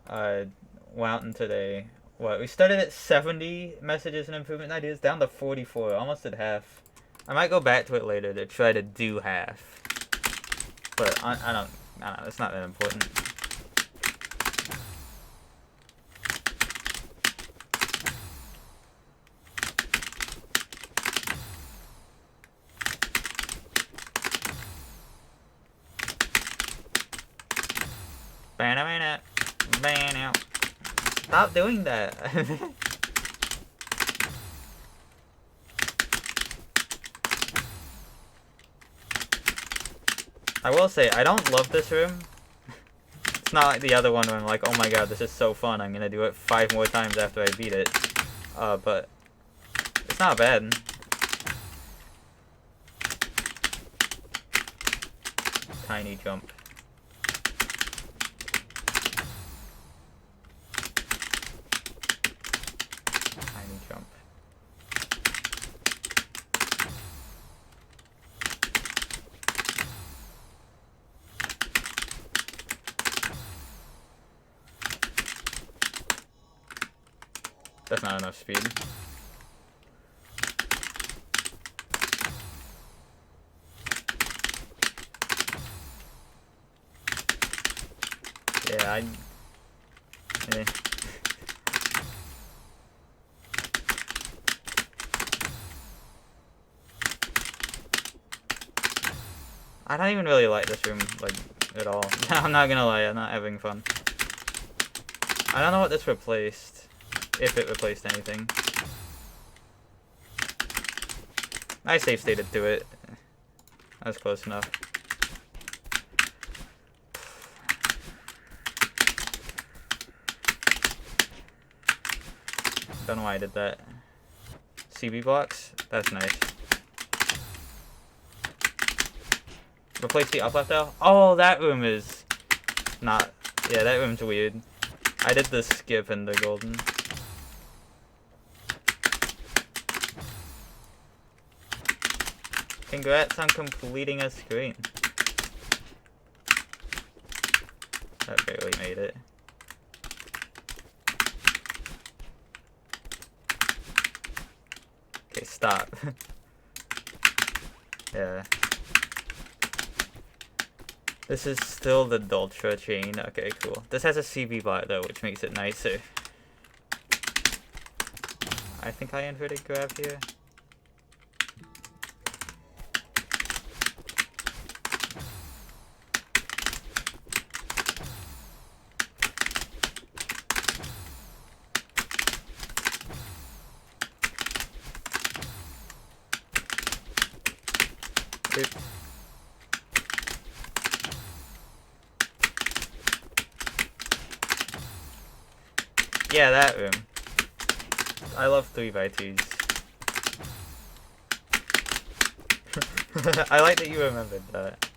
Wountain today. What, we started at 70 messages and improvement ideas, down to 44, almost at half. I might go back to it later to try to do half. But I don't know, it's not that important. Ban out. Stop doing that. I will say, I don't love this room. It's not like the other one where I'm like, oh my god, this is so fun, I'm gonna do it 5 more times after I beat it. But it's not bad. Tiny jump. Tiny jump. That's not enough speed. Yeah, I don't even really like this room, like, at all. I'm not gonna lie, I'm not having fun. I don't know what this replaced. If it replaced anything. I safe stated to it. That was close enough. Don't know why I did that. CB blocks? That's nice. Replace the up left L? Oh, that room is not... Yeah, that room's weird. I did the skip and the golden. Congrats on completing a screen. That barely made it. Okay, stop. Yeah. This is still the Doltra chain. Okay, cool. This has a CB bot though, which makes it nicer. I think I inverted grab here. Oops. Yeah, that room. I love 3x2s. I like that you remembered that.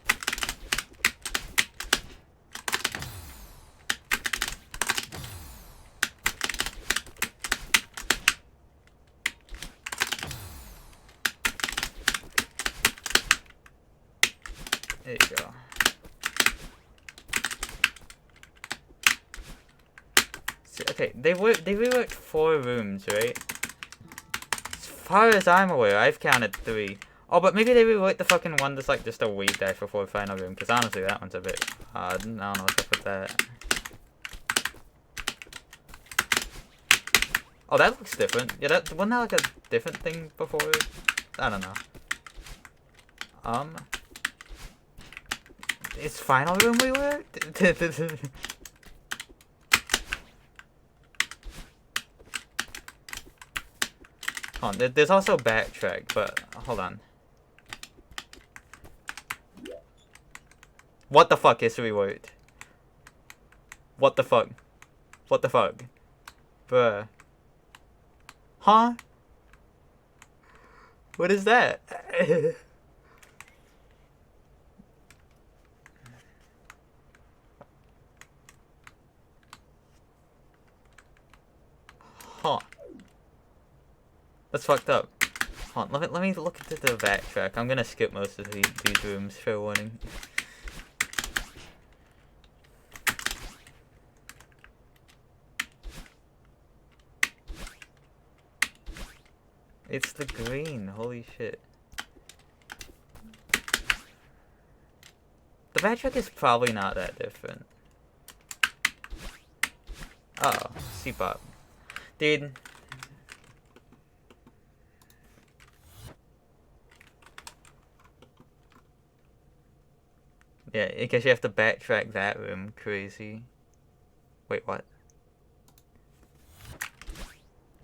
There you go. So, okay, they reworked 4 rooms, right? As far as I'm aware, I've counted 3. Oh, but maybe they reworked the fucking one that's like just a wave dash before the final room, because honestly, that one's a bit odd. I don't know what's up with that. Oh, that looks different. Yeah, wasn't that like a different thing before? I don't know. Is final room reworked? Hold on, there's also backtrack, but hold on. What the fuck is reworked? What the fuck? What the fuck? Bruh. Huh? What is that? Huh. That's fucked up. Hold on, let me look into the backtrack. I'm gonna skip most of these rooms, fair warning. It's the green, holy shit. The backtrack is probably not that different. Oh, C-pop. Dude. Yeah, I guess you have to backtrack that room. Crazy. Wait, what?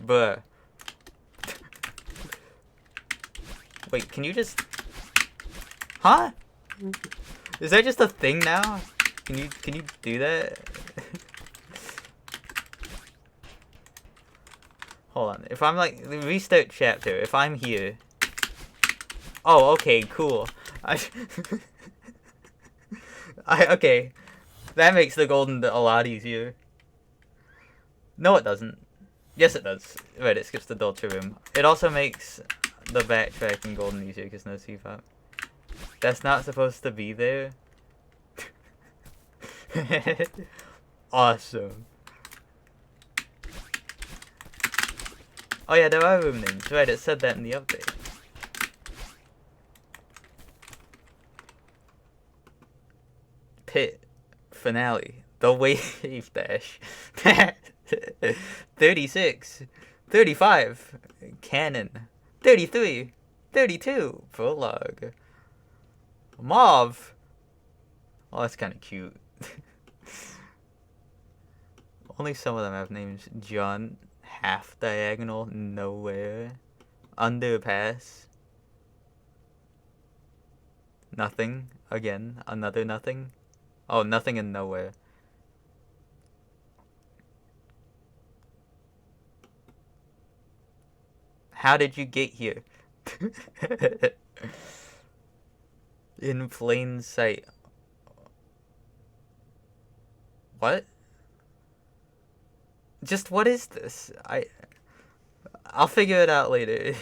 Bruh. Wait, can you just... Huh? Is that just a thing now? Can you do that? Hold on. If I'm like restart chapter, if I'm here. Oh, okay, cool. Okay. That makes the golden a lot easier. No, it doesn't. Yes, it does. Right, it skips the Dolce room. It also makes the backtracking golden easier because no C-pop. That's not supposed to be there. Awesome. Oh yeah, there are room names. Right, it said that in the update. Pit. Finale. The wave dash. 36. 35. Cannon. 33. 32. Prologue. Mauve. Oh, that's kind of cute. Only some of them have names. John. Half diagonal. Nowhere. Underpass. Nothing. Again. Another nothing. Oh, nothing and nowhere. How did you get here? In plain sight. What? Just what is this? I'll figure it out later.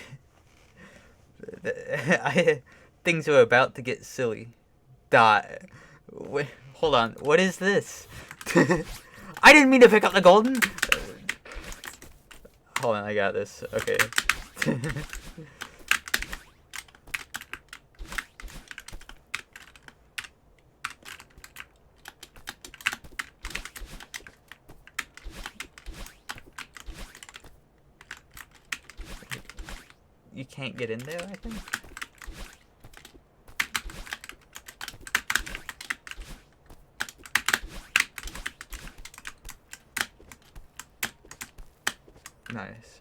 Things are about to get silly. Dot. Wait, hold on. What is this? I didn't mean to pick up the golden. Hold on, I got this. Okay. You can't get in there, I think? Nice.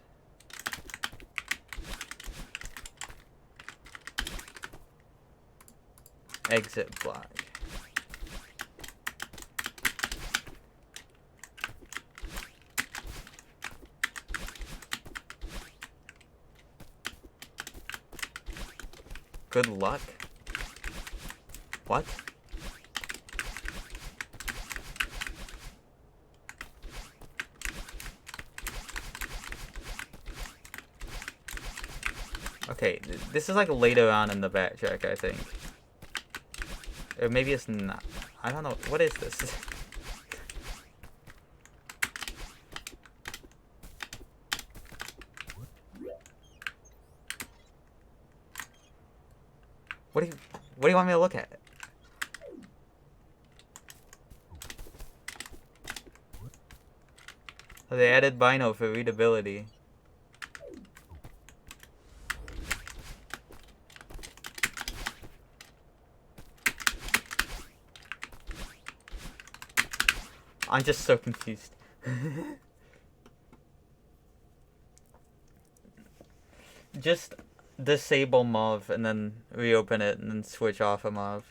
Exit block. Good luck? What? Okay, this is like later on in the backtrack, I think. Or maybe it's not. I don't know. What is this? What do you want me to look at? Oh, they added Bino for readability. I'm just so confused. Just disable MOV and then reopen it and then switch off a MOV.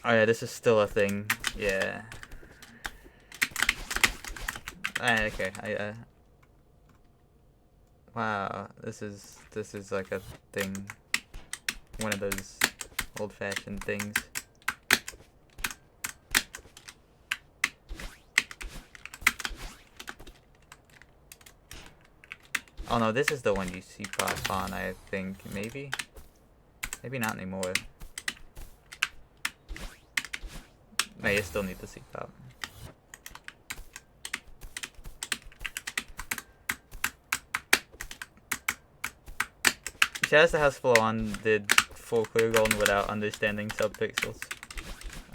Oh yeah, this is still a thing. Yeah. Okay. Wow, this is like a thing. One of those old-fashioned things. Oh no, this is the one you see pop on, I think. Maybe? Maybe not anymore. No, you still need the CPOP. Jazz the House Flow On did full clear golden without understanding subpixels.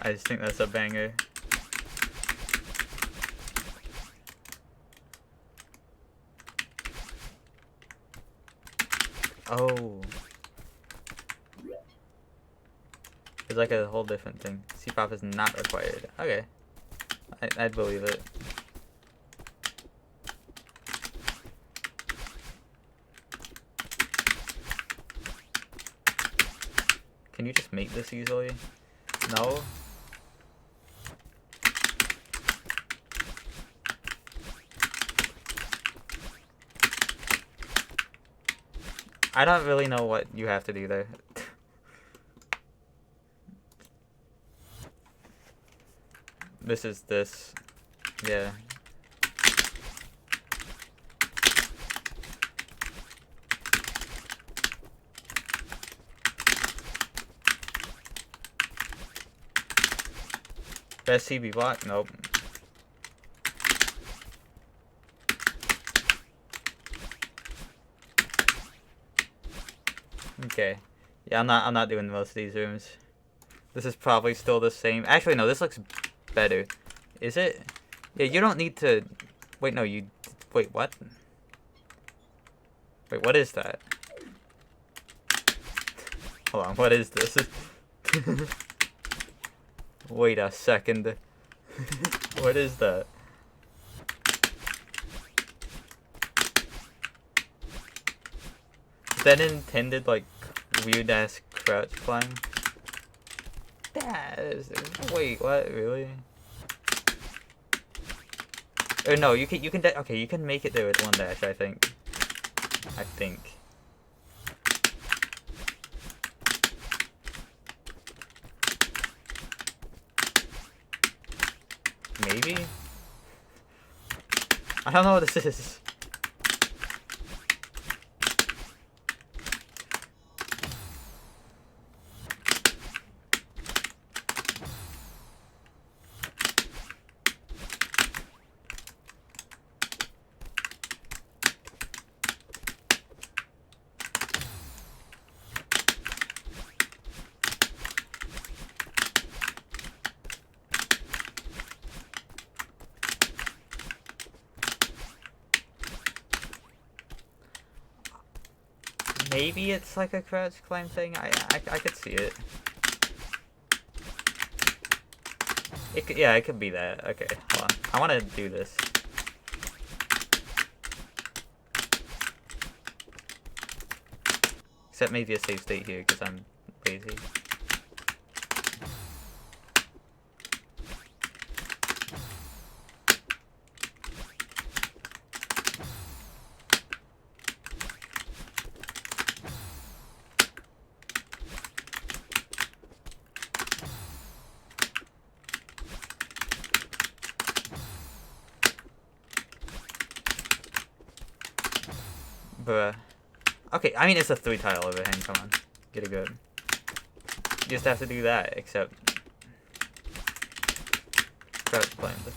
I just think that's a banger. Oh. It's like a whole different thing. CPOP is not required. Okay. I'd believe it. Can you just make this easily? No? I don't really know what you have to do there. This is this. Yeah. Best CB block? Nope. Okay. Yeah, I'm not doing most of these rooms. This is probably still the same. Actually, no, this looks better. Is it? Yeah, you don't need to... Wait, no, you... Wait, what? Wait, what is that? Hold on, what is this? Wait a second. What is that? Is that intended, like, weird-ass crouch climb? That is... Wait, what? Really? Or no, you can okay, you can make it there with one dash, I think. Maybe? I don't know what this is. Maybe it's like a crouch climb thing. I could see it. Yeah, it could be that. Okay, hold on. I want to do this. Except maybe a save state here because I'm lazy. Bruh. Okay, I mean, it's a 3-tile overhang. Come on. Get it good. You just have to do that, except... Try playing this.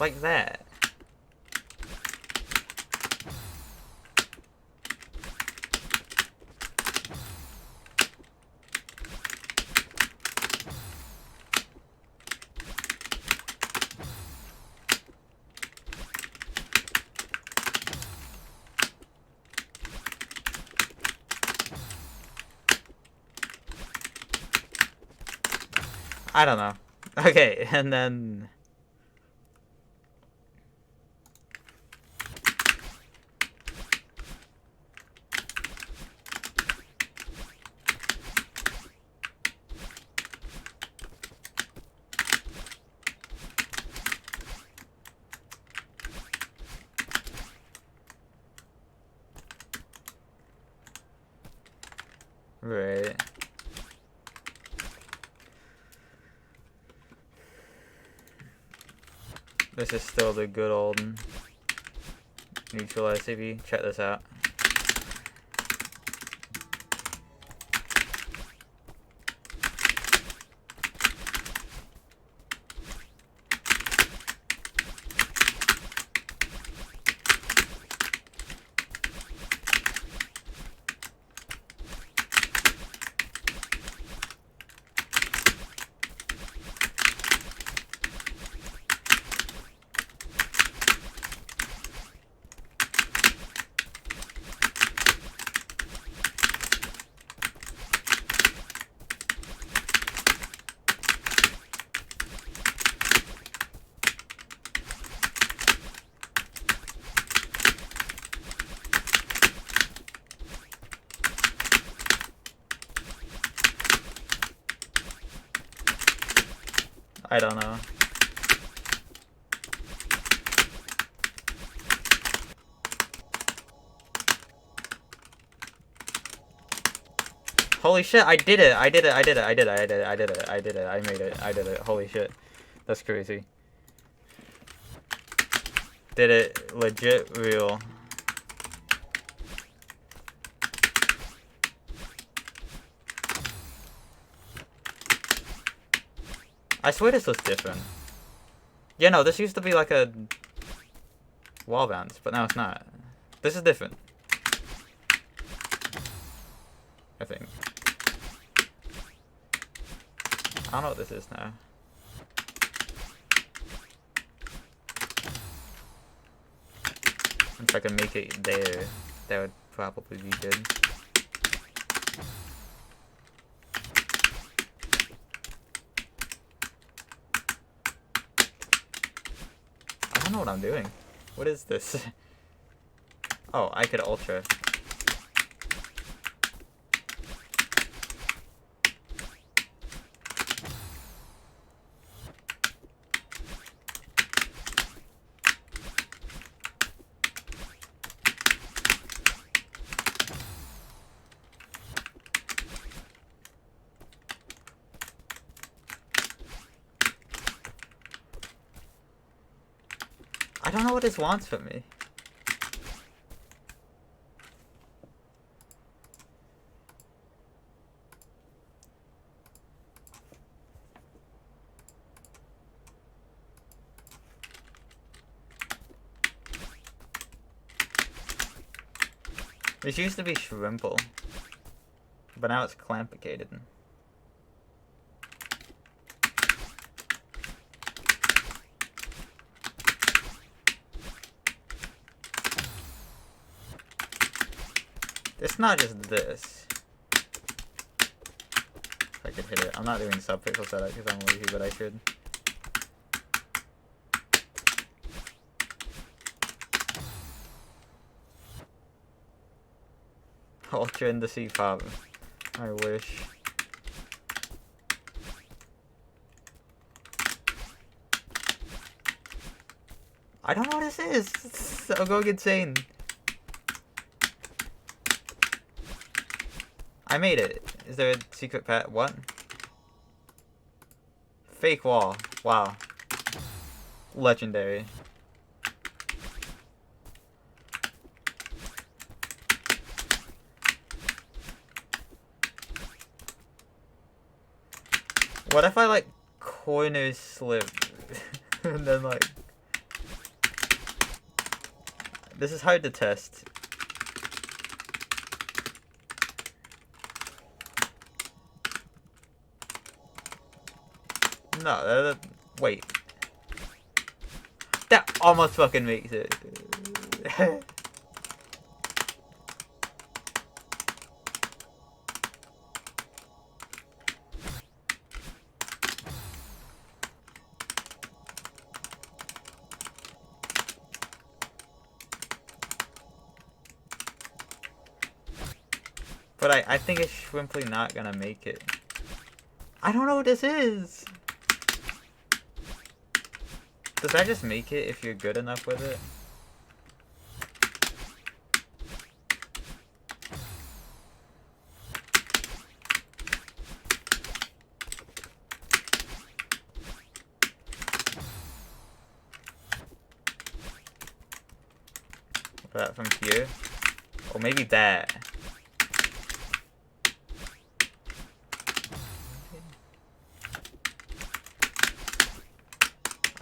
Like that. I don't know. Okay, and then... Right. This is still the good old neutral SCV. Check this out. I don't know. Holy shit, I did it! I did it, I did it, I did it, I did it, I did it, I did it, I made it, I did it. Holy shit. That's crazy. Did it legit real. I swear this was different. Yeah, no, this used to be like a wall bounce, but now it's not. This is different. I think. I don't know what this is now. If I can make it there, that would probably be good. I don't know what I'm doing. What is this? Oh, I could ultra. I don't know what this wants from me. This used to be Shrimple, but now it's Clampicated. It's not just this. If I could hit it. I'm not doing subpixel setup because I'm lazy, but I should. Ultra in the C-pop. I wish. I don't know what this is. I'm going insane. I made it. Is there a secret path? What? Fake wall. Wow. Legendary. What if I like corner slip and then like this is hard to test. No, wait. That almost fucking makes it. But I think it's simply not gonna make it. I don't know what this is. Does that just make it if you're good enough with it? That from here? Or maybe that.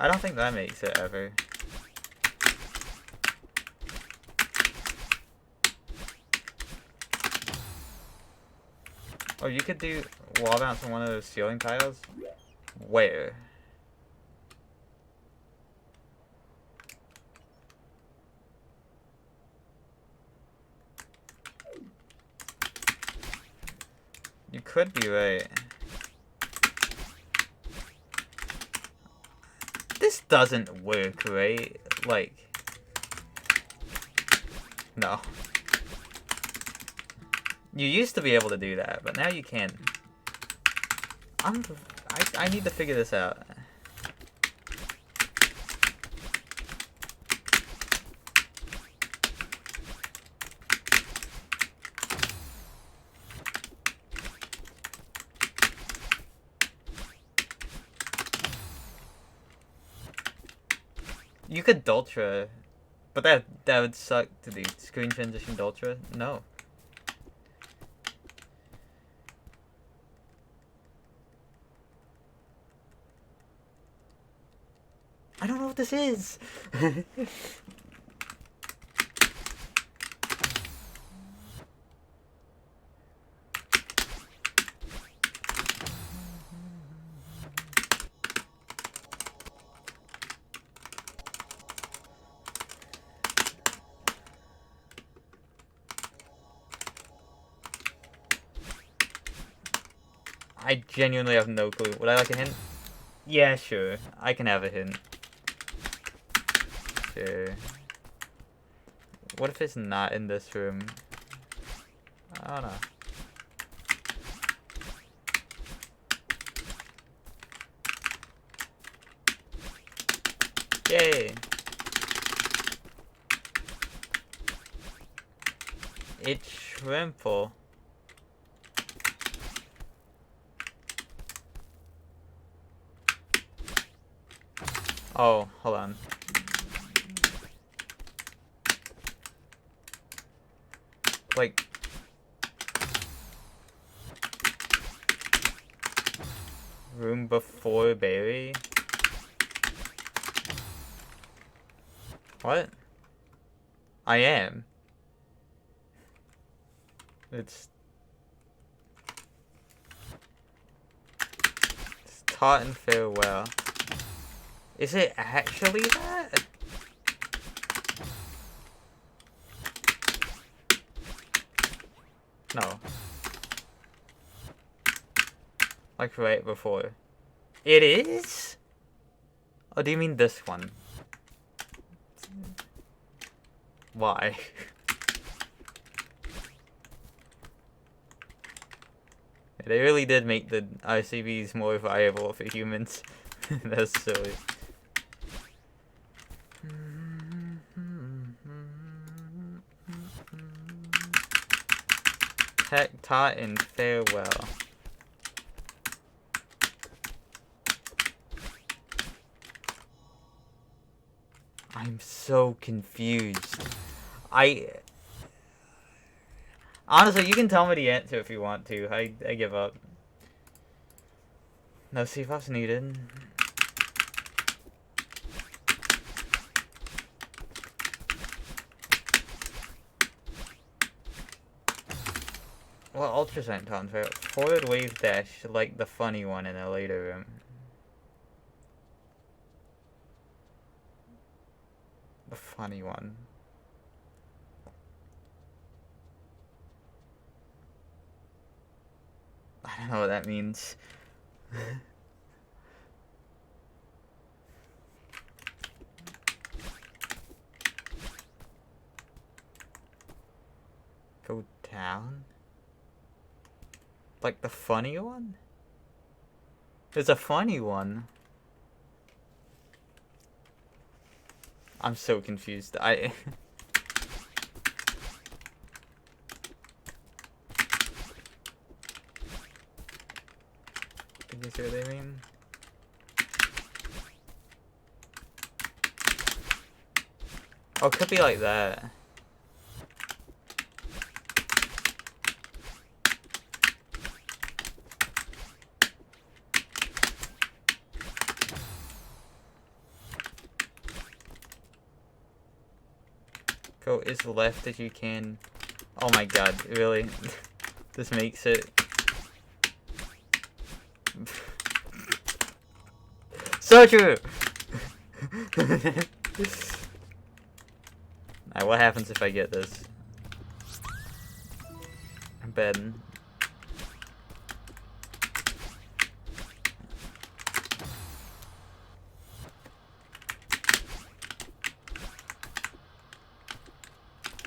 I don't think that makes it ever. Oh, you could do wall bounce on one of those ceiling tiles? Where? You could be right. This doesn't work, right? Like, no. You used to be able to do that, but now you can't. I need to figure this out. You could Doltra, but that would suck to do. Screen transition Doltra? No. I don't know what this is. I genuinely have no clue. Would I like a hint? Yeah, sure. I can have a hint. Sure. What if it's not in this room? I don't know. Yay! It's shrimple. Oh, hold on. Like, room before Barry? What? I am. It's taught and farewell. Is it actually that? No. Like right before. It is? Or do you mean this one? Why? They really did make the RCBs more viable for humans. That's silly. heck taught and farewell. I'm so confused. Honestly, you can tell me the answer if you want to. I give up. No C-Fops needed. Well, ultrasound tones, right? Forward wave dash, like the funny one in a later room. The funny one. I don't know what that means. Go down? Like the funny one? There's a funny one. I'm so confused. Can you see what I mean? Oh, it could be like that. Go as left as you can. Oh my god, really? This makes it... So true! Alright, what happens if I get this? I'm betting.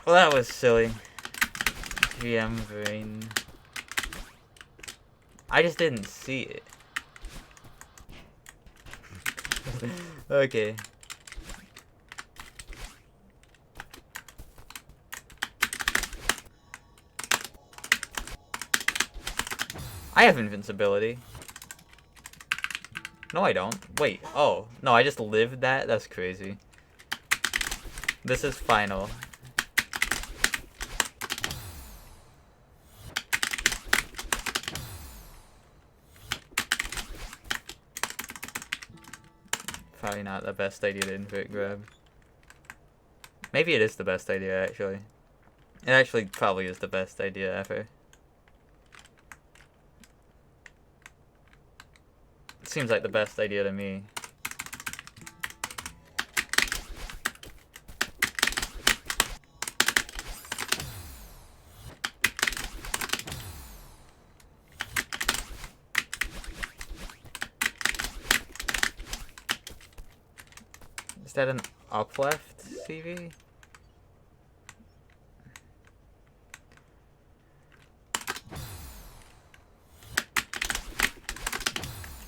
Well, that was silly. GM brain. I just didn't see it. Okay. I have invincibility. No, I don't. Wait. Oh. No, I just lived that? That's crazy. This is final. Probably not the best idea to invert grab. Maybe it is the best idea, actually. It actually probably is the best idea ever. It seems like the best idea to me. Is that an up left CV?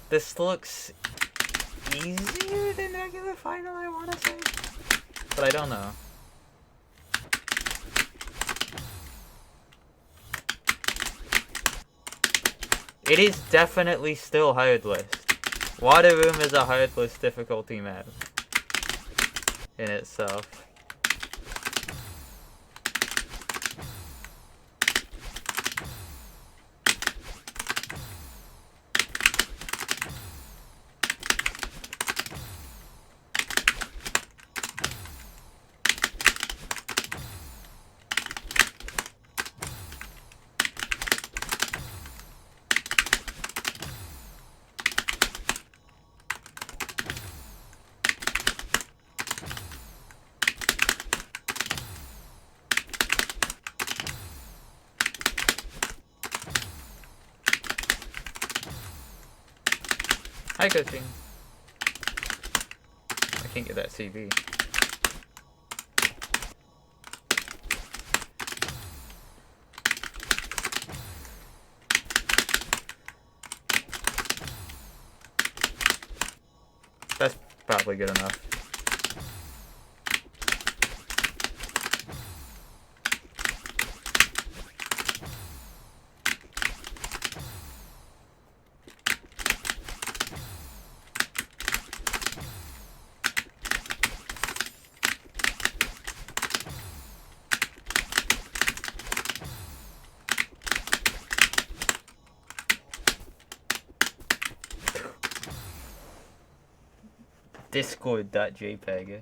This looks easier than regular final, I want to say. But I don't know. It is definitely still hard list. Water Room is a hard list difficulty map in itself. Hi, coaching. I can't get that CV. That's probably good enough. Discord.jpg.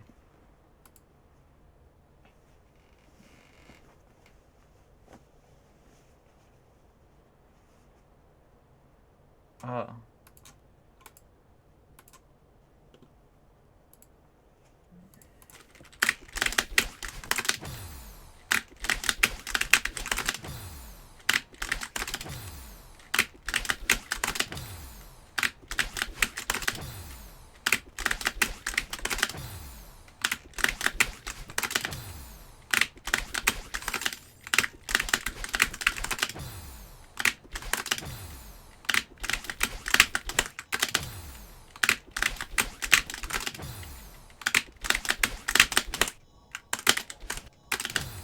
Oh.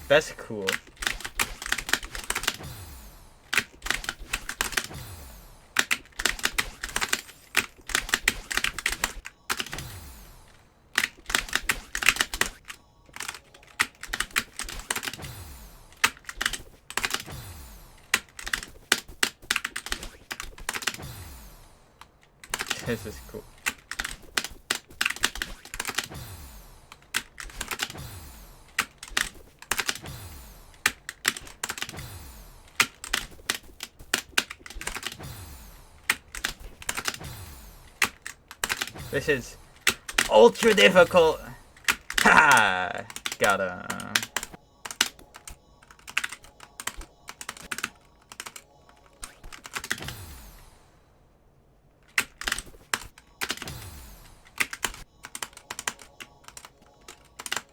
That's cool. This is cool. This is ultra difficult. Ha! Gotta.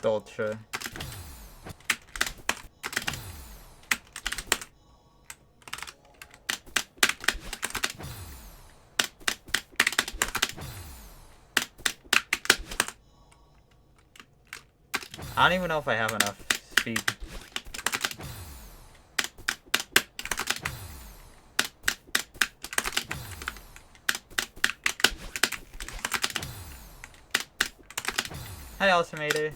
Ultra. I don't even know if I have enough speed. Hi, Ultimator.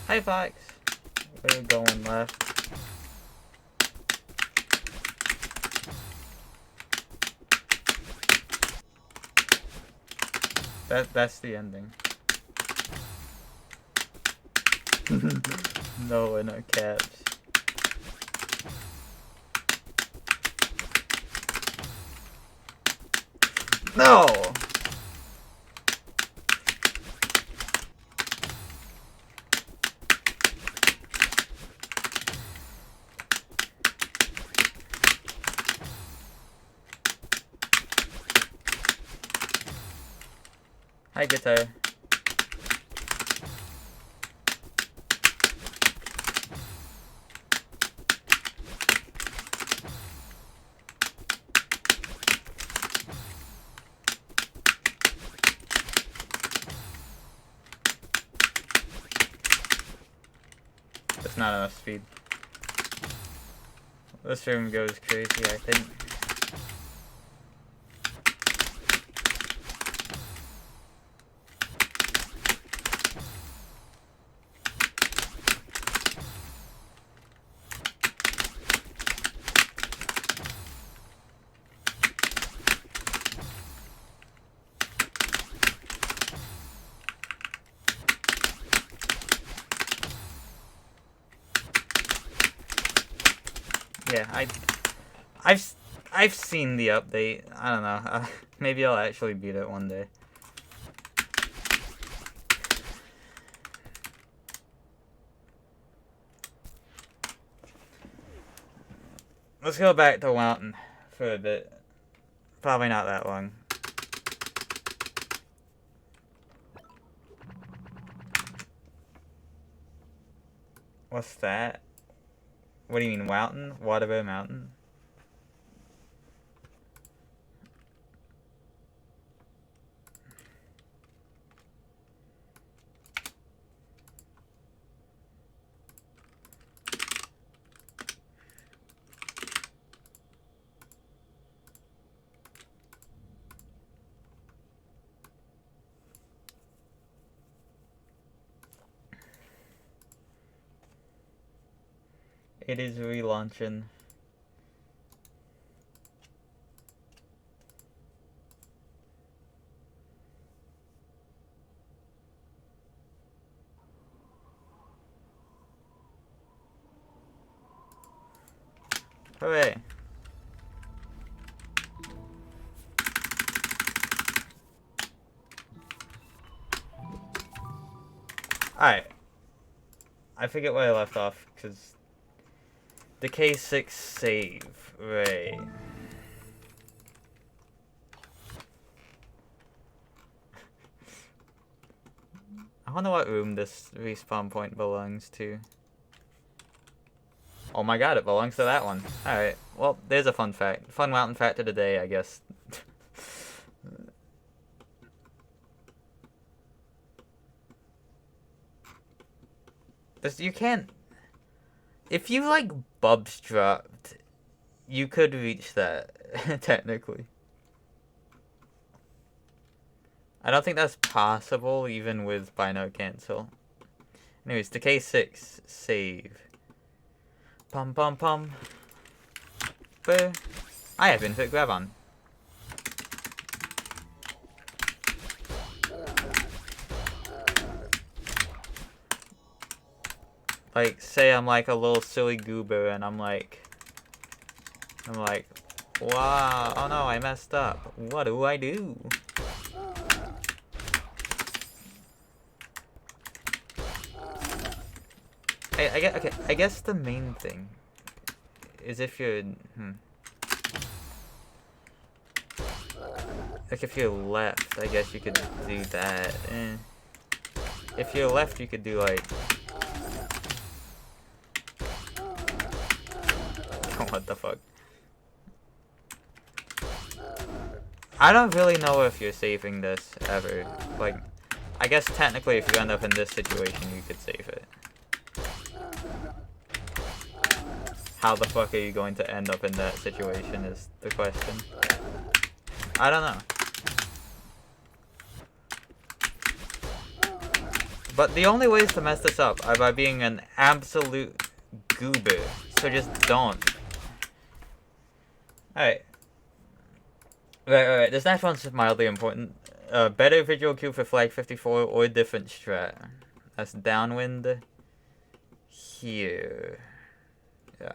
Hi, Fox. We're going left. That's the ending. No, we're not caps. No! Hi, guitar. That's not enough speed. This room goes crazy, I think. Yeah, I've seen the update. I don't know. Maybe I'll actually beat it one day. Let's go back to Mountain for a bit. Probably not that long. What's that? What do you mean, mountain? Waterbury Mountain? It is relaunching. Hooray. Alright. I forget where I left off, because... Decay 6 save. Right. I wonder what room this respawn point belongs to. Oh my god, it belongs to that one. Alright, well, there's a fun fact. Fun mountain fact of the day, I guess. You can't... If you, like, bubs dropped, you could reach that, technically. I don't think that's possible, even with binary cancel. Anyways, Decay 6, save. Pum pum pum. Boo. I have infinite grab on. Like, say I'm like a little silly goober and I'm like, wow, oh no, I messed up. What do I do? I guess the main thing is if you're, like if you're left, I guess you could do that. If you're left, you could do like, what the fuck? I don't really know if you're saving this ever. Like, I guess technically if you end up in this situation, you could save it. How the fuck are you going to end up in that situation is the question. I don't know. But the only ways to mess this up are by being an absolute goober. So just don't. Alright. Right. This next one's mildly important. Better visual cue for flag 54 or different strat. That's downwind here. Yeah.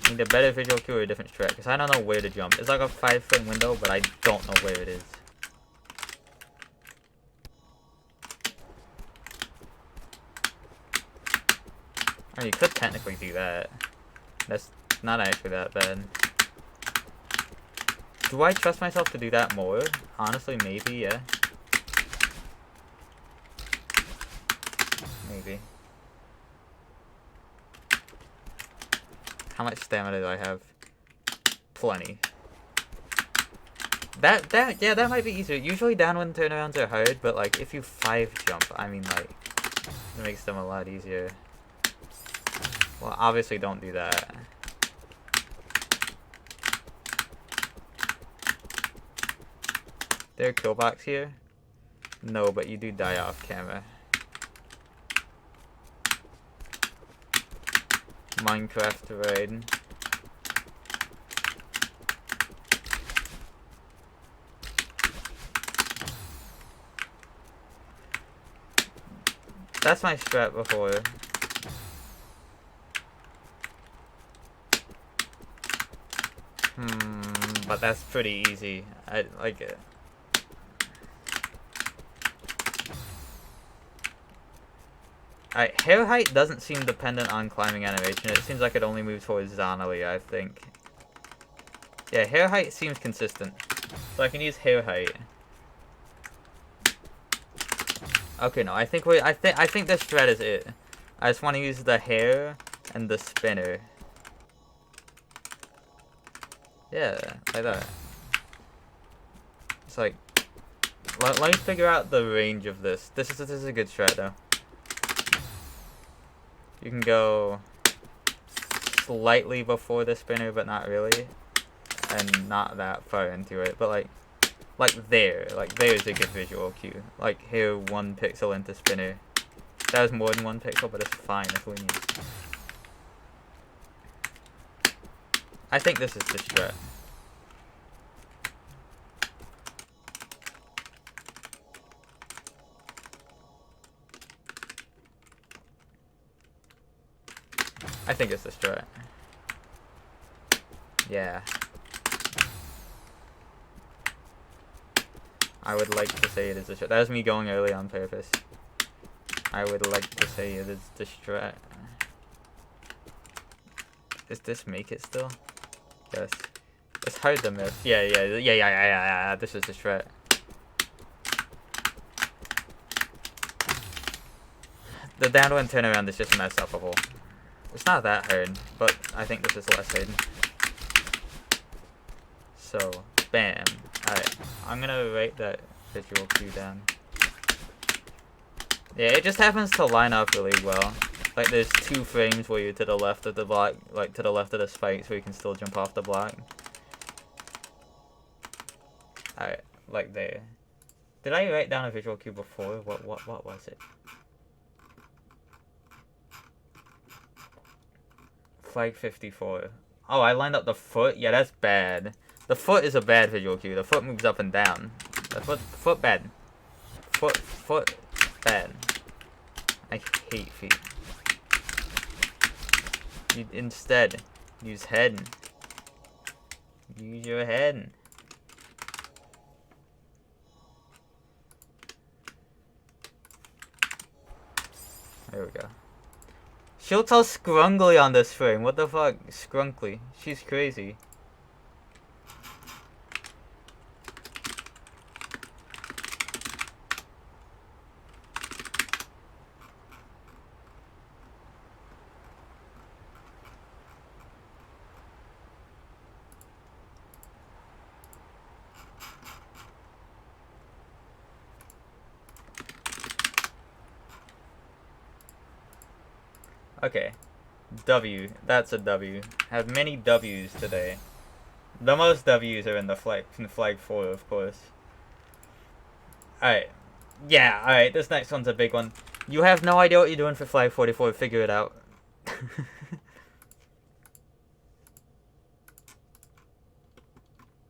Need a better visual cue or a different strat, because I don't know where to jump. It's like a 5-foot window, but I don't know where it is. Oh, you could technically do that. That's not actually that bad. Do I trust myself to do that more? Honestly, maybe, yeah. Maybe. How much stamina do I have? Plenty. Yeah, that might be easier. Usually downwind turnarounds are hard, but like if you 5 jump, I mean like, it makes them a lot easier. Well, obviously don't do that. There a kill box here? No, but you do die off camera. Minecraft raid. That's my strat before. But that's pretty easy. I like it. Alright, hair height doesn't seem dependent on climbing animation. It seems like it only moves horizontally, I think. Yeah, hair height seems consistent. So I can use hair height. Okay, no, I think this thread is it. I just want to use the hair and the spinner. Yeah, like that. It's like, let me figure out the range of this. This is a good strat though. You can go slightly before the spinner, but not really, and not that far into it. But like there's a good visual cue. Like here, 1 pixel into spinner. That was more than 1 pixel, but it's fine if we need. I think this is the strat. I think it's the strat. Yeah. I would like to say it is the strat. That was me going early on purpose. I would like to say it is the strat. Does this make it still? Yes. It's hard to miss. Yeah. This is the strat. The downward and turnaround is just mess upable. It's not that hard, but I think this is less hard. So, bam. Alright, I'm gonna write that visual cue down. Yeah, it just happens to line up really well. Like, there's 2 frames where you're to the left of the block, like to the left of the spike, so you can still jump off the block. Alright, like there. Did I write down a visual cue before? What was it? Flag 54. Oh, I lined up the foot? Yeah, that's bad. The foot is a bad visual cue. The foot moves up and down. The foot bad. Foot bad. I hate feet. You instead use head. Use your head. There we go. She looks all scrunkly on this frame. What the fuck? Scrunkly. She's crazy. Okay. W. That's a W. Have many W's today. The most W's are in the flag 4, of course. Alright. Yeah, alright. This next one's a big one. You have no idea what you're doing for flag 44. Figure it out.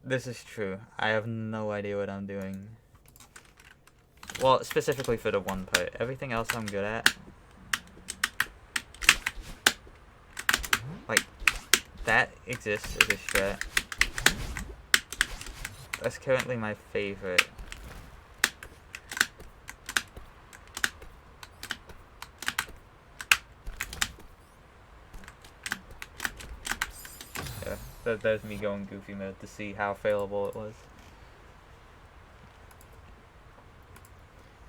This is true. I have no idea what I'm doing. Well, specifically for the one part. Everything else I'm good at. Like, that exists as a strat. That's currently my favorite. Yeah, there's me going goofy mode to see how failable it was.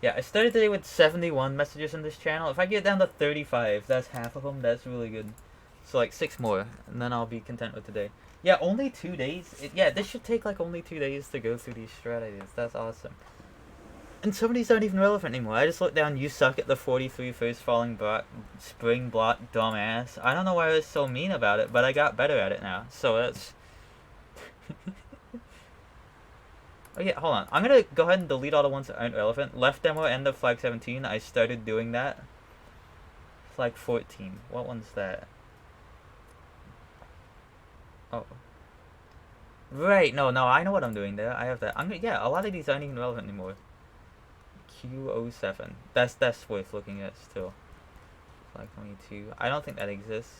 Yeah, I started today with 71 messages in this channel. If I get down to 35, that's half of them. That's really good. So like 6 more, and then I'll be content with today. Yeah, only 2 days. Yeah, this should take like only 2 days to go through these strategies. That's awesome. And some of these aren't even relevant anymore. I just looked down, you suck at the 43 first falling block, spring block, dumbass. I don't know why I was so mean about it, but I got better at it now. So that's... Oh yeah, hold on. I'm gonna go ahead and delete all the ones that aren't relevant. Left demo, end of flag 17. I started doing that. Flag 14. What one's that? Oh. Right, no, I know what I'm doing there. I have that. Yeah, a lot of these aren't even relevant anymore. Q07. That's worth looking at still. Flag 22. I don't think that exists.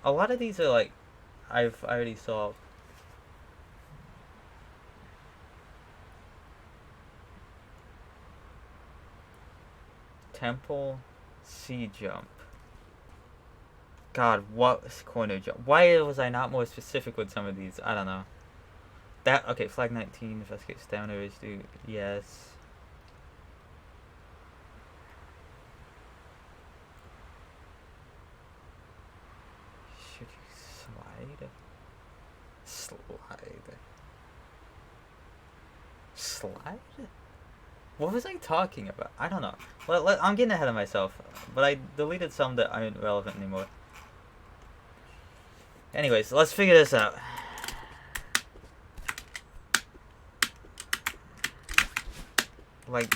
A lot of these are like, I already saw. Temple, C jump. God, what corner jump? Why was I not more specific with some of these? I don't know. That, okay, flag 19, investigate stamina raise, dude. Yes. Should you slide? Slide? What was I talking about? I don't know. I'm getting ahead of myself, but I deleted some that aren't relevant anymore. Anyways, let's figure this out. Like,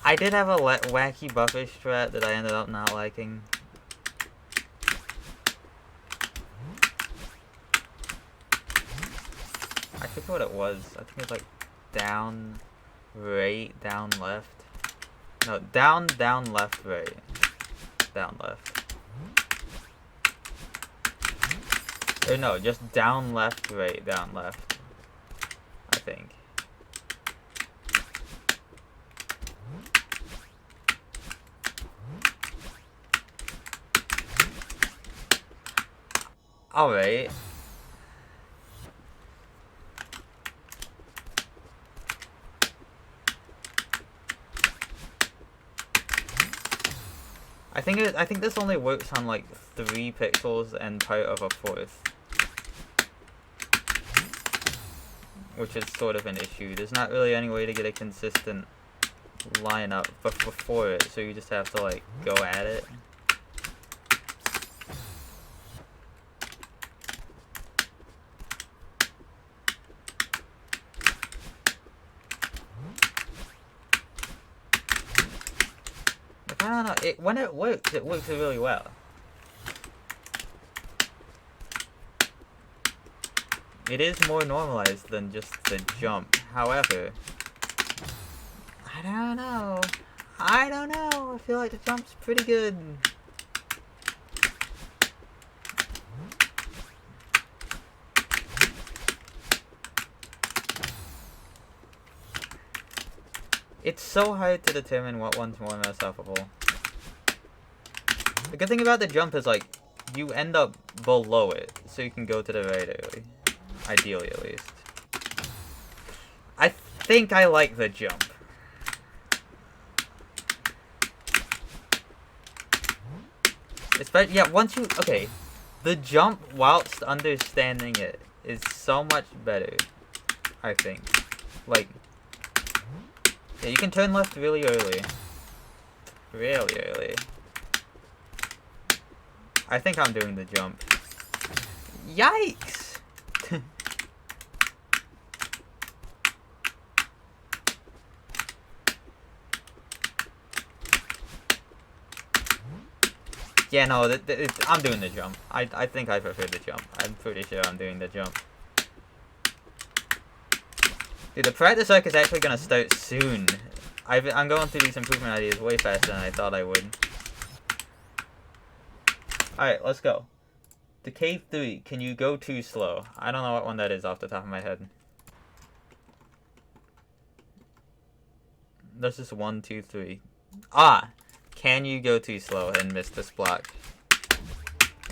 I did have a wacky buffer strat that I ended up not liking. I forget what it was. I think it was like down, right, down, left. No, down, left, right. Down, left. Or no, just down, left, right, down, left. I think. Alright. I think this only works on like 3 pixels and part of a 4th. Which is sort of an issue. There's not really any way to get a consistent lineup before it, so you just have to like go at it. I don't know, when it works really well. It is more normalized than just the jump. However, I don't know. I feel like the jump's pretty good. It's so hard to determine what one's more masterful. The good thing about the jump is, like, you end up below it, so you can go to the right early. Ideally, at least. I think I like the jump. Especially, yeah, once you... Okay. The jump, whilst understanding it, is so much better, I think. Like... Yeah, you can turn left really early. Really early. I think I'm doing the jump. Yikes! Yeah, no, I'm doing the jump. I think I prefer the jump. I'm pretty sure I'm doing the jump. Dude, the practice arc is actually gonna start soon. I'm going through these improvement ideas way faster than I thought I would. Alright, let's go. The cave 3, can you go too slow? I don't know what one that is off the top of my head. There's just 1, 2, 3. Ah! Can you go too slow and miss this block?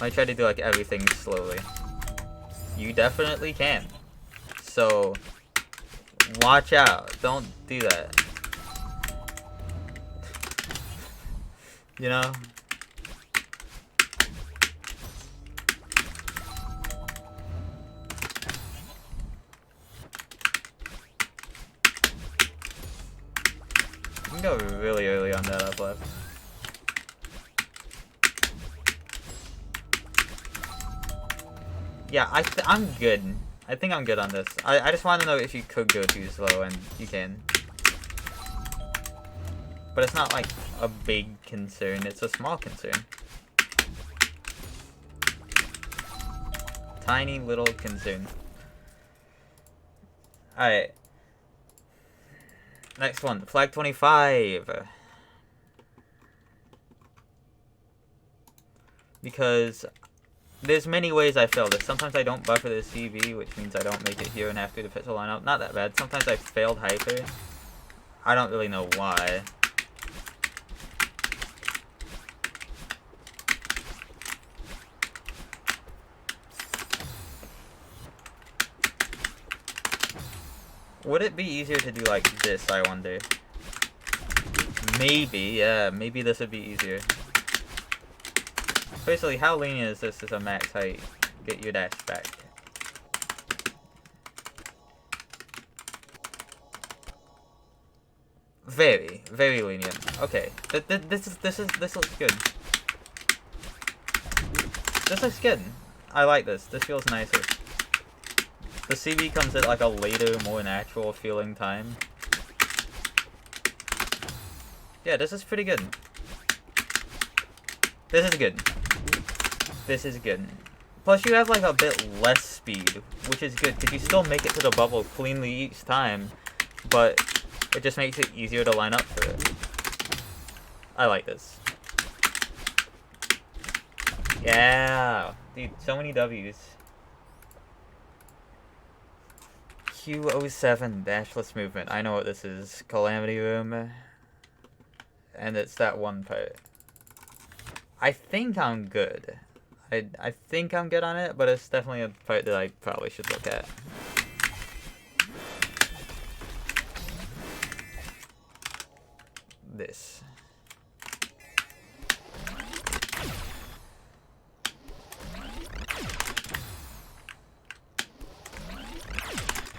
I try to do like everything slowly. You definitely can. So, watch out. Don't do that. You know? You can go really early on that up left. Yeah, I'm good. I think I'm good on this. I just want to know if you could go too slow, and you can. But it's not like a big concern, it's a small concern. Tiny little concern. Alright. Next one, flag 25. Because there's many ways I fail this. Sometimes I don't buffer the CV, which means I don't make it here and after the pixel lineup. Not that bad. Sometimes I failed hyper. I don't really know why. Would it be easier to do like this, I wonder? Maybe, yeah, maybe this would be easier. Basically, how lenient is this as a max height? Get your dash back. Very, very lenient. Okay, this looks good. This looks good. I like this. This feels nicer. The CB comes at like a later, more natural feeling time. Yeah, this is pretty good. This is good. This is good. Plus you have like a bit less speed, which is good, because you still make it to the bubble cleanly each time, but it just makes it easier to line up for it. I like this. Yeah! Dude, so many W's. Q07 dashless movement. I know what this is. Calamity Room. And it's that one part. I think I'm good. I think I'm good on it, but it's definitely a part that I probably should look at. This.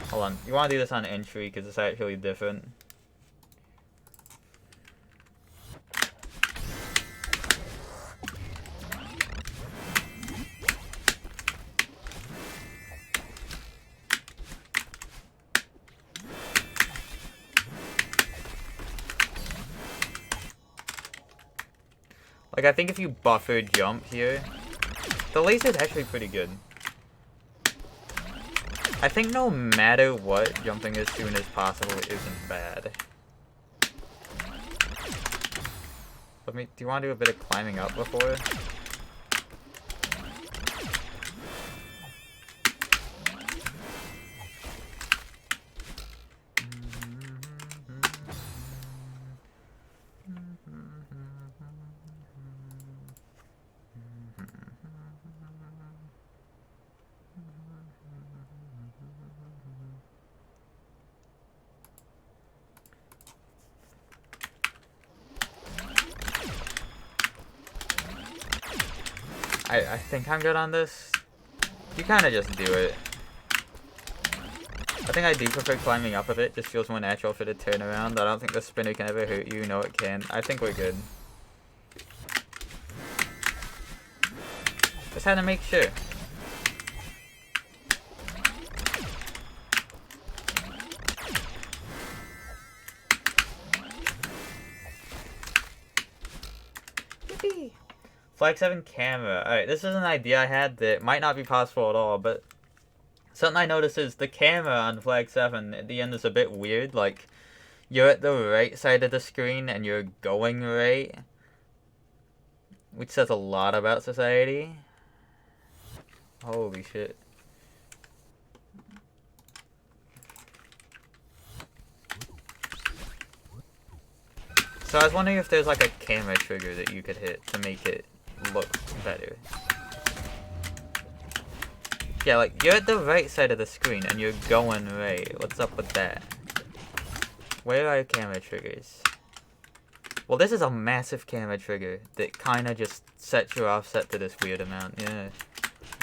Hold on. You want to do this on entry because it's actually different. Like, I think if you buffer jump here, the laser is actually pretty good. I think no matter what, jumping as soon as possible isn't bad. Do you want to do a bit of climbing up before? I think I'm good on this. You kind of just do it. I think I do prefer climbing up a bit. Just feels more natural for the turnaround. I don't think the spinner can ever hurt you. No, it can. I think we're good. Just had to make sure. Yippee! Flag 7 camera. Alright, this is an idea I had that might not be possible at all, but something I noticed is the camera on Flag 7 at the end is a bit weird. Like, you're at the right side of the screen and you're going right, which says a lot about society. Holy shit. So I was wondering if there's like a camera trigger that you could hit to make it look better. Yeah, like, you're at the right side of the screen and you're going right. What's up with that? Where are camera triggers? Well, this is a massive camera trigger that kind of just sets your offset to this weird amount. Yeah.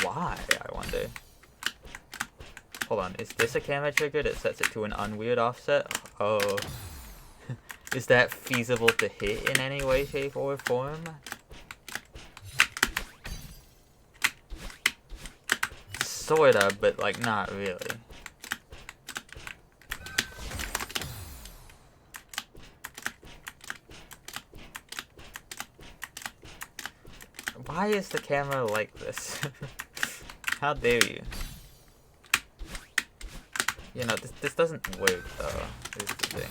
Why, I wonder? Hold on, is this a camera trigger that sets it to an unweird offset? Oh. Is that feasible to hit in any way, shape, or form? Sorta, but like not really. Why is the camera like this? How dare you? You know, this doesn't work though, is the thing.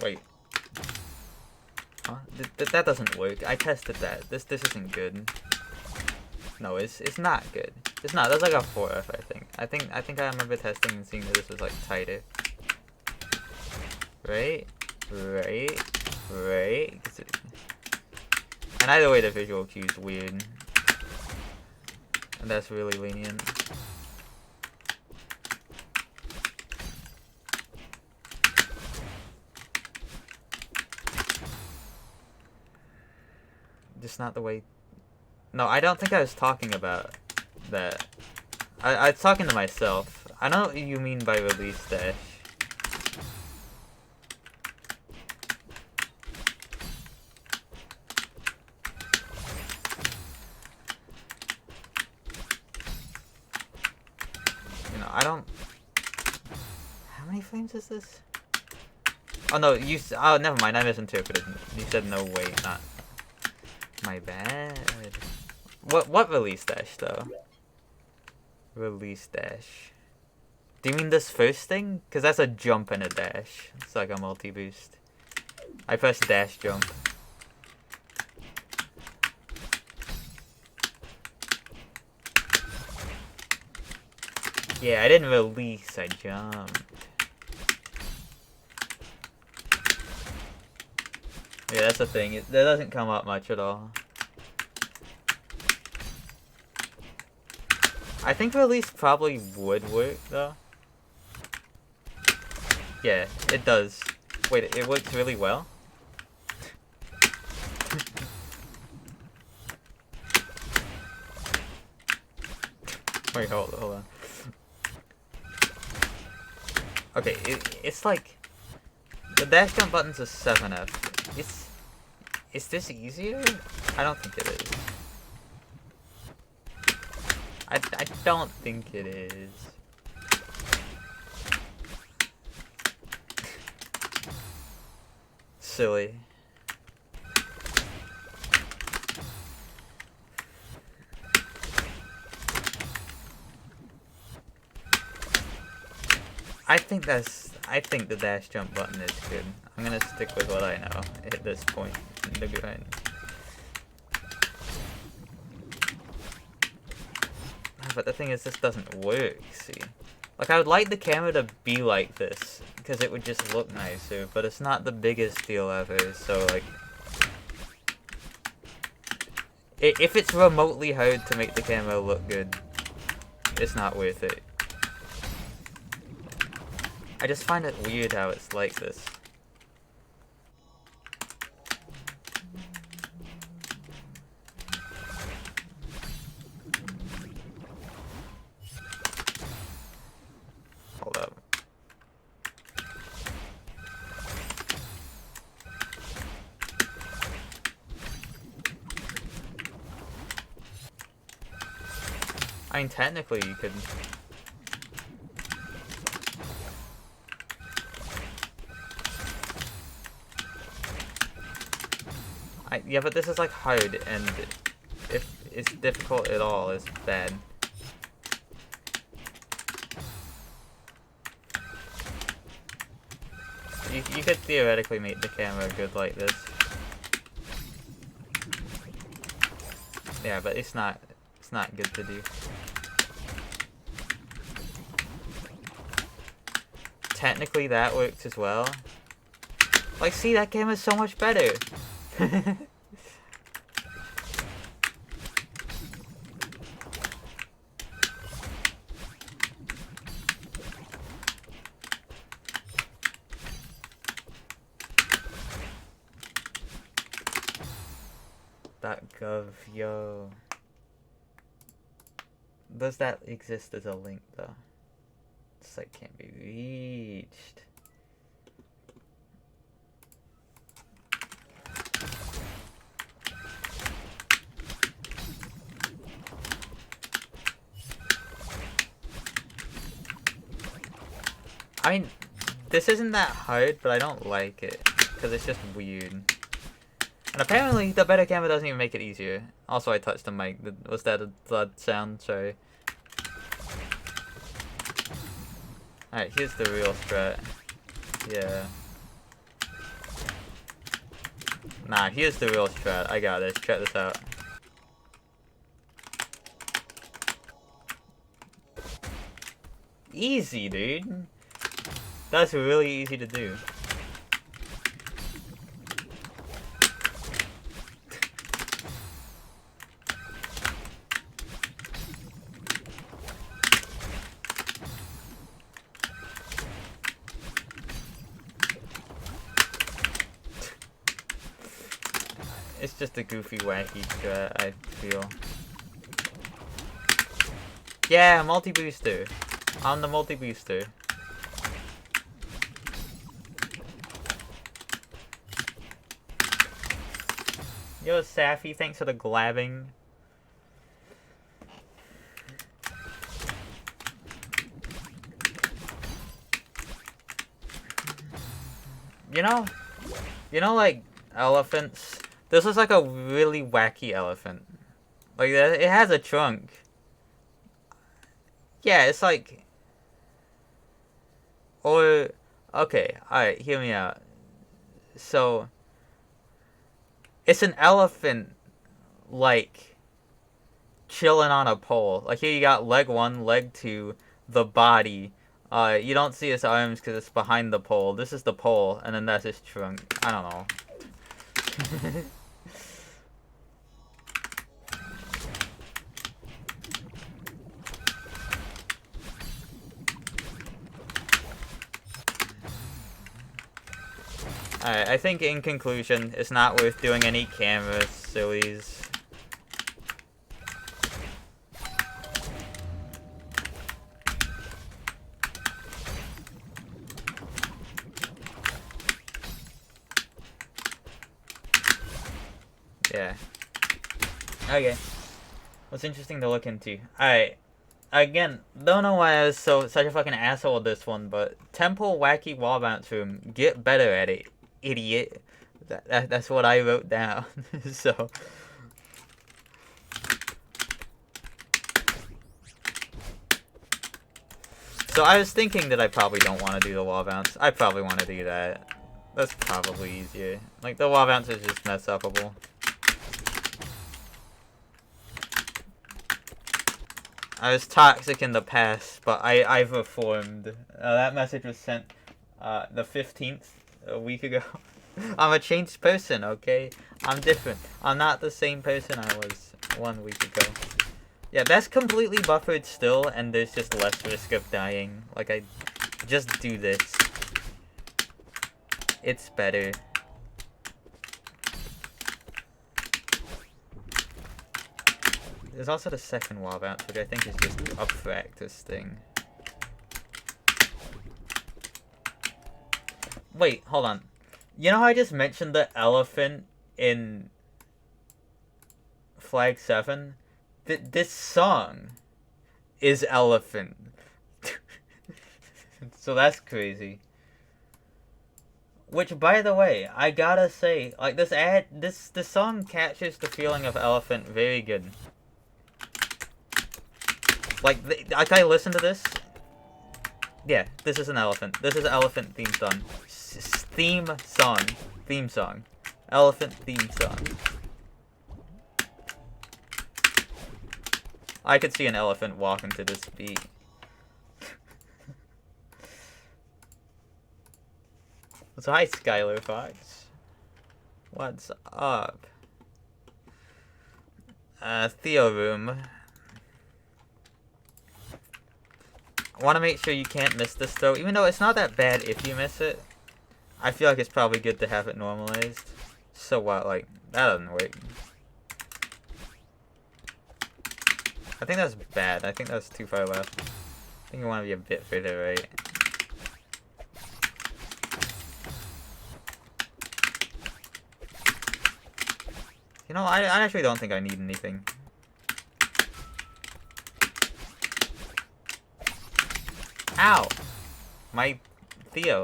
Wait. Huh? That doesn't work. I tested that. This isn't good. No, it's not good. It's not. That's like a 4F, I think. I think I remember testing and seeing that this was like tighter. Right? And either way, the visual cue is weird. And that's really lenient. Just not the way... No, I don't think I was talking about that. I was talking to myself. I know what you mean by release dash. You know, I don't... How many frames is this? Oh no, you... Oh, never mind, I misinterpreted. You said no, wait, not... My bad. What release dash, though? Release dash. Do you mean this first thing? Because that's a jump and a dash. It's like a multi-boost. I pressed dash jump. Yeah, I didn't release, I jumped. Yeah, that's the thing. That doesn't come up much at all. I think release probably would work, though. Yeah, it does. Wait, it works really well? Wait, hold on. Okay, it's like... The dash jump button's a 7F. Is this easier? I don't think it is. I don't think it is. Silly. I think the dash jump button is good. I'm gonna stick with what I know at this point in the grind. But the thing is, this doesn't work, see? Like, I would like the camera to be like this, because it would just look nicer, but it's not the biggest deal ever, so, like... If it's remotely hard to make the camera look good, it's not worth it. I just find it weird how it's like this. Hold up. I mean, technically you could... Yeah, but this is like hard, and if it's difficult at all, it's bad. You could theoretically make the camera good like this. Yeah, but it's not good to do. Technically that works as well. Like, see, that camera's so much better. .gov, yo. Does that exist as a link, though? This site can't be reached. I mean, this isn't that hard, but I don't like it, because it's just weird. And apparently, the better camera doesn't even make it easier. Also, I touched the mic. Was that a thud sound? Sorry. Alright, here's the real strat. Yeah. Nah, here's the real strat. I got this. Check this out. Easy, dude. That's really easy to do. It's just a goofy, wacky strat, I feel. Yeah, multi-booster. I'm the multi-booster. Yo, Safi, thanks for the glabbing. You know, like, elephants? This is like a really wacky elephant. Like, it has a trunk. Yeah, it's like... Or... Okay, alright, hear me out. So... It's an elephant, like, chilling on a pole. Like, here you got leg 1, leg 2, the body. You don't see his arms because it's behind the pole. This is the pole, and then that's his trunk. I don't know. Alright, I think in conclusion, it's not worth doing any camera sillies. Yeah. Okay. What's interesting to look into? Alright. Again, don't know why I was such a fucking asshole with this one, but Temple Wacky Wall Bounce Room, get better at it, idiot. That's what I wrote down. So I was thinking that I probably don't want to do the wall bounce. I probably want to do that. That's probably easier. Like, the wall bounce is just mess upable. I was toxic in the past, but I've reformed. That message was sent the 15th, a week ago. I'm a changed person, okay? I'm different. I'm not the same person I was 1 week ago. Yeah, that's completely buffered still, and there's just less risk of dying. Like, I just do this. It's better. There's also the second wall bounce, which I think is just a practice thing. Wait, hold on. You know how I just mentioned the elephant in Flag 7? This song is elephant. So that's crazy. Which, by the way, I gotta say, like, this song captures the feeling of elephant very good. Like, I listen to this. Yeah, this is an elephant. This is an elephant theme song. Theme song. Elephant theme song. I could see an elephant walking to this beat. So hi, Skylar Fox. What's up? Theo Room. I want to make sure you can't miss this, though. Even though it's not that bad if you miss it, I feel like it's probably good to have it normalized. So what? Like, that doesn't work. I think that's bad. I think that's too far left. I think you want to be a bit further right. You know, I actually don't think I need anything. Ow! My Theo.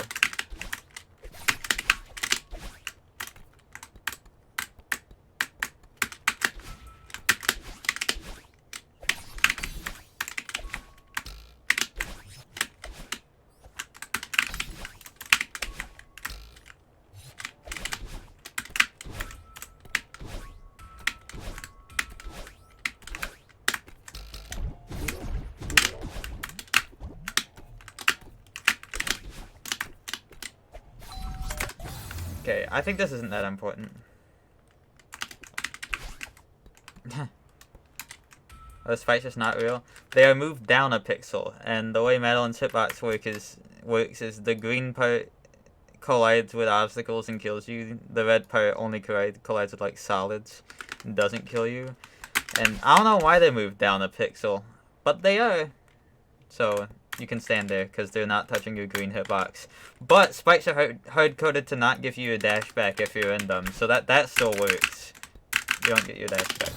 Okay, I think this isn't that important. Those fights just not real. They are moved down a pixel, and the way Madeline's hitbox works is the green part collides with obstacles and kills you. The red part only collides with like solids and doesn't kill you. And I don't know why they moved down a pixel, but they are. So you can stand there because they're not touching your green hitbox. But spikes are hard-coded to not give you a dash back if you're in them, so that still works. You don't get your dash back.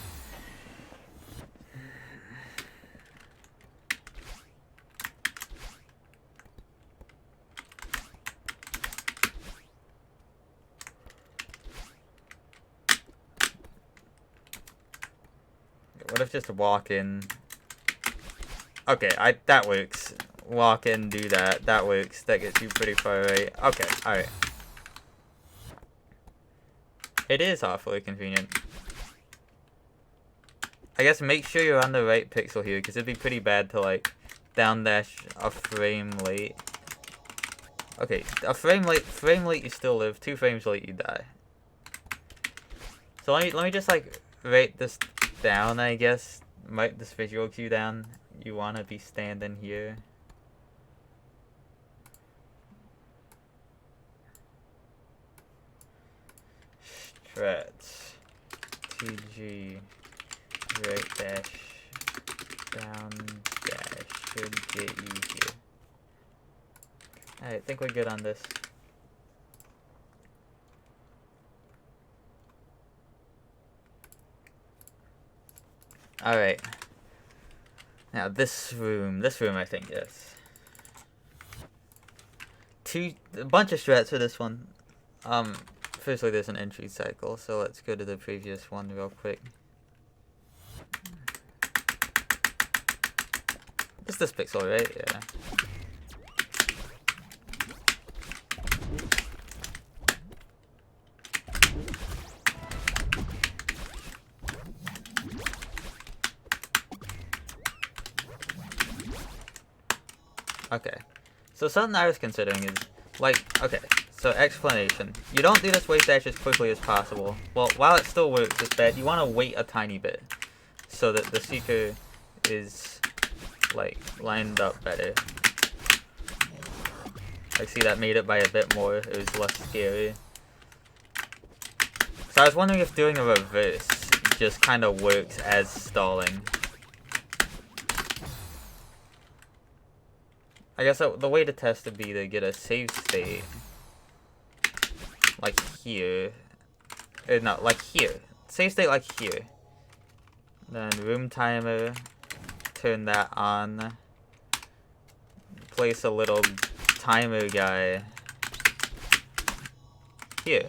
What if just walk in? Okay, that works. Walk in, do that. That works. That gets you pretty far right. Okay, alright. It is awfully convenient. I guess make sure you're on the right pixel here, because it'd be pretty bad to, like, down dash a frame late. Okay, a frame late you still live. 2 frames late you die. So let me just, like, write this down, I guess. Write this visual cue down. You want to be standing here. Strats. TG. Right dash. Down dash. Should get you here. Alright, I think we're good on this. Alright. Now this room I think is a bunch of strats for this one. Firstly there's an entry cycle, so let's go to the previous one real quick. It's this pixel, right? Yeah. Okay, so something I was considering is, like, okay, so explanation. You don't do this waste dash as quickly as possible. Well, while it still works, it's bad. You want to wait a tiny bit so that the seeker is, like, lined up better. Like, see, that made it by a bit more. It was less scary. So I was wondering if doing a reverse just kind of works as stalling. I guess the way to test would be to get a save state, like here, no, like here, save state like here, then room timer, turn that on, place a little timer guy here,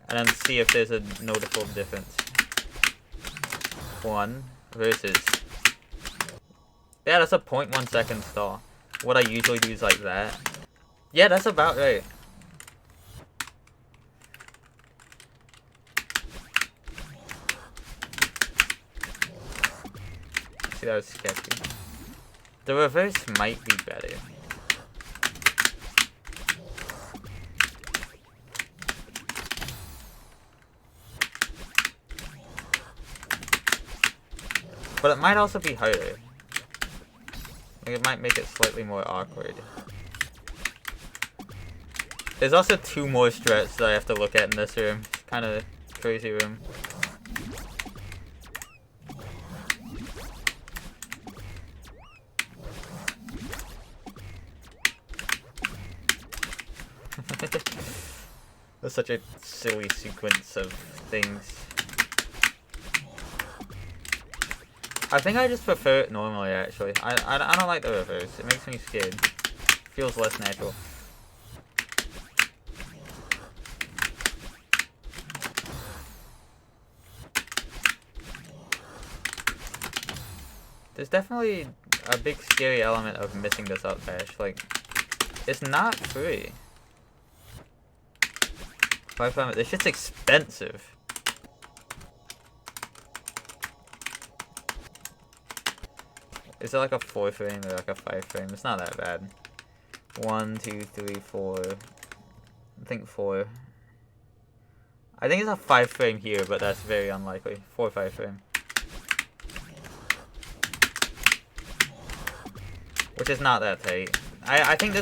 and then see if there's a noticeable difference. 1 versus, yeah, that's a 0.1 second stall. What I usually do is like that. Yeah, that's about right. See, that was sketchy. The reverse might be better. But it might also be harder. It might make it slightly more awkward. There's also 2 more strats that I have to look at in this room. Kind of crazy room. That's such a silly sequence of things. I think I just prefer it normally, actually. I don't like the reverse. It makes me scared. Feels less natural. There's definitely a big scary element of missing this up dash. Like, it's not free. This shit's expensive. Is it like a 4 frame or like a 5 frame? It's not that bad. 1, 2, 3, 4. I think 4. I think it's a 5 frame here, but that's very unlikely. 4 or 5 frame. Which is not that tight. I think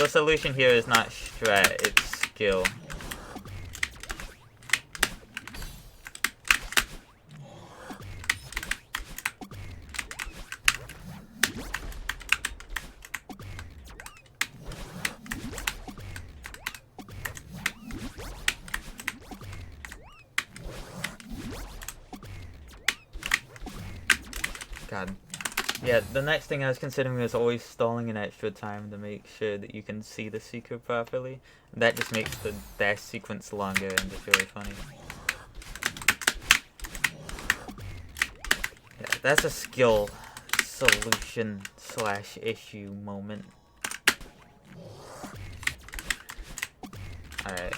the solution here is not strat, it's skill. God. Yeah, the next thing I was considering is always stalling an extra time to make sure that you can see the secret properly. That just makes the dash sequence longer and just really funny. Yeah, that's a skill solution / issue moment. Alright.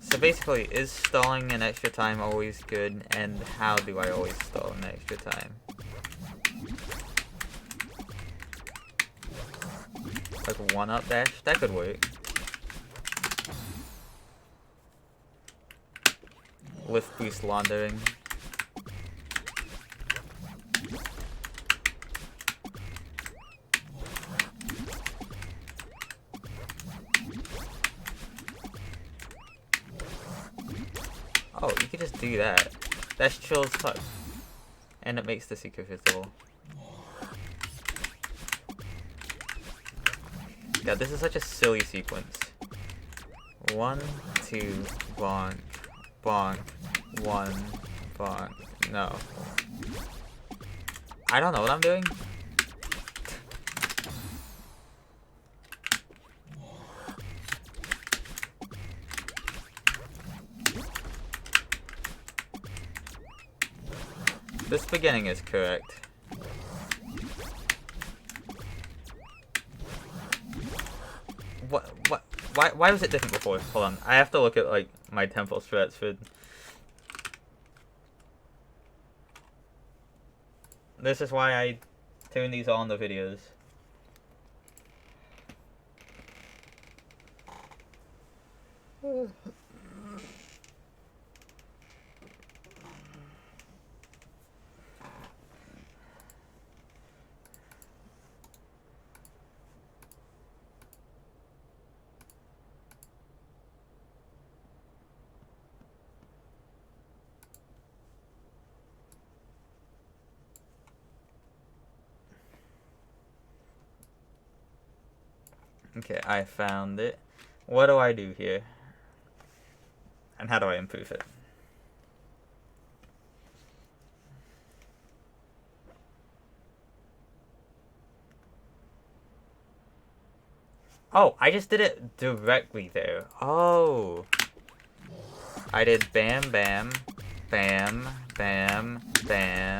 So basically, is stalling an extra time always good, and how do I always stall an extra time? Like one up dash? That could work. Lift boost laundering. Oh, you could just do that. That's chill as fuck. And it makes the secret visible. God, this is such a silly sequence. 1, 2, bonk, bonk, 1, bonk. No. I don't know what I'm doing. This beginning is correct. What? Why was it different before? Hold on. I have to look at, like, my temple strats for... This is why I tune these on the videos. Okay, I found it. What do I do here? And how do I improve it? Oh, I just did it directly there. Oh. I did bam, bam, bam, bam, bam,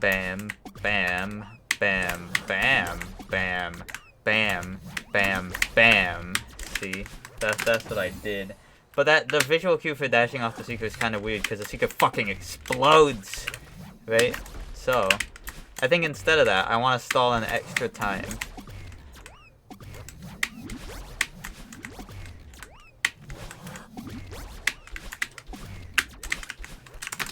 bam, bam, bam, bam, bam, bam, bam, bam. See? That's what I did. But the visual cue for dashing off the secret is kind of weird because the secret fucking explodes. Right? So, I think instead of that, I want to stall an extra time.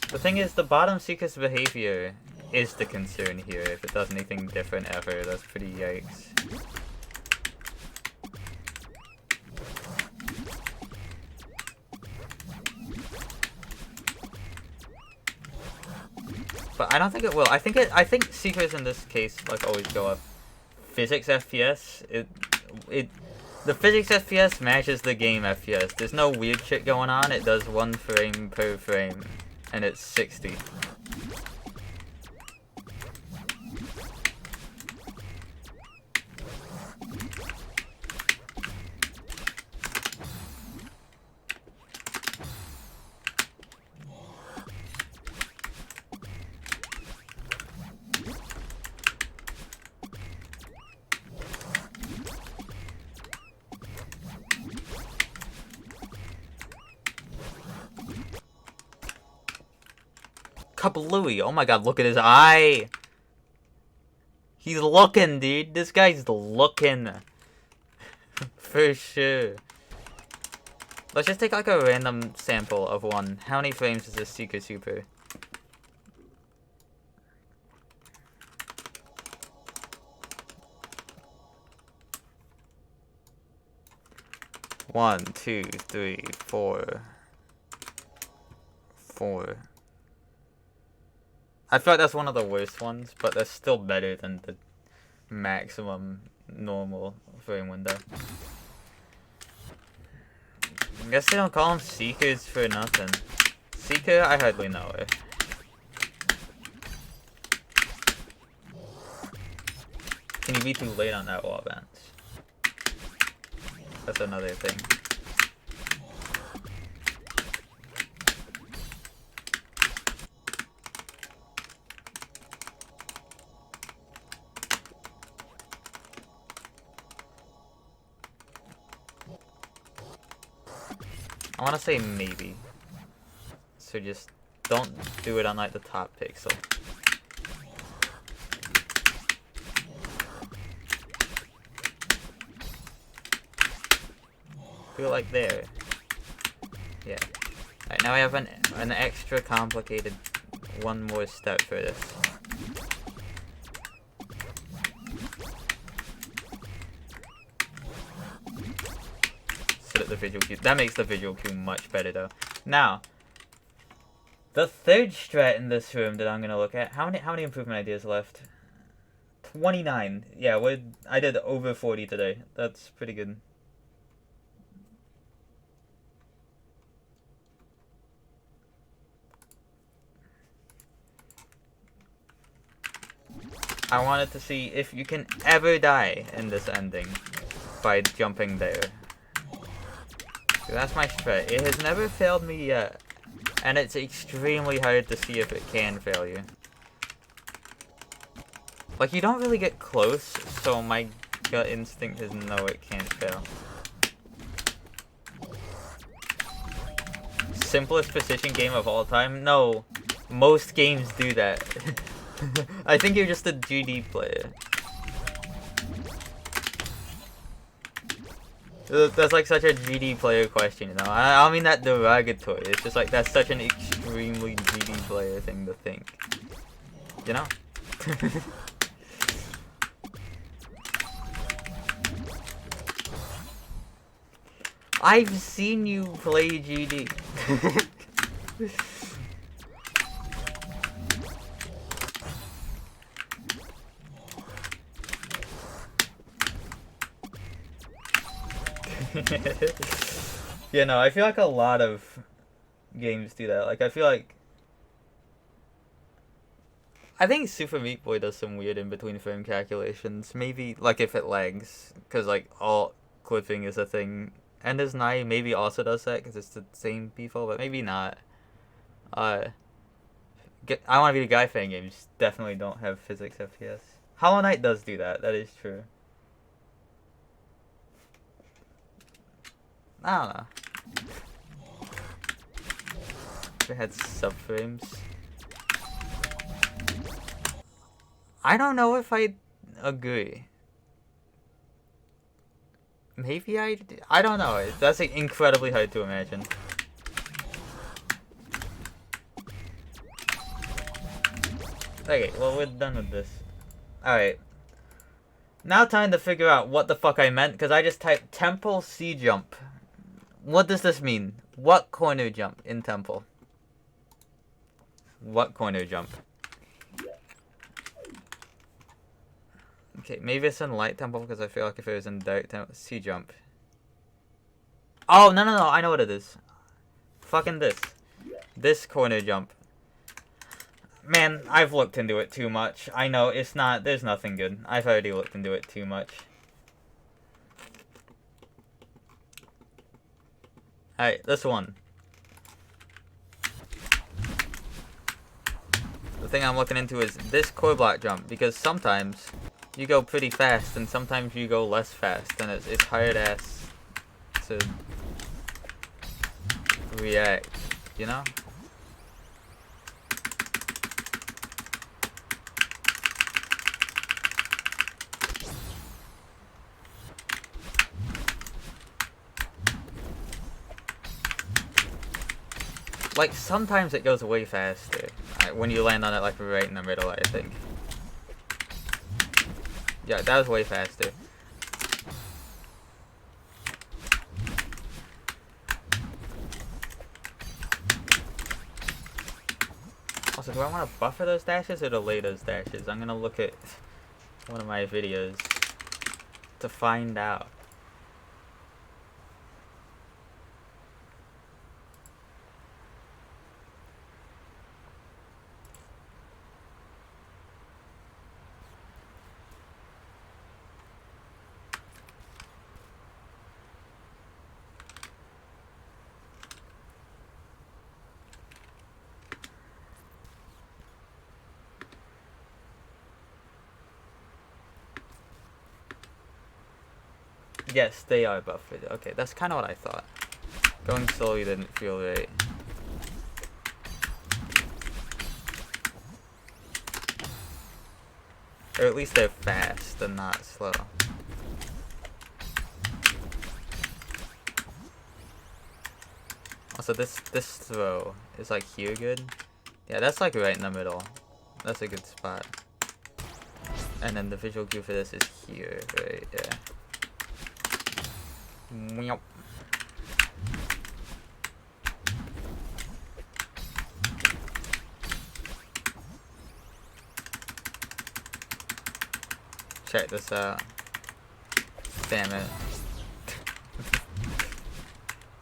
The thing is, the bottom secret's behavior is the concern here. If it does anything different ever, that's pretty yikes. But I don't think it will. I think secrets in this case like always go up. Physics FPS, the physics FPS matches the game FPS. There's no weird shit going on. It does 1 frame per frame, and it's 60. Kablooey. Oh my god, look at his eye. He's looking, dude. This guy's looking. For sure. Let's just take like a random sample of one. How many frames is this Secret Super? 1, 2, 3, 4. I feel like that's one of the worst ones, but that's still better than the maximum normal frame window. I guess they don't call them Seekers for nothing. Seeker? I hardly know it. Can you be too late on that wall bounce? That's another thing. I want to say maybe. So just don't do it on like the top pixel. Do it like there. Yeah. Alright, now I have an extra complicated one more step for this. Set up the visual cue. That makes the visual cue much better though. Now, the third strat in this room that I'm gonna look at. How many improvement ideas left? 29. Yeah, I did over 40 today. That's pretty good. I wanted to see if you can ever die in this ending by jumping there. So that's my strat. It has never failed me yet, and it's extremely hard to see if it can fail you. Like, you don't really get close, so my gut instinct is no, it can't fail. Simplest precision game of all time? No, most games do that. I think you're just a GD player. That's like such a GD player question, you know? I don't mean that derogatory. It's just like that's such an extremely GD player thing to think. You know? I've seen you play GD. Yeah, no, I feel like a lot of games do that. Like, I think Super Meat Boy does some weird in-between frame calculations. Maybe, like, if it lags, because, like, alt clipping is a thing. Ender's Nye maybe also does that, because it's the same people, but maybe not. I Want to Be the Guy fan games definitely don't have physics FPS. Hollow Knight does do that, that is true. I don't know. If it had subframes. I don't know if I agree. Maybe I don't know. That's like incredibly hard to imagine. Okay, well, we're done with this. Alright. Now time to figure out what the fuck I meant, because I just typed Temple C jump. What does this mean? What corner jump in Temple? What corner jump? Okay, maybe it's in Light Temple, because I feel like if it was in Dark Temple... C jump. Oh, no, I know what it is. Fucking this. This corner jump. Man, I've looked into it too much. I know, it's not... There's nothing good. I've already looked into it too much. Alright, this one. The thing I'm looking into is this core block jump, because sometimes you go pretty fast and sometimes you go less fast, and it's hard ass to react, you know? Like, sometimes it goes way faster. When you land on it, like, right in the middle, I think. Yeah, that was way faster. Also, do I want to buffer those dashes or delay those dashes? I'm gonna look at one of my videos to find out. Yes, they are buffered. Okay, that's kind of what I thought. Going slowly didn't feel right. Or at least they're fast and not slow. Also, this throw is like here good. Yeah, that's like right in the middle. That's a good spot. And then the visual cue for this is here, right? Yeah. Meow. Check this out. Damn it.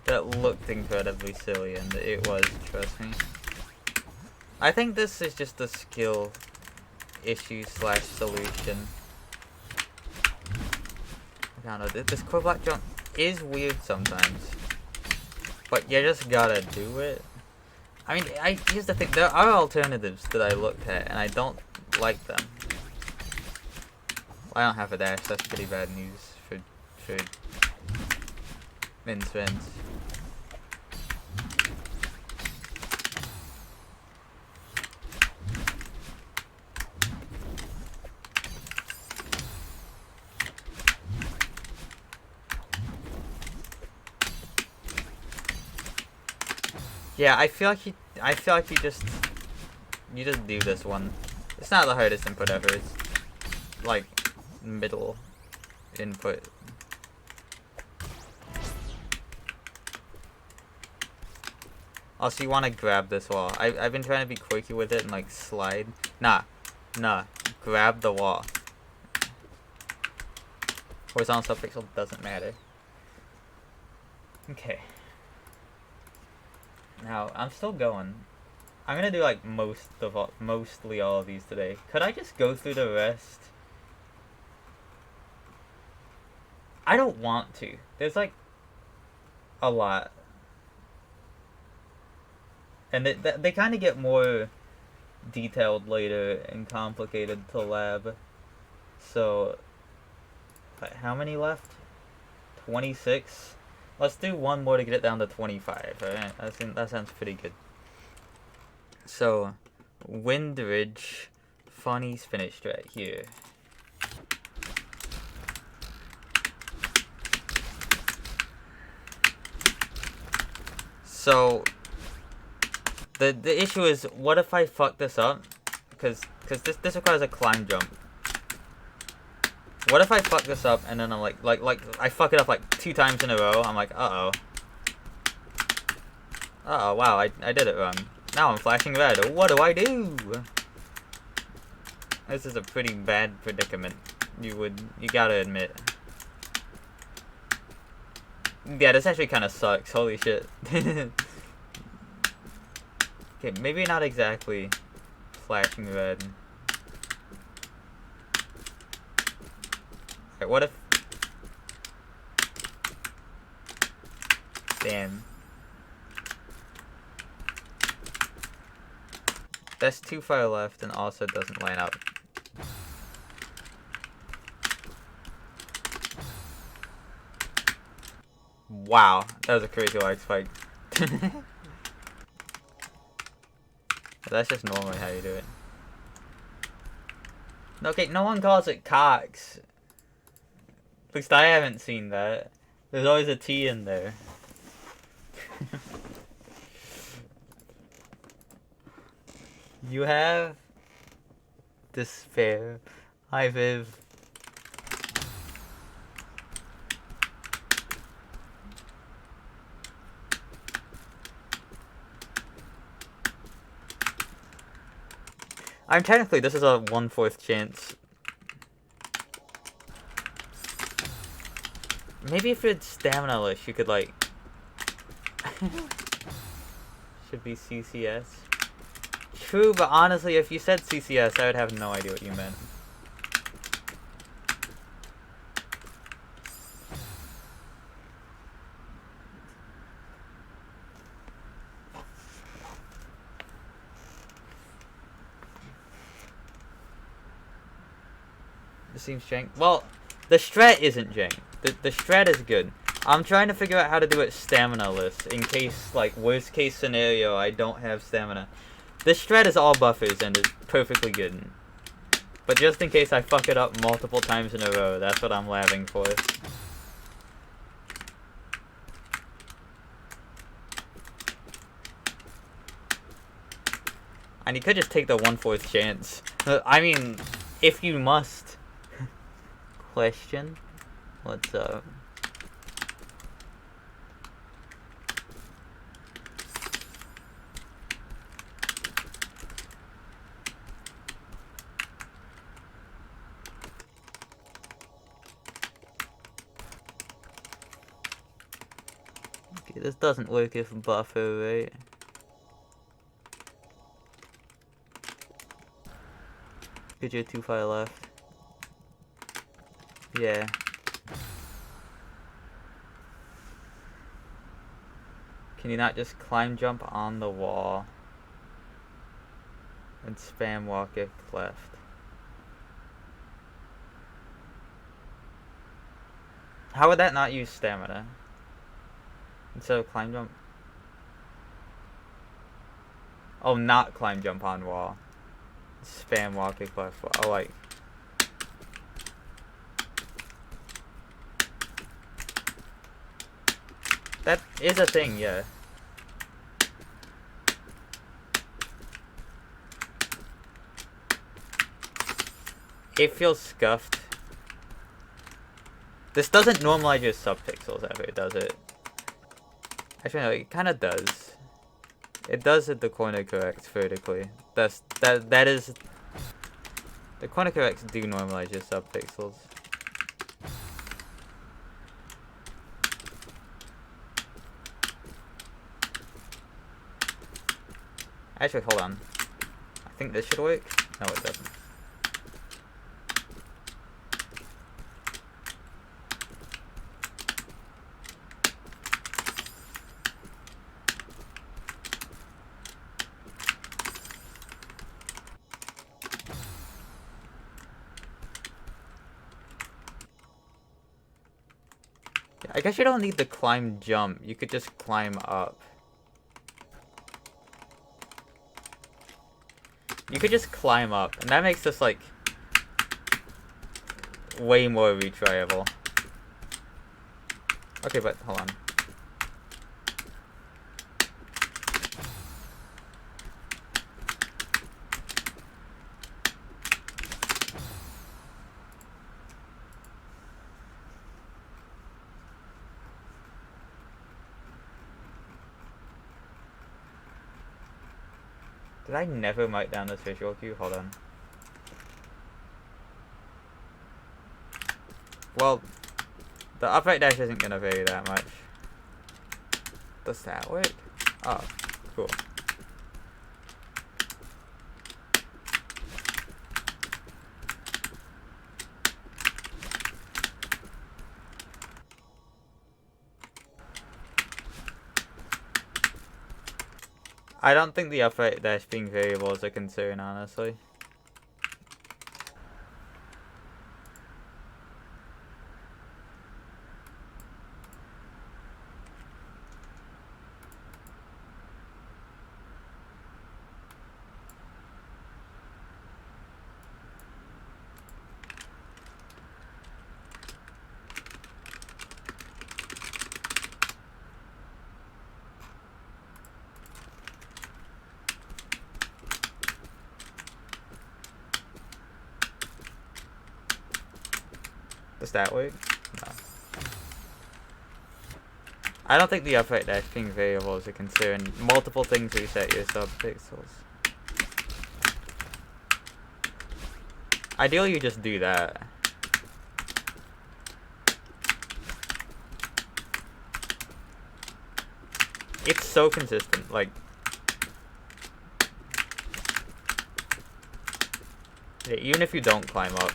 That looked incredibly silly, and it was, trust me. I think this is just a skill issue slash solution. I don't know, this quick block jump is weird sometimes. But you just gotta do it. I mean, here's the thing, there are alternatives that I looked at, and I don't like them. I don't have a dash, that's pretty bad news for Min's friends. Yeah, I feel like you just do this one. It's not the hardest input ever. It's like middle input. Also, you want to grab this wall. I've been trying to be quirky with it and like slide. Nah. Grab the wall. Horizontal subpixel doesn't matter. Okay. Now, I'm still going. I'm gonna do like mostly all of these today. Could I just go through the rest? I don't want to. There's like a lot. And they kind of get more detailed later and complicated to lab. So, how many left? 26? Let's do one more to get it down to 25, alright? That sounds pretty good. So, Windridge, funny finish right here. So, the issue is, what if I fuck this up? Because this requires a climb jump. What if I fuck this up and then I'm like I fuck it up like 2 times in a row? I'm like, uh-oh. Uh-oh, wow, I did it wrong. Now I'm flashing red. What do I do? This is a pretty bad predicament. You gotta admit. Yeah, this actually kind of sucks. Holy shit. Okay, maybe not exactly flashing red. Alright, what if... Damn. That's too far left and also doesn't line up. Wow, that was a crazy lag spike. That's just normally how you do it. Okay, no one calls it cocks. At least I haven't seen that. There's always a T in there. You have despair. Hi, Viv. I'm technically, this is a 1/4 chance. Maybe if it's stamina-less, you could, like... Should be CCS. True, but honestly, if you said CCS, I would have no idea what you meant. It seems jank. Well, the strat isn't jank. The strat is good. I'm trying to figure out how to do it stamina-less, in case, like, worst case scenario, I don't have stamina. This strat is all buffers and is perfectly good. But just in case I fuck it up multiple times in a row, that's what I'm labbing for. And you could just take the 1/4 chance. I mean, if you must. Question? What's up? Okay, this doesn't work if buffer, right? Because you're too far left. Yeah. Can you not just climb jump on the wall and spam walk it left? How would that not use stamina? Instead of climb jump? Oh, not climb jump on wall. Spam walk it left. Oh, like... That is a thing, yeah. It feels scuffed. This doesn't normalize your subpixels ever, does it? Actually, no, it kind of does. It does at the corner corrects vertically. That is... The corner corrects do normalize your subpixels. Actually, hold on. I think this should work. No, it doesn't. I guess you don't need the climb jump. You could just climb up. You could just climb up, and that makes this, like, way more retryable. Okay, but hold on. Did I never mark down this visual cue? Hold on. Well, the upright dash isn't gonna vary that much. Does that work? Oh, cool. I don't think the upright dash being variable is a concern, honestly. Does that work? No. I don't think the upright dash being variable is a concern. Multiple things reset your subpixels. Ideally, you just do that. It's so consistent, like... Yeah, even if you don't climb up.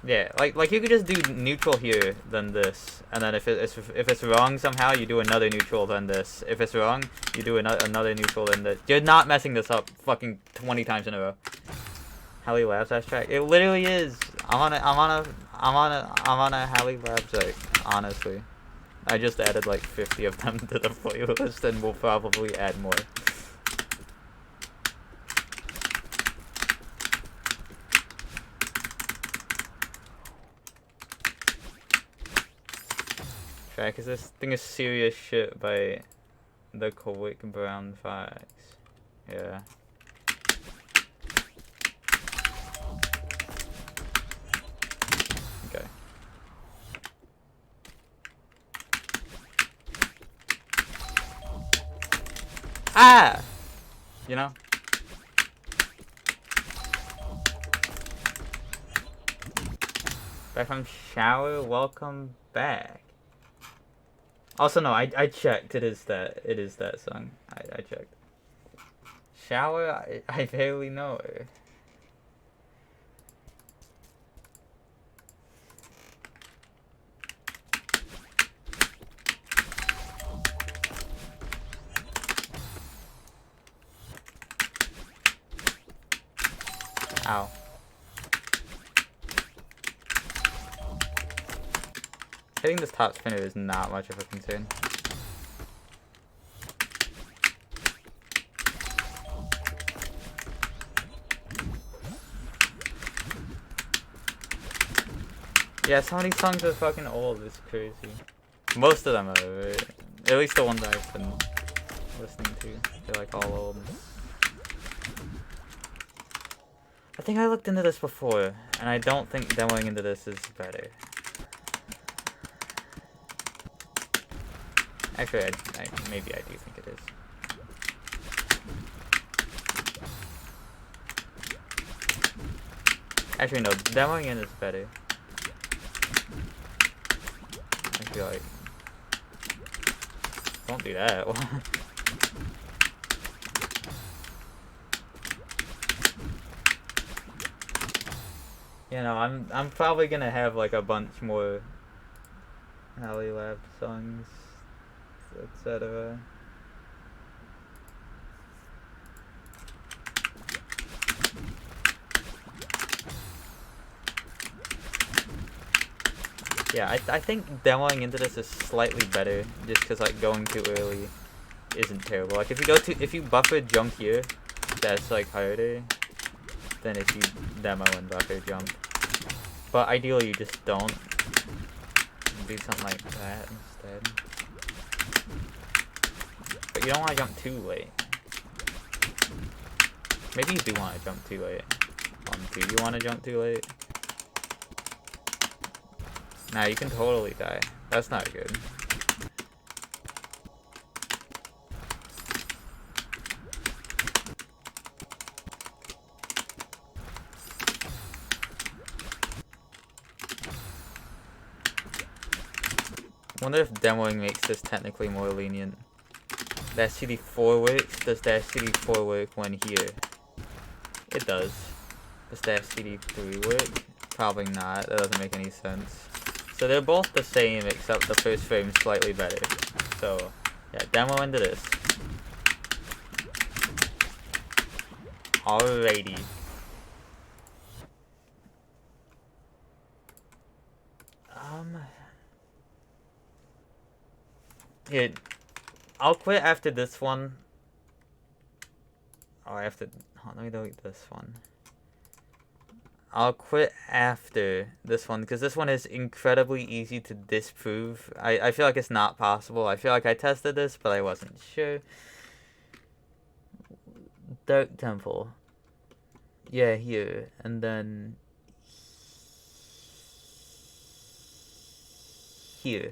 Yeah, like you could just do neutral here, then this, and then if it's wrong somehow, you do another neutral, then this. If it's wrong, you do another neutral, then this. You're not messing this up fucking 20 times in a row. Halley Labs fast track. It literally is. I'm on a Halley Labs like, honestly. I just added like 50 of them to the playlist, and we'll probably add more. Track is this thing is serious shit by the Quick Brown Fox. Yeah. Okay. Ah! You know? Back from shower, welcome back. Also, no, I checked. It is that song. I checked. Shower, I barely know her. Ow. Hitting this top spinner is not much of a concern. Yeah, some of these songs are fucking old. It's crazy. Most of them are, right? At least the ones I've been listening to. They're like all old. I think I looked into this before, and I don't think demoing into this is better. Actually, maybe I do think it is. Actually, no, demoing in is better. I feel like... Don't do that. You know, I'm probably gonna have like a bunch more Halley Lab songs, etc. Yeah, I think demoing into this is slightly better, just because like going too early isn't terrible. Like if you buffer jump here, that's like harder than if you demo and buffer jump. But ideally you just don't. Do something like that instead. But you don't want to jump too late. Maybe you do want to jump too late. Do you want to jump too late? Nah, you can totally die. That's not good. Wonder if demoing makes this technically more lenient. That CD4 works? Does that CD4 work when here? It does. Does that CD3 work? Probably not. That doesn't make any sense. So they're both the same, except the first frame's slightly better. So, yeah, demo into this. Alrighty. Here, I'll quit after this one. Oh, I have to... Oh, let me delete this one. I'll quit after this one, because this one is incredibly easy to disprove. I feel like it's not possible. I feel like I tested this, but I wasn't sure. Dark Temple. Yeah, here. And then... here.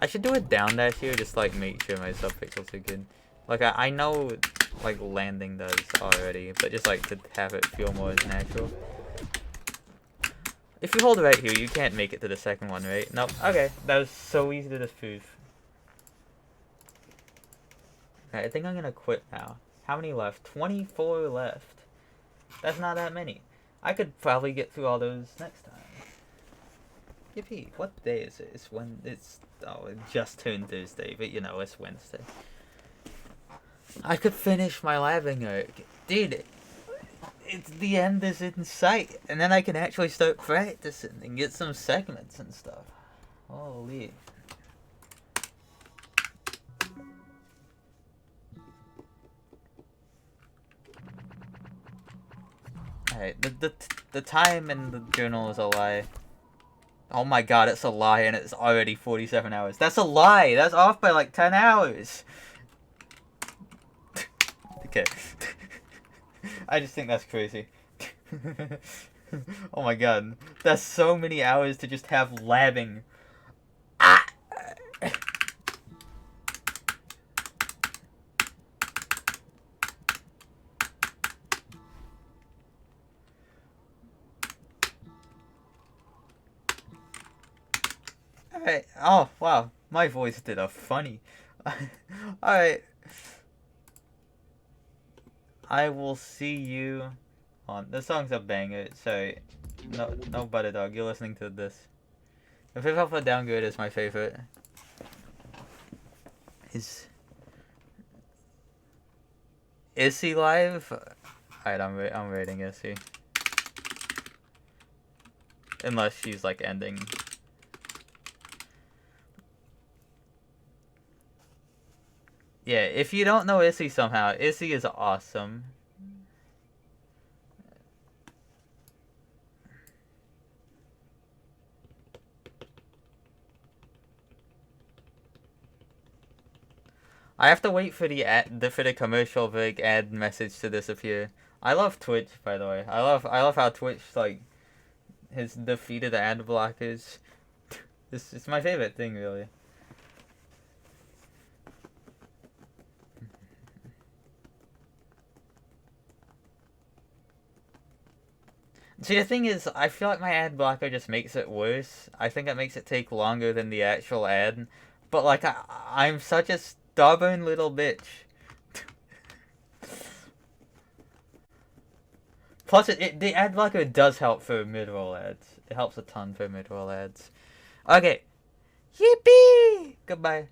I should do a down dash here, just like make sure my subpixels are good. Like I know like landing does already, but just like to have it feel more natural. If you hold right here, you can't make it to the second one, right? Nope. Okay, that was so easy to disprove. Alright, I think I'm gonna quit now. How many left? 24 left. That's not that many. I could probably get through all those next time. Yippee. What day is it? It's when it's... Oh, it just turned Thursday, but you know, it's Wednesday. I could finish my labbing arc. Dude, it's the end is in sight. And then I can actually start practicing and get some segments and stuff. Holy. Alright, the time in the journal is a lie. Oh my god, it's a lie and it's already 47 hours. That's a lie! That's off by like 10 hours! Okay. I just think that's crazy. Oh my god. That's so many hours to just have labbing. Ah! Alright. Oh, wow. My voice did a funny. Alright. I will see you on... The song's a banger. Sorry. No butter dog. You're listening to this. The Fifth Alpha Downgrade is my favorite. Is he live? Alright, I'm rating Issy. Unless she's like ending. Yeah, if you don't know Issy somehow, Issy is awesome. I have to wait for the commercial big ad message to disappear. I love Twitch, by the way. I love how Twitch like has defeated the ad blockers. It's my favorite thing, really. See, the thing is, I feel like my ad blocker just makes it worse. I think it makes it take longer than the actual ad. But, like, I'm such a stubborn little bitch. Plus, the ad blocker does help for mid-roll ads. It helps a ton for mid-roll ads. Okay. Yippee! Goodbye.